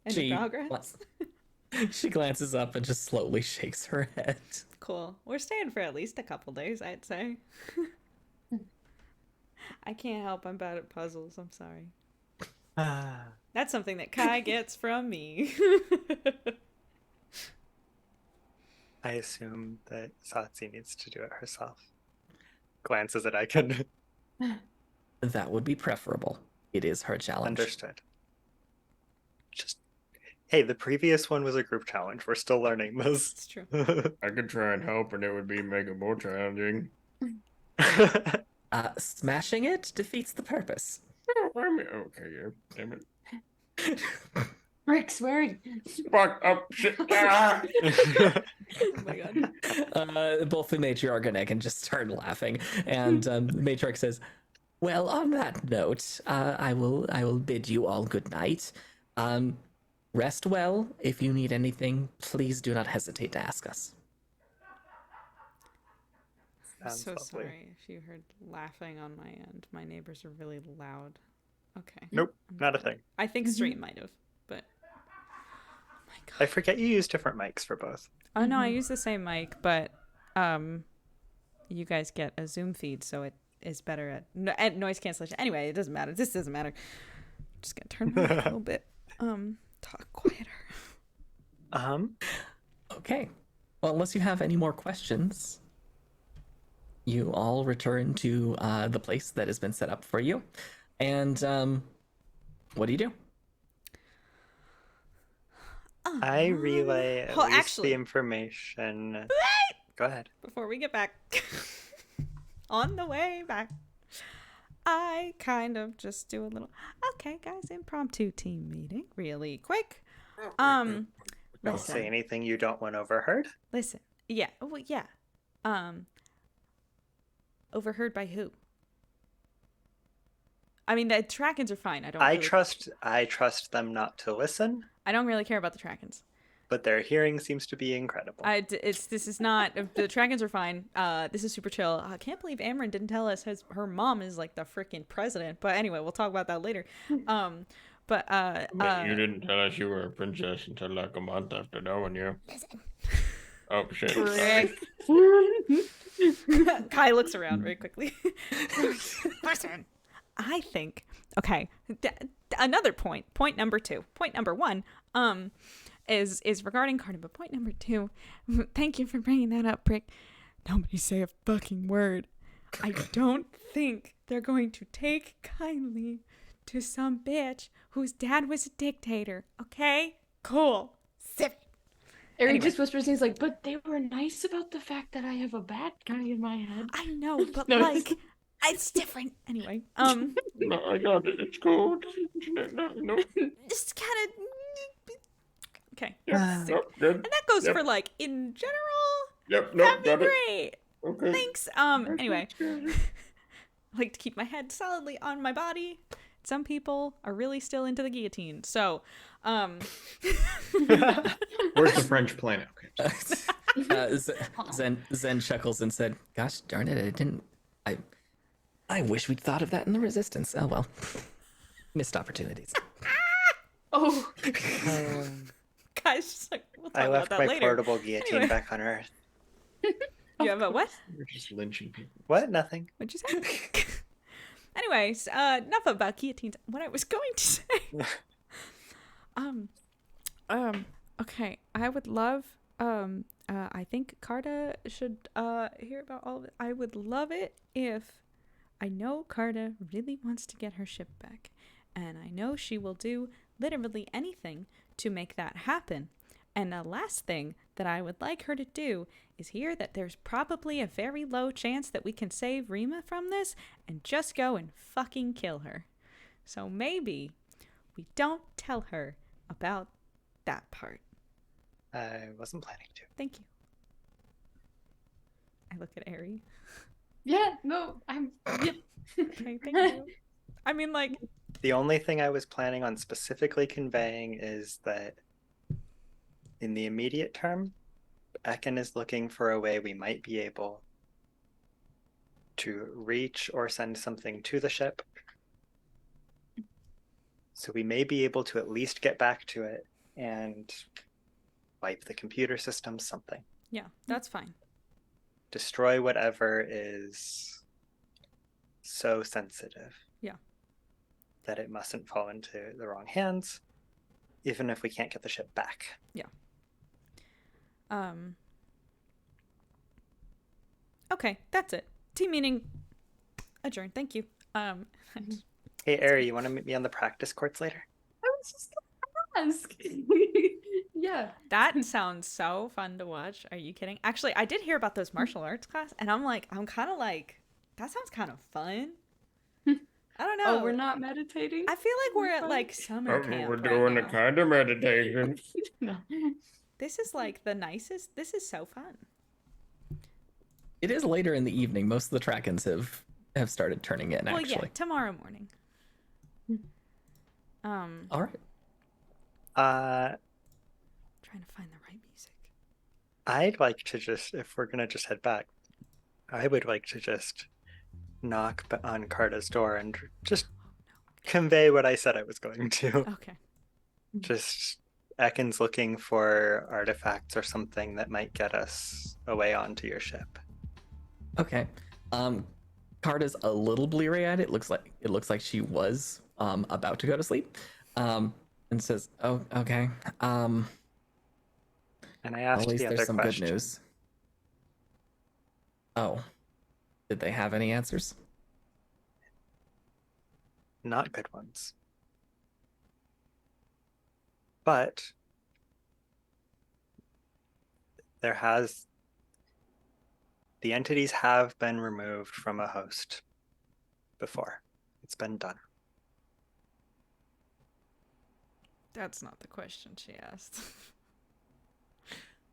Speaker 1: Any progress?
Speaker 2: She glances up and just slowly shakes her head.
Speaker 1: Cool. We're staying for at least a couple days, I'd say. I can't help. I'm bad at puzzles. I'm sorry. That's something that Kai gets from me.
Speaker 5: I assume that Satsi needs to do it herself. Glances at Icon.
Speaker 2: That would be preferable. It is her challenge.
Speaker 5: Understood. Just, hey, the previous one was a group challenge. We're still learning this.
Speaker 1: It's true.
Speaker 6: I could try and help, and it would make it more challenging.
Speaker 2: Smashing it defeats the purpose.
Speaker 6: I mean, okay, yeah. Damn it.
Speaker 3: Rick swearing.
Speaker 6: Fuck up shit. Ah!
Speaker 1: Oh my god.
Speaker 2: Both the matriarch and Egan just start laughing, and the matriarch says, "Well, on that note, I will bid you all good night. Rest well. If you need anything, please do not hesitate to ask us."
Speaker 1: I'm so
Speaker 5: Sounds lovely.
Speaker 1: sorry if you heard laughing on my end. My neighbors are really loud. Okay.
Speaker 5: Nope, not a thing.
Speaker 1: I think Stream might have, but oh my god.
Speaker 5: I forget you use different mics for both.
Speaker 1: Oh no, I use the same mic, but you guys get a Zoom feed, so it is better at noise cancellation. Anyway, it doesn't matter. This doesn't matter. I'm just gonna turn my mic a little bit. Talk quieter.
Speaker 2: Okay. Well, unless you have any more questions, you all return to the place that has been set up for you. And what do you do?
Speaker 5: I relay at
Speaker 1: Well,
Speaker 5: least
Speaker 1: actually-
Speaker 5: the information. Go ahead.
Speaker 1: Before we get back, on the way back, I kind of just do a little, okay, guys, impromptu team meeting, really quick.
Speaker 5: Don't
Speaker 1: Listen.
Speaker 5: say anything you don't want overheard.
Speaker 1: Listen, yeah, well, yeah. Overheard by who? I mean, the Trackens are fine. I
Speaker 5: trust them not to listen,
Speaker 1: I don't really care about the Trackens.
Speaker 5: but their hearing seems to be incredible.
Speaker 1: This is not, the Trackens are fine. This is super chill. I can't believe Amryn didn't tell us her mom is like the freaking president. But anyway, we'll talk about that later. But
Speaker 6: you didn't tell us you were a princess until like a month after knowing you.
Speaker 1: Listen.
Speaker 6: Oh shit. Sorry.
Speaker 1: Kai looks around very quickly. Listen, I think, okay, another point number 2. Point number 1 is regarding Carden, but point number 2, thank you for bringing that up, Brick. Nobody say a fucking word. I don't think they're going to take kindly to some bitch whose dad was a dictator, okay? Cool. Sip.
Speaker 3: Eric
Speaker 1: Anyway.
Speaker 3: just whispers things like, but they were nice about the fact that I have a bad guy in my head.
Speaker 1: I know, but
Speaker 3: No.
Speaker 1: like, it's different. Anyway,
Speaker 6: No, I got it. It's cool. No.
Speaker 1: just kind of, okay.
Speaker 6: Yep.
Speaker 1: Sick.
Speaker 6: Nope, good.
Speaker 1: And that goes
Speaker 6: Yep.
Speaker 1: for like in general.
Speaker 6: Yep. Nope.
Speaker 1: That'd be
Speaker 6: Got it.
Speaker 1: great.
Speaker 6: Okay.
Speaker 1: Thanks. Anyway, I like to keep my head solidly on my body. Some people are really still into the guillotine. So,
Speaker 4: Where's the French planet? Okay.
Speaker 2: Zen chuckles and said, "Gosh darn it! I wish we'd thought of that in the Resistance. Oh well, missed opportunities."
Speaker 3: Oh,
Speaker 1: guys, just like, we'll talk
Speaker 5: I
Speaker 1: about
Speaker 5: left
Speaker 1: that
Speaker 5: my
Speaker 1: later.
Speaker 5: portable guillotine
Speaker 1: Anyway.
Speaker 5: back on Earth.
Speaker 1: You have a what?
Speaker 4: We're just lynching people.
Speaker 5: What? Nothing.
Speaker 1: What'd you say? Anyways, enough about guillotines. What I was going to say. Okay. I would love. I think Carta should hear about all of it. I would love it if I know Carta really wants to get her ship back, and I know she will do literally anything to make that happen. And the last thing that I would like her to do is hear that there's probably a very low chance that we can save Rima from this and just go and fucking kill her. So maybe we don't tell her about that part.
Speaker 5: I wasn't planning to.
Speaker 1: Thank you. I look at Ari.
Speaker 3: yeah, no, I'm. Yeah.
Speaker 1: Okay, thank you. I mean, like,
Speaker 5: The only thing I was planning on specifically conveying is that in the immediate term, Ekin is looking for a way we might be able to reach or send something to the ship. So we may be able to at least get back to it and wipe the computer system, something.
Speaker 1: yeah, that's fine.
Speaker 5: Destroy whatever is so sensitive.
Speaker 1: Yeah.
Speaker 5: That it mustn't fall into the wrong hands, even if we can't get the ship back.
Speaker 1: Okay, that's it. Team meeting adjourned. Thank you.
Speaker 5: Hey, Ari, you want to meet me on the practice courts later?
Speaker 3: I was just gonna ask. yeah.
Speaker 1: That sounds so fun to watch. Are you kidding? Actually, I did hear about those martial arts class, and I'm kind of like, that sounds kind of fun. I don't know.
Speaker 3: Oh, we're not meditating?
Speaker 1: I feel like we're at like summer camp.
Speaker 6: We're
Speaker 1: right
Speaker 6: doing a
Speaker 1: now.
Speaker 6: kind of meditation.
Speaker 3: no.
Speaker 1: This is like the nicest. This is so fun.
Speaker 2: It is later in the evening. Most of the Trackens have started turning in,
Speaker 1: Well,
Speaker 2: actually.
Speaker 1: yeah, tomorrow morning.
Speaker 2: All right.
Speaker 1: Trying to find the right music.
Speaker 5: I'd like to just, if we're gonna just head back, I would like to just knock on Carta's door and just convey what I said I was going to.
Speaker 1: Okay.
Speaker 5: Just Ekin's looking for artifacts or something that might get us away onto your ship.
Speaker 2: Okay. Carta's a little bleary-eyed. It looks like she was about to go to sleep. And says, "Oh, okay.
Speaker 5: And I asked
Speaker 2: At least
Speaker 5: the
Speaker 2: there's
Speaker 5: other
Speaker 2: some
Speaker 5: question.
Speaker 2: good news." Oh. Did they have any answers?
Speaker 5: Not good ones. But the entities have been removed from a host before. It's been done.
Speaker 1: That's not the question she asked.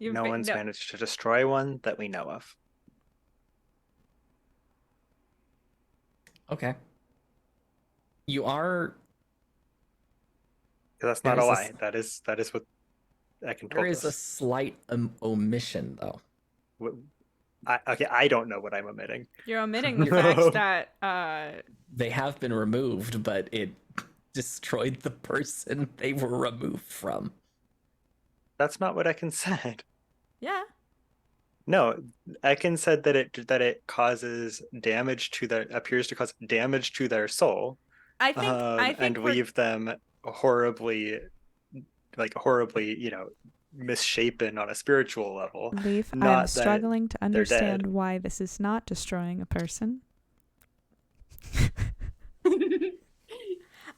Speaker 5: No one's managed to destroy one that we know of.
Speaker 2: Okay. You are.
Speaker 5: That's not
Speaker 2: There
Speaker 5: a
Speaker 2: is
Speaker 5: lie. That is what Ekin
Speaker 2: There
Speaker 5: told
Speaker 2: is a
Speaker 5: us.
Speaker 2: slight omission, though.
Speaker 5: I don't know what I'm omitting.
Speaker 1: You're omitting the fact that
Speaker 2: They have been removed, but it destroyed the person they were removed from.
Speaker 5: That's not what Ekin said.
Speaker 1: yeah.
Speaker 5: No, Ekin said that it causes damage to appears to cause damage to their soul.
Speaker 1: I think
Speaker 5: and
Speaker 1: we're-
Speaker 5: leave them horribly, misshapen on a spiritual level.
Speaker 1: Leaf,
Speaker 5: Not
Speaker 1: I'm
Speaker 5: that
Speaker 1: struggling to understand
Speaker 5: dead.
Speaker 1: why this is not destroying a person.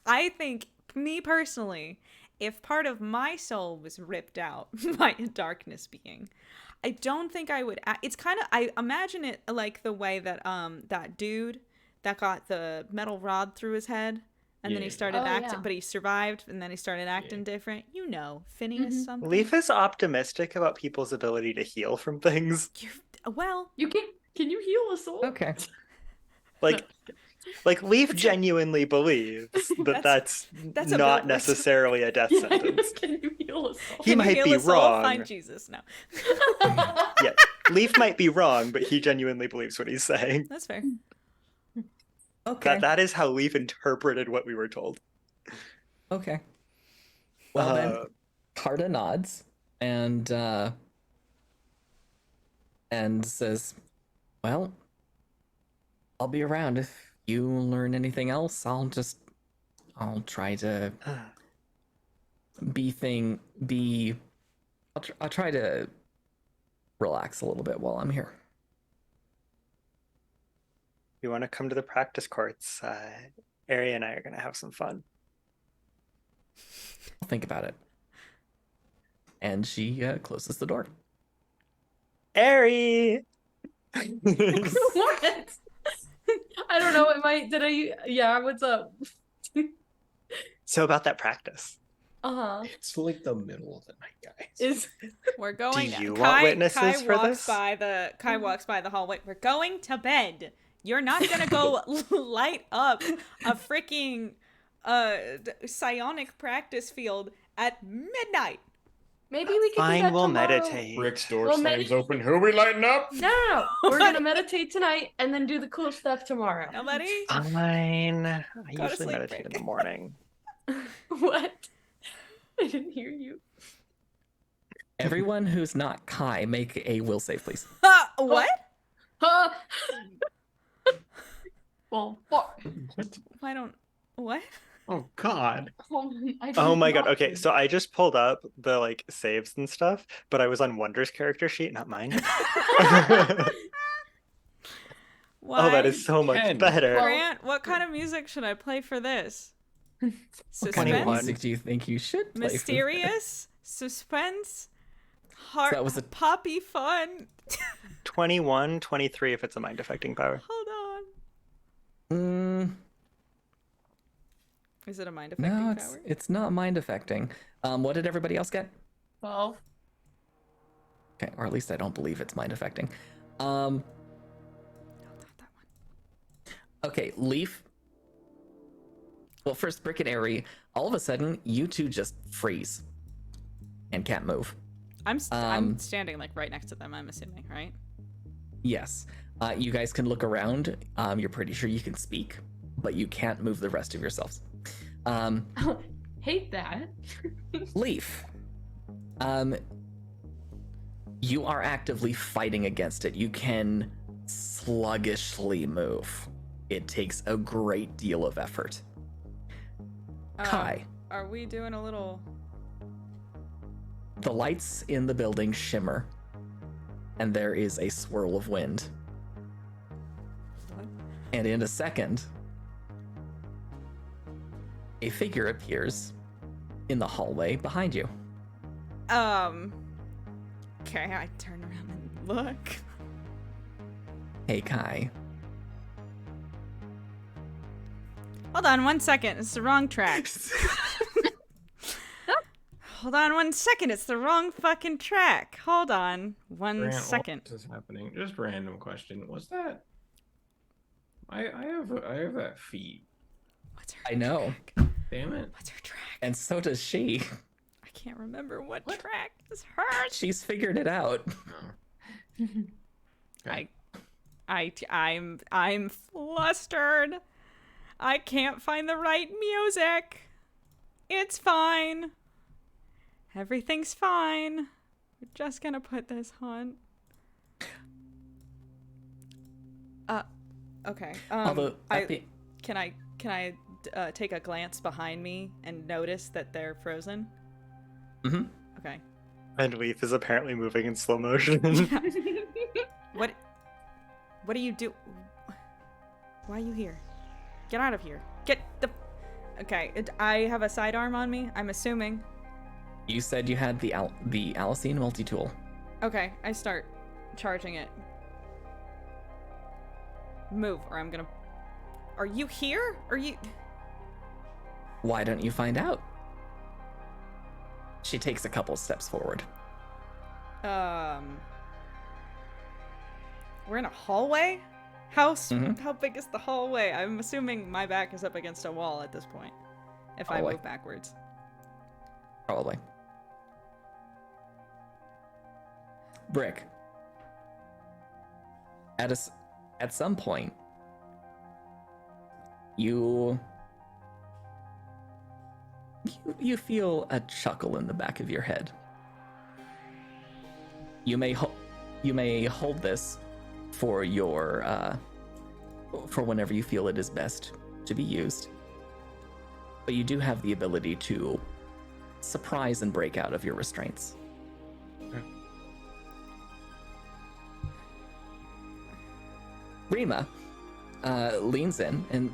Speaker 1: I think, me personally, if part of my soul was ripped out by a darkness being, I don't think I would. It's kind of, I imagine it like the way that that dude that got the metal rod through his head, and then he
Speaker 4: Yeah.
Speaker 1: started
Speaker 3: Oh,
Speaker 1: acting,
Speaker 3: yeah.
Speaker 1: but he survived, and then he started acting different. You know, Phineas
Speaker 3: Mhm.
Speaker 1: something.
Speaker 5: Leaf is optimistic about people's ability to heal from things.
Speaker 1: Well,
Speaker 3: Can you heal a soul?
Speaker 2: Okay.
Speaker 5: Like, Like, Leaf genuinely believes that that's
Speaker 1: that's a
Speaker 5: not
Speaker 1: build-
Speaker 5: necessarily a death sentence.
Speaker 3: Can you heal us all?
Speaker 5: He
Speaker 1: Can you
Speaker 5: might
Speaker 1: heal
Speaker 5: be
Speaker 1: us all?
Speaker 5: wrong.
Speaker 1: Find Jesus. No.
Speaker 5: Yeah, Leaf might be wrong, but he genuinely believes what he's saying.
Speaker 1: That's fair.
Speaker 2: Okay.
Speaker 5: That is how Leaf interpreted what we were told.
Speaker 2: Okay. Well then, Carta nods and says, "Well, I'll be around if you learn anything else. I'll try to I'll try to relax a little bit while I'm here."
Speaker 5: You want to come to the practice courts? Ari and I are going to have some fun.
Speaker 2: I'll think about it. And she closes the door.
Speaker 5: Ari!
Speaker 3: What? I don't know. Yeah, what's up?
Speaker 5: So about that practice.
Speaker 4: It's like the middle of the night, guys.
Speaker 1: We're going.
Speaker 5: Do you want witnesses
Speaker 1: Kai
Speaker 5: for
Speaker 1: walks
Speaker 5: this?
Speaker 1: Kai walks by the hallway. We're going to bed. You're not gonna go light up a freaking psionic practice field at midnight.
Speaker 3: Maybe we can do
Speaker 5: Fine,
Speaker 3: that
Speaker 5: we'll
Speaker 3: tomorrow.
Speaker 5: meditate.
Speaker 6: Brick's door
Speaker 3: Well,
Speaker 6: slams open. Who we lighting up?
Speaker 3: No. We're gonna meditate tonight and then do the cool stuff tomorrow.
Speaker 1: Nobody.
Speaker 5: Fine. I
Speaker 1: Go to
Speaker 5: usually
Speaker 1: sleep,
Speaker 5: meditate
Speaker 1: Rick.
Speaker 5: in the morning.
Speaker 3: What? I didn't hear you.
Speaker 2: Everyone who's not Kai, make a will save, please.
Speaker 1: What?
Speaker 3: Huh? Well, fuck.
Speaker 1: I don't. What?
Speaker 6: Oh God.
Speaker 5: Oh my god. Okay, so I just pulled up the like saves and stuff, but I was on Wonder's character sheet, not mine.
Speaker 1: Why?
Speaker 5: Oh, that is so much
Speaker 4: Ken.
Speaker 5: better.
Speaker 1: Grant, what kind of music should I play for this?
Speaker 2: What kind of
Speaker 5: 21.
Speaker 1: Suspense?
Speaker 2: music do you think you should play? for
Speaker 1: Mysterious? Suspense? Heart?
Speaker 2: that was a-
Speaker 1: Poppy fun?
Speaker 5: 21, 23 if it's a mind affecting power.
Speaker 1: Hold on.
Speaker 2: Mm,
Speaker 1: Is it a mind affecting
Speaker 2: no,
Speaker 1: power?
Speaker 2: it's not mind affecting. What did everybody else get?
Speaker 3: 12.
Speaker 2: Okay, or at least I don't believe it's mind affecting.
Speaker 1: No, not that one.
Speaker 2: Okay, Leaf. Well, first, Brick and Airy, all of a sudden, you two just freeze and can't move.
Speaker 1: I'm standing like right next to them, I'm assuming, right?
Speaker 2: Yes. You guys can look around. You're pretty sure you can speak, but you can't move the rest of yourselves.
Speaker 3: Hate that.
Speaker 2: Leaf. You are actively fighting against it. You can sluggishly move. It takes a great deal of effort. Kai.
Speaker 1: Are we doing a little...
Speaker 2: The lights in the building shimmer, and there is a swirl of wind. And in a second, a figure appears in the hallway behind you.
Speaker 1: Okay, I turn around and look.
Speaker 2: Hey, Kai.
Speaker 1: Hold on 1 second, it's the wrong track. Hold on 1 second, it's the wrong fucking track. Hold on one
Speaker 4: Grant,
Speaker 1: second.
Speaker 4: What is happening? Just random question. Was that? I have that feed.
Speaker 1: What's her
Speaker 2: I know.
Speaker 1: track?
Speaker 4: Damn it.
Speaker 1: What's her track?
Speaker 2: And so does she.
Speaker 1: I can't remember what track is hers.
Speaker 2: She's figured it out.
Speaker 4: Okay.
Speaker 1: I'm flustered. I can't find the right music. It's fine. Everything's fine. We're just gonna put this on. Okay.
Speaker 2: Although,
Speaker 1: Can I take a glance behind me and notice that they're frozen?
Speaker 2: Mhm.
Speaker 1: Okay.
Speaker 5: And Leaf is apparently moving in slow motion.
Speaker 1: What do you do? Why are you here? Get out of here. Get the... Okay, I have a sidearm on me, I'm assuming.
Speaker 2: You said you had the Alicine multi-tool.
Speaker 1: Okay, I start charging it. Move, or I'm gonna... Are you here? Are you...
Speaker 2: Why don't you find out? She takes a couple steps forward.
Speaker 1: We're in a hallway? How big is the hallway? I'm assuming my back is up against a wall at this point. If I move backwards.
Speaker 2: Probably. Brick. At some point, you feel a chuckle in the back of your head. You may hold this for your for whenever you feel it is best to be used. But you do have the ability to surprise and break out of your restraints. Rima leans in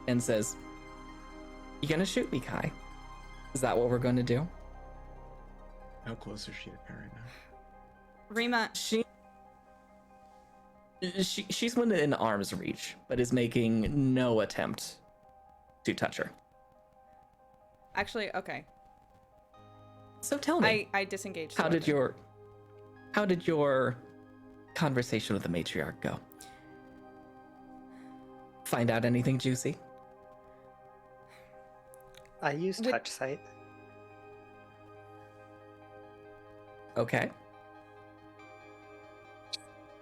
Speaker 2: and says, "You gonna shoot me, Kai? Is that what we're going to do?"
Speaker 6: How close is she to her right now?
Speaker 1: Rima,
Speaker 2: She's within arm's reach, but is making no attempt to touch her.
Speaker 1: actually, okay.
Speaker 2: So tell me,
Speaker 1: I disengaged.
Speaker 2: how did your conversation with the matriarch go? Find out anything juicy?
Speaker 5: I use touch sight.
Speaker 2: Okay.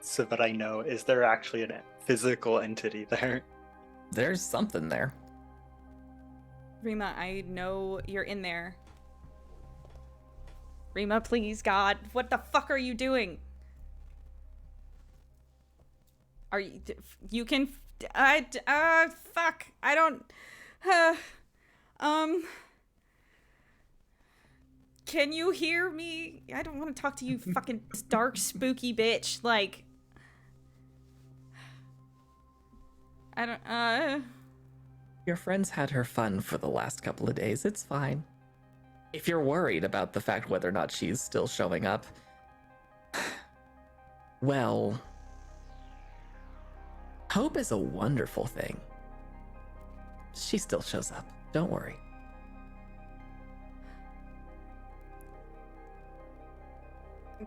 Speaker 5: So that I know, is there actually a physical entity there?
Speaker 2: There's something there.
Speaker 1: Rima, I know you're in there. Rima, please, God, what the fuck are you doing? Are you? You can. Fuck. I don't. Can you hear me? I don't want to talk to you, fucking dark, spooky bitch. Like. I don't.
Speaker 2: Your friend's had her fun for the last couple of days. It's fine. If you're worried about the fact whether or not she's still showing up, well, hope is a wonderful thing. She still shows up. Don't worry.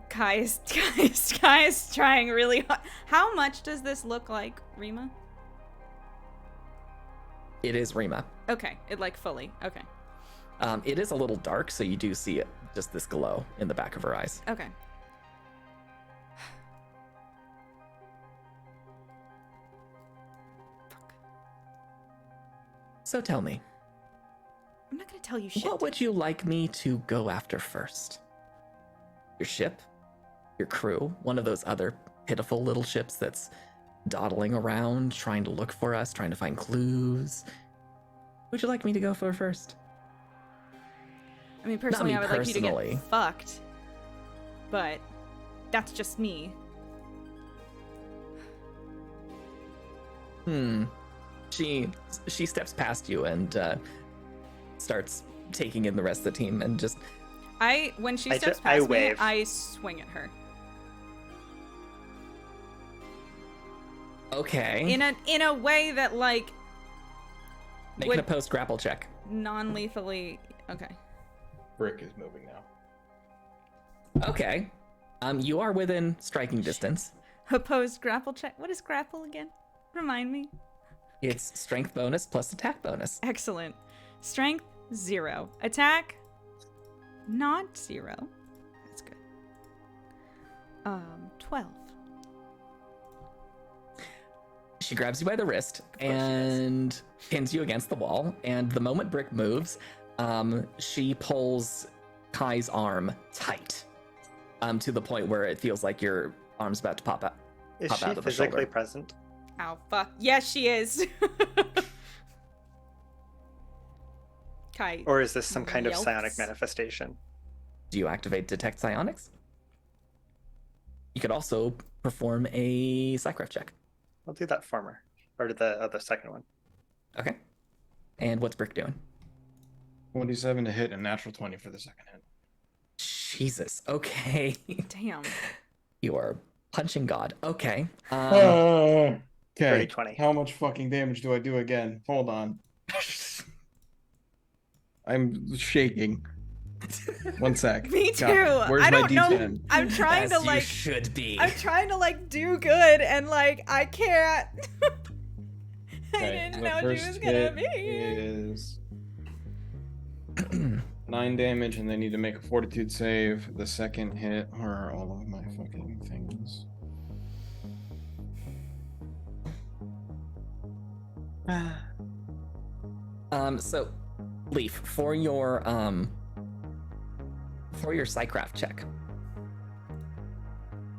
Speaker 1: Kai is trying really hard. How much does this look like, Rima?
Speaker 2: It is Rima.
Speaker 1: Okay, it like fully. Okay.
Speaker 2: It is a little dark, so you do see it, just this glow in the back of her eyes.
Speaker 1: Okay.
Speaker 2: So tell me,
Speaker 1: I'm not gonna tell you shit.
Speaker 2: what would you like me to go after first? Your ship? Your crew? One of those other pitiful little ships that's dawdling around, trying to look for us, trying to find clues? Would you like me to go for first?
Speaker 1: I mean, personally,
Speaker 2: me
Speaker 1: I would like you to
Speaker 2: personally.
Speaker 1: get fucked. But that's just me.
Speaker 2: She steps past you and starts taking in the rest of the team and just...
Speaker 1: When she
Speaker 5: I
Speaker 1: steps
Speaker 5: ju- I
Speaker 1: past me,
Speaker 5: wave.
Speaker 1: I swing at her.
Speaker 2: Okay.
Speaker 1: In a way that, like,
Speaker 2: Make
Speaker 1: would
Speaker 2: an opposed grapple check.
Speaker 1: non-lethally... Okay.
Speaker 4: Brick is moving now.
Speaker 2: Okay. You are within striking distance.
Speaker 1: Opposed grapple check. What is grapple again? Remind me.
Speaker 2: It's strength bonus plus attack bonus.
Speaker 1: Excellent. Strength, 0. Attack, not 0. That's good. 12.
Speaker 2: She grabs you by the wrist and pins you against the wall. And the moment Brick moves, she pulls Kai's arm tight, to the point where it feels like your arm's about to pop out.
Speaker 5: Is
Speaker 2: Pop
Speaker 5: she
Speaker 2: out of the
Speaker 5: physically
Speaker 2: shoulder.
Speaker 5: present?
Speaker 1: Ow, fuck. Yes, she is. Kai.
Speaker 5: Or is this some kind of
Speaker 1: Yelps.
Speaker 5: psionic manifestation?
Speaker 2: Do you activate Detect Psionics? You could also perform a Psycraft check.
Speaker 5: I'll do that former. Or the other second one.
Speaker 2: Okay. And what's Brick doing?
Speaker 6: 27 to hit and natural 20 for the second hit.
Speaker 2: Jesus. Okay.
Speaker 1: Damn.
Speaker 2: You are punching God. Okay.
Speaker 6: Okay.
Speaker 5: 30-20.
Speaker 6: How much fucking damage do I do again? Hold on. I'm shaking.
Speaker 8: 1 sec.
Speaker 1: Me too.
Speaker 8: God, where's
Speaker 1: I
Speaker 8: my
Speaker 1: don't know.
Speaker 8: D10?
Speaker 1: I'm trying to
Speaker 2: As you
Speaker 1: like.
Speaker 2: should be.
Speaker 1: I'm trying to like do good and like I can't. I
Speaker 8: Okay,
Speaker 1: didn't
Speaker 8: the
Speaker 1: know she
Speaker 8: first
Speaker 1: was gonna
Speaker 8: hit
Speaker 1: be here.
Speaker 8: is 9 damage, and they need to make a fortitude save. The second hit, where are all of my fucking things?
Speaker 2: So, Leaf, for your psycraft check,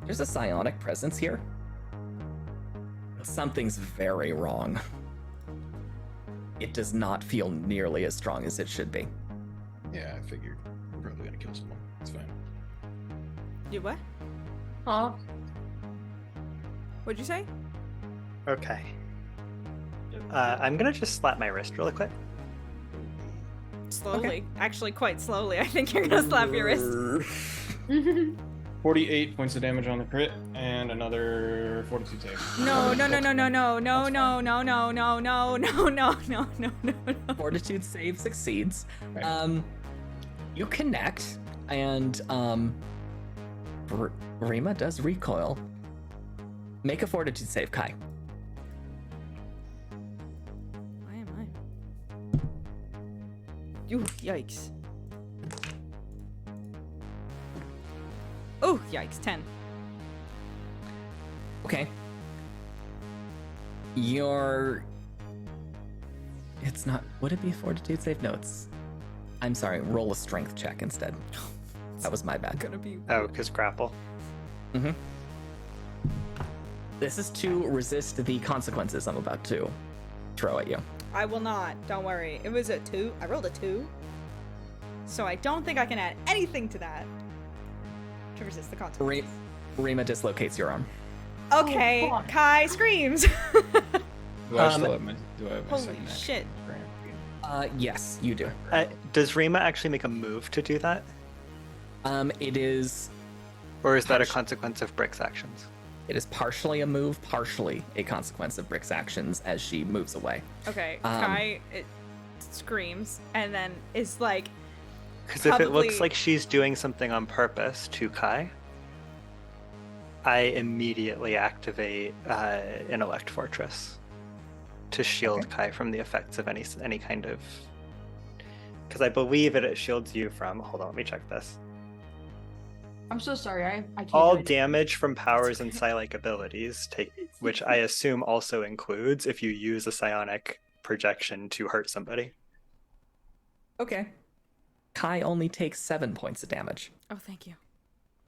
Speaker 2: there's a psionic presence here. Something's very wrong. It does not feel nearly as strong as it should be.
Speaker 8: Yeah, I figured. I'm probably gonna kill someone. It's fine.
Speaker 1: You what?
Speaker 3: Huh?
Speaker 1: What'd you say?
Speaker 5: Okay. I'm gonna just slap my wrist really quick.
Speaker 1: Slowly. Actually, quite slowly. I think you're gonna slap your wrist.
Speaker 8: 48 points of damage on the crit, and another fortitude save.
Speaker 1: No, no, no, no, no, no, no, no, no, no, no, no, no, no, no, no, no.
Speaker 2: Fortitude save succeeds.
Speaker 8: Okay.
Speaker 2: You connect, and Rima does recoil. Make a fortitude save, Kai.
Speaker 1: Why am I? Ooh, yikes. Oh, yikes, 10.
Speaker 2: Okay. It's not. Would it be a fortitude save? No, it's. I'm sorry. Roll a strength check instead. That was my bad.
Speaker 1: Gonna be.
Speaker 5: Oh, because grapple.
Speaker 2: Mm-hmm. This is to resist the consequences I'm about to throw at you.
Speaker 1: I will not. Don't worry. It was a 2. I rolled a 2. So I don't think I can add anything to that to resist the consequences.
Speaker 2: Rima dislocates your arm.
Speaker 1: Okay,
Speaker 3: fuck.
Speaker 1: Kai screams.
Speaker 8: Do I still have my,
Speaker 1: Holy
Speaker 8: second action?
Speaker 1: shit.
Speaker 2: Yes, you do.
Speaker 5: Does Rima actually make a move to do that?
Speaker 2: It is
Speaker 5: Or is that a consequence of Brick's actions?
Speaker 2: partially a move, partially a consequence of Brick's actions as she moves away.
Speaker 1: Okay, Kai screams and then is like.
Speaker 5: Because if it looks
Speaker 1: Probably-
Speaker 5: like she's doing something on purpose to Kai, I immediately activate Intellect Fortress to shield Kai from the effects of any kind of. Because I believe it shields you from. Hold on, let me check this.
Speaker 3: I'm so sorry. I can't.
Speaker 5: All
Speaker 3: do it.
Speaker 5: damage from powers and psi-like abilities, which I assume also includes if you use a psionic projection to hurt somebody.
Speaker 2: Okay. Kai only takes 7 points of damage,
Speaker 1: Oh, thank you.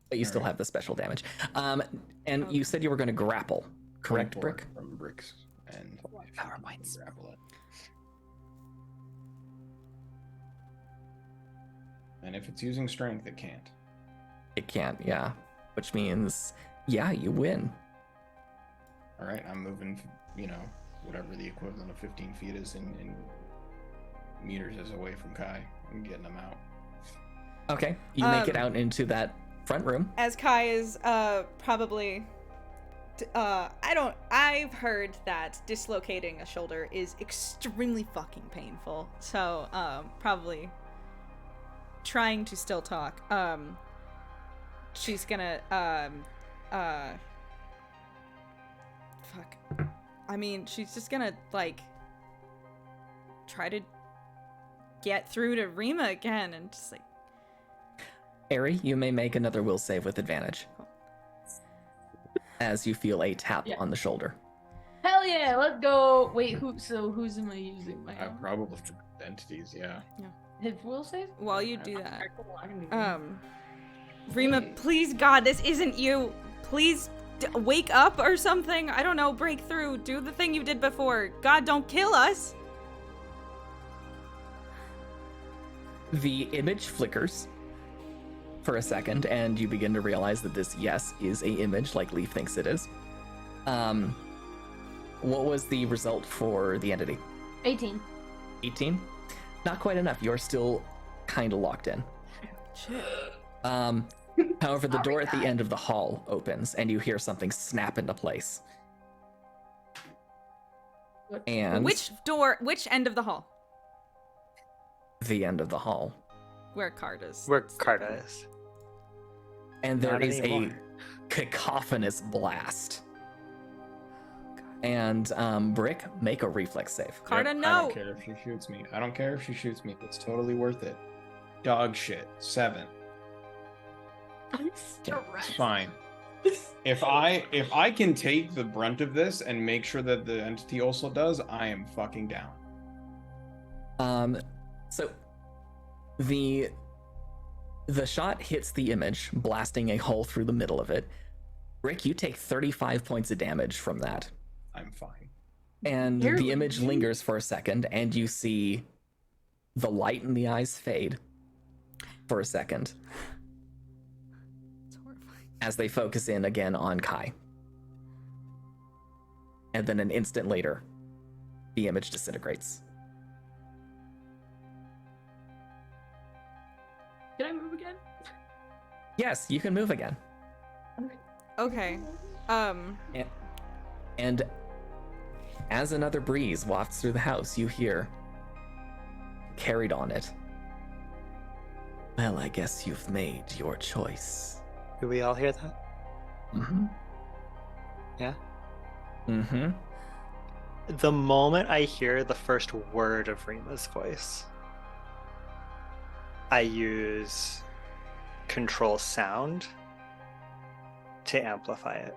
Speaker 2: but you still have the special damage. And you said you were going to grapple, correct,
Speaker 8: 24
Speaker 2: Brick?
Speaker 8: From Bricks and
Speaker 5: Power points.
Speaker 8: grapple it. And if it's using strength, it can't.
Speaker 2: It can't, yeah. Which means, yeah, you win.
Speaker 8: All right, I'm moving. Whatever the equivalent of 15 feet is in meters is away from Kai. I'm getting him out.
Speaker 2: Okay, you make it out into that front room.
Speaker 1: As Kai is probably. I've heard that dislocating a shoulder is extremely fucking painful. So, probably trying to still talk. She's gonna, fuck. I mean, she's just gonna, like, try to get through to Rima again and just, like.
Speaker 2: Ari, you may make another will save with advantage. As you feel a tap on the shoulder.
Speaker 3: Hell yeah, let's go. Wait, who's am I using? My
Speaker 8: I probably entities, yeah.
Speaker 3: hit will save?
Speaker 1: While you do that,
Speaker 3: Alright, cool, I can do that.
Speaker 1: Rima, please, God, this isn't you. Please wake up or something. I don't know, break through. Do the thing you did before. God, don't kill us.
Speaker 2: The image flickers for a second, and you begin to realize that this, yes, is a image like Leaf thinks it is. What was the result for the entity?
Speaker 3: 18.
Speaker 2: 18? Not quite enough. You're still kind of locked in.
Speaker 1: Shit.
Speaker 2: However, the door at the end of the hall opens, and you hear something snap into place. And
Speaker 1: Which door? Which end of the hall?
Speaker 2: the end of the hall.
Speaker 1: where Carta's.
Speaker 5: Where
Speaker 1: sleeping.
Speaker 5: Carta is.
Speaker 2: And there
Speaker 5: Not
Speaker 2: is
Speaker 5: anymore.
Speaker 2: a cacophonous blast. And Brick, make a reflex save.
Speaker 1: Carta,
Speaker 8: Yep, I
Speaker 1: no.
Speaker 8: don't care if she shoots me. I don't care if she shoots me. It's totally worth it. Dog shit. 7.
Speaker 3: I'm
Speaker 8: It's
Speaker 3: stressed.
Speaker 8: fine. If I can take the brunt of this and make sure that the entity also does, I am fucking down.
Speaker 2: So the shot hits the image, blasting a hole through the middle of it. Rick, you take 35 points of damage from that.
Speaker 8: I'm fine.
Speaker 2: And
Speaker 3: Barely.
Speaker 2: the image lingers for a second, and you see the light in the eyes fade for a second
Speaker 1: It's horrifying.
Speaker 2: as they focus in again on Kai. And then an instant later, the image disintegrates.
Speaker 3: Can I move again?
Speaker 2: Yes, you can move again.
Speaker 1: Okay.
Speaker 2: And as another breeze wafts through the house, you hear, carried on it, well, I guess you've made your choice.
Speaker 5: Do we all hear that?
Speaker 2: Mm-hmm.
Speaker 5: Yeah.
Speaker 2: Mm-hmm.
Speaker 5: The moment I hear the first word of Rima's voice, I use control sound to amplify it.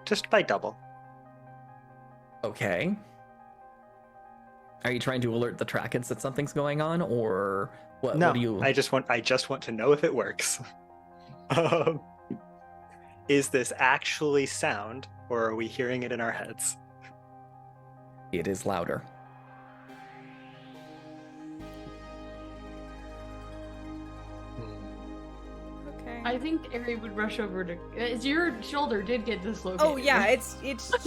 Speaker 5: Just by double.
Speaker 2: Okay. Are you trying to alert the Trackens that something's going on, or what?
Speaker 5: No,
Speaker 2: What do you?
Speaker 5: I just want to know if it works. Is this actually sound, or are we hearing it in our heads?
Speaker 2: It is louder.
Speaker 1: Okay.
Speaker 3: I think Ari would rush over to. Your shoulder did get dislocated.
Speaker 1: Oh yeah, it's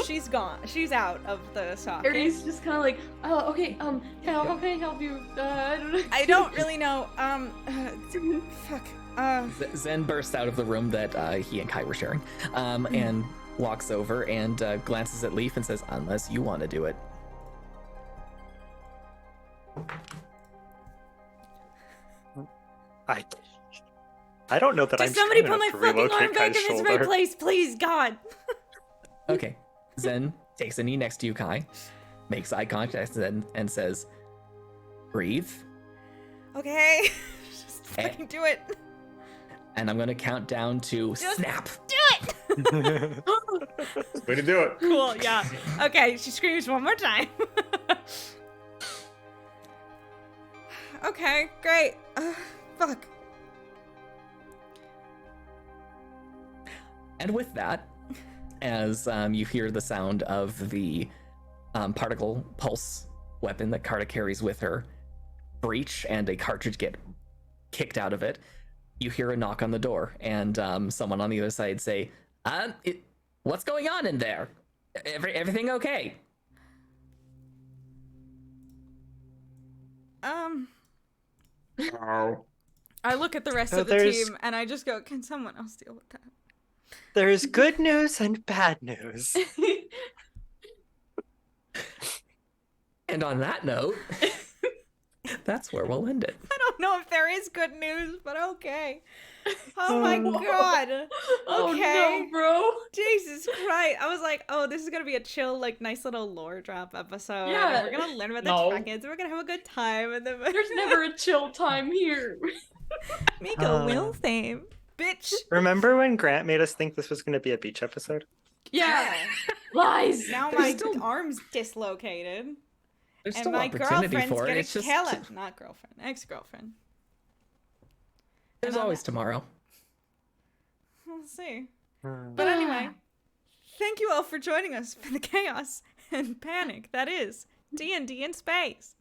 Speaker 1: she's gone. She's out of the socket.
Speaker 3: Ari's just kind of like, oh, okay, how can I help you? I don't know.
Speaker 1: I don't really know. Fuck.
Speaker 2: Zen bursts out of the room that he and Kai were sharing, and walks over and glances at Leaf and says, "Unless you want to do it."
Speaker 5: I don't know that I'm
Speaker 1: Does somebody
Speaker 5: strong
Speaker 1: put my
Speaker 5: enough to
Speaker 1: fucking
Speaker 5: relocate
Speaker 1: arm back in
Speaker 5: Kai's
Speaker 1: its
Speaker 5: shoulder.
Speaker 1: right place, please, God.
Speaker 2: Okay. Zen takes a knee next to you, Kai, makes eye contact, and says, "Breathe."
Speaker 1: Okay. Just
Speaker 2: Eh.
Speaker 1: fucking do it.
Speaker 2: And I'm gonna count down to
Speaker 1: Just-
Speaker 2: snap.
Speaker 1: Do it.
Speaker 8: Way to do it.
Speaker 1: Cool. Yeah. Okay. She screams one more time. Okay. Great. Fuck.
Speaker 2: And with that, as you hear the sound of the particle pulse weapon that Carta carries with her breach and a cartridge get kicked out of it, you hear a knock on the door and someone on the other side say, what's going on in there? Everything okay?
Speaker 6: Oh.
Speaker 1: I look at the rest
Speaker 5: So
Speaker 1: of the
Speaker 5: there's-
Speaker 1: team and I just go, can someone else deal with that?
Speaker 5: There's good news and bad news.
Speaker 2: And on that note, that's where we'll end it.
Speaker 1: I don't know if there is good news, but okay. Oh my god.
Speaker 3: Oh
Speaker 1: Okay.
Speaker 3: no, bro.
Speaker 1: Jesus Christ. I was like, oh, this is gonna be a chill, like, nice little lore drop episode.
Speaker 3: Yeah.
Speaker 1: And we're gonna learn about the
Speaker 3: No.
Speaker 1: Trackens, and we're gonna have a good time, and then
Speaker 3: There's never a chill time here.
Speaker 1: Miko will save. Bitch.
Speaker 5: Remember when Grant made us think this was going to be a beach episode?
Speaker 3: Yeah. Lies.
Speaker 1: Now
Speaker 2: There's
Speaker 1: my
Speaker 2: still-
Speaker 1: arm's dislocated.
Speaker 2: There's
Speaker 1: And
Speaker 2: still
Speaker 1: my
Speaker 2: opportunity
Speaker 1: girlfriend's
Speaker 2: for it.
Speaker 1: gonna
Speaker 2: It's just
Speaker 1: kill it. Not girlfriend. Ex-girlfriend.
Speaker 2: there's
Speaker 1: And on
Speaker 2: always
Speaker 1: that-
Speaker 2: tomorrow.
Speaker 1: We'll see.
Speaker 5: Hmm.
Speaker 1: But anyway, thank you all for joining us for the chaos and panic that is D&D in space.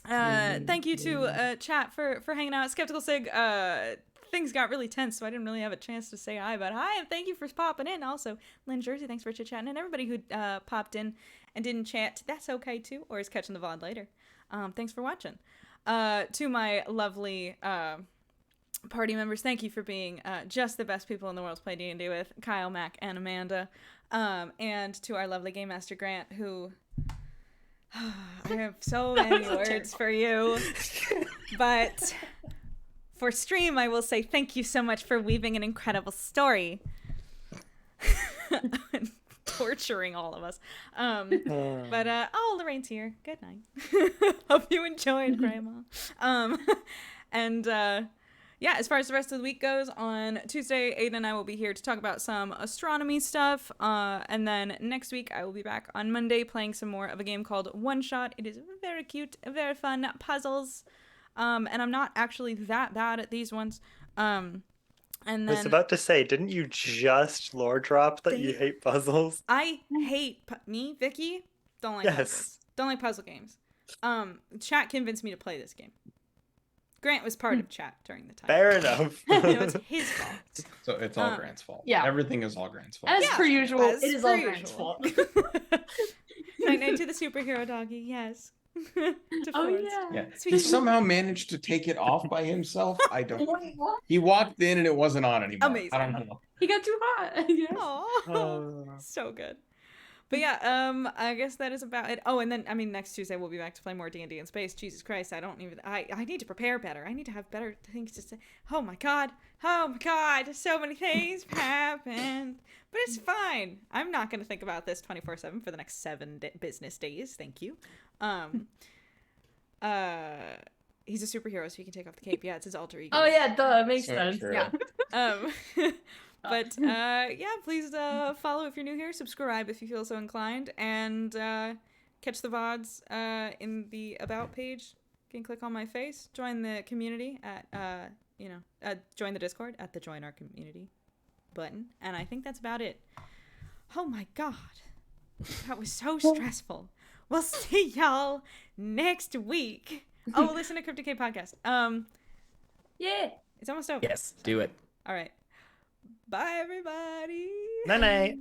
Speaker 1: Thank you to chat for hanging out. Skeptical Sig, things got really tense, so I didn't really have a chance to say hi, but hi, and thank you for popping in. Also, Lynn Jersey, thanks for chit-chatting, and everybody who popped in and didn't chat, that's okay too, or is catching the VOD later. Thanks for watching. To my lovely party members, thank you for being just the best people in the world to play D&D with, Kyle, Mac, and Amanda. And to our lovely Game Master Grant, who I have so many words for you. But for stream, I will say thank you so much for weaving an incredible story. Torturing all of us. But Lorraine's here. Good night. Hope you enjoyed, Grandma. And yeah, as far as the rest of the week goes, on Tuesday, Aiden and I will be here to talk about some astronomy stuff. And then next week, I will be back on Monday playing some more of a game called One Shot. It is very cute, very fun puzzles. And I'm not actually that bad at these ones. And then,
Speaker 5: I was about to say, didn't you just lore drop that you hate puzzles?
Speaker 1: I hate me, Vicky. Don't like puzzles. Don't like puzzle games. Chat convinced me to play this game. Grant was part of chat during the time.
Speaker 5: Fair enough.
Speaker 1: It's his fault.
Speaker 8: So it's all Grant's fault.
Speaker 3: Yeah.
Speaker 8: Everything is all Grant's fault.
Speaker 3: As per usual,
Speaker 1: as
Speaker 3: it is
Speaker 1: per
Speaker 3: all
Speaker 1: usual.
Speaker 3: Grant's fault.
Speaker 1: Night to the superhero doggy, yes.
Speaker 3: Oh, yeah.
Speaker 8: Yeah.
Speaker 1: Sweet
Speaker 8: He
Speaker 1: sweet.
Speaker 8: somehow managed to take it off by himself. I don't. He walked in and it wasn't on anymore.
Speaker 1: Amazing.
Speaker 8: I don't know.
Speaker 3: He got too hot. Yeah.
Speaker 1: Aw. So good. But yeah, I guess that is about it. Oh, and then, I mean, next Tuesday we'll be back to play more D&D in space. Jesus Christ, I need to prepare better. I need to have better things to say. Oh my god, so many things happened. But it's fine. I'm not going to think about this 24/7 for the next 7 business days. Thank you. He's a superhero, so he can take off the cape. Yeah, it's his alter ego.
Speaker 3: Oh, yeah, duh. Makes
Speaker 8: So
Speaker 3: sense.
Speaker 8: true.
Speaker 3: Yeah.
Speaker 1: But yeah, please follow if you're new here, subscribe if you feel so inclined, and catch the VODs in the About page. You can click on my face, join the community at, join the Discord at the Join Our Community button, and I think that's about it. Oh my god, that was so stressful. We'll see y'all next week. Oh, listen to Cryptic K podcast.
Speaker 3: Yeah.
Speaker 1: It's almost over.
Speaker 2: Yes, do it.
Speaker 1: All right. Bye, everybody.
Speaker 5: Night night.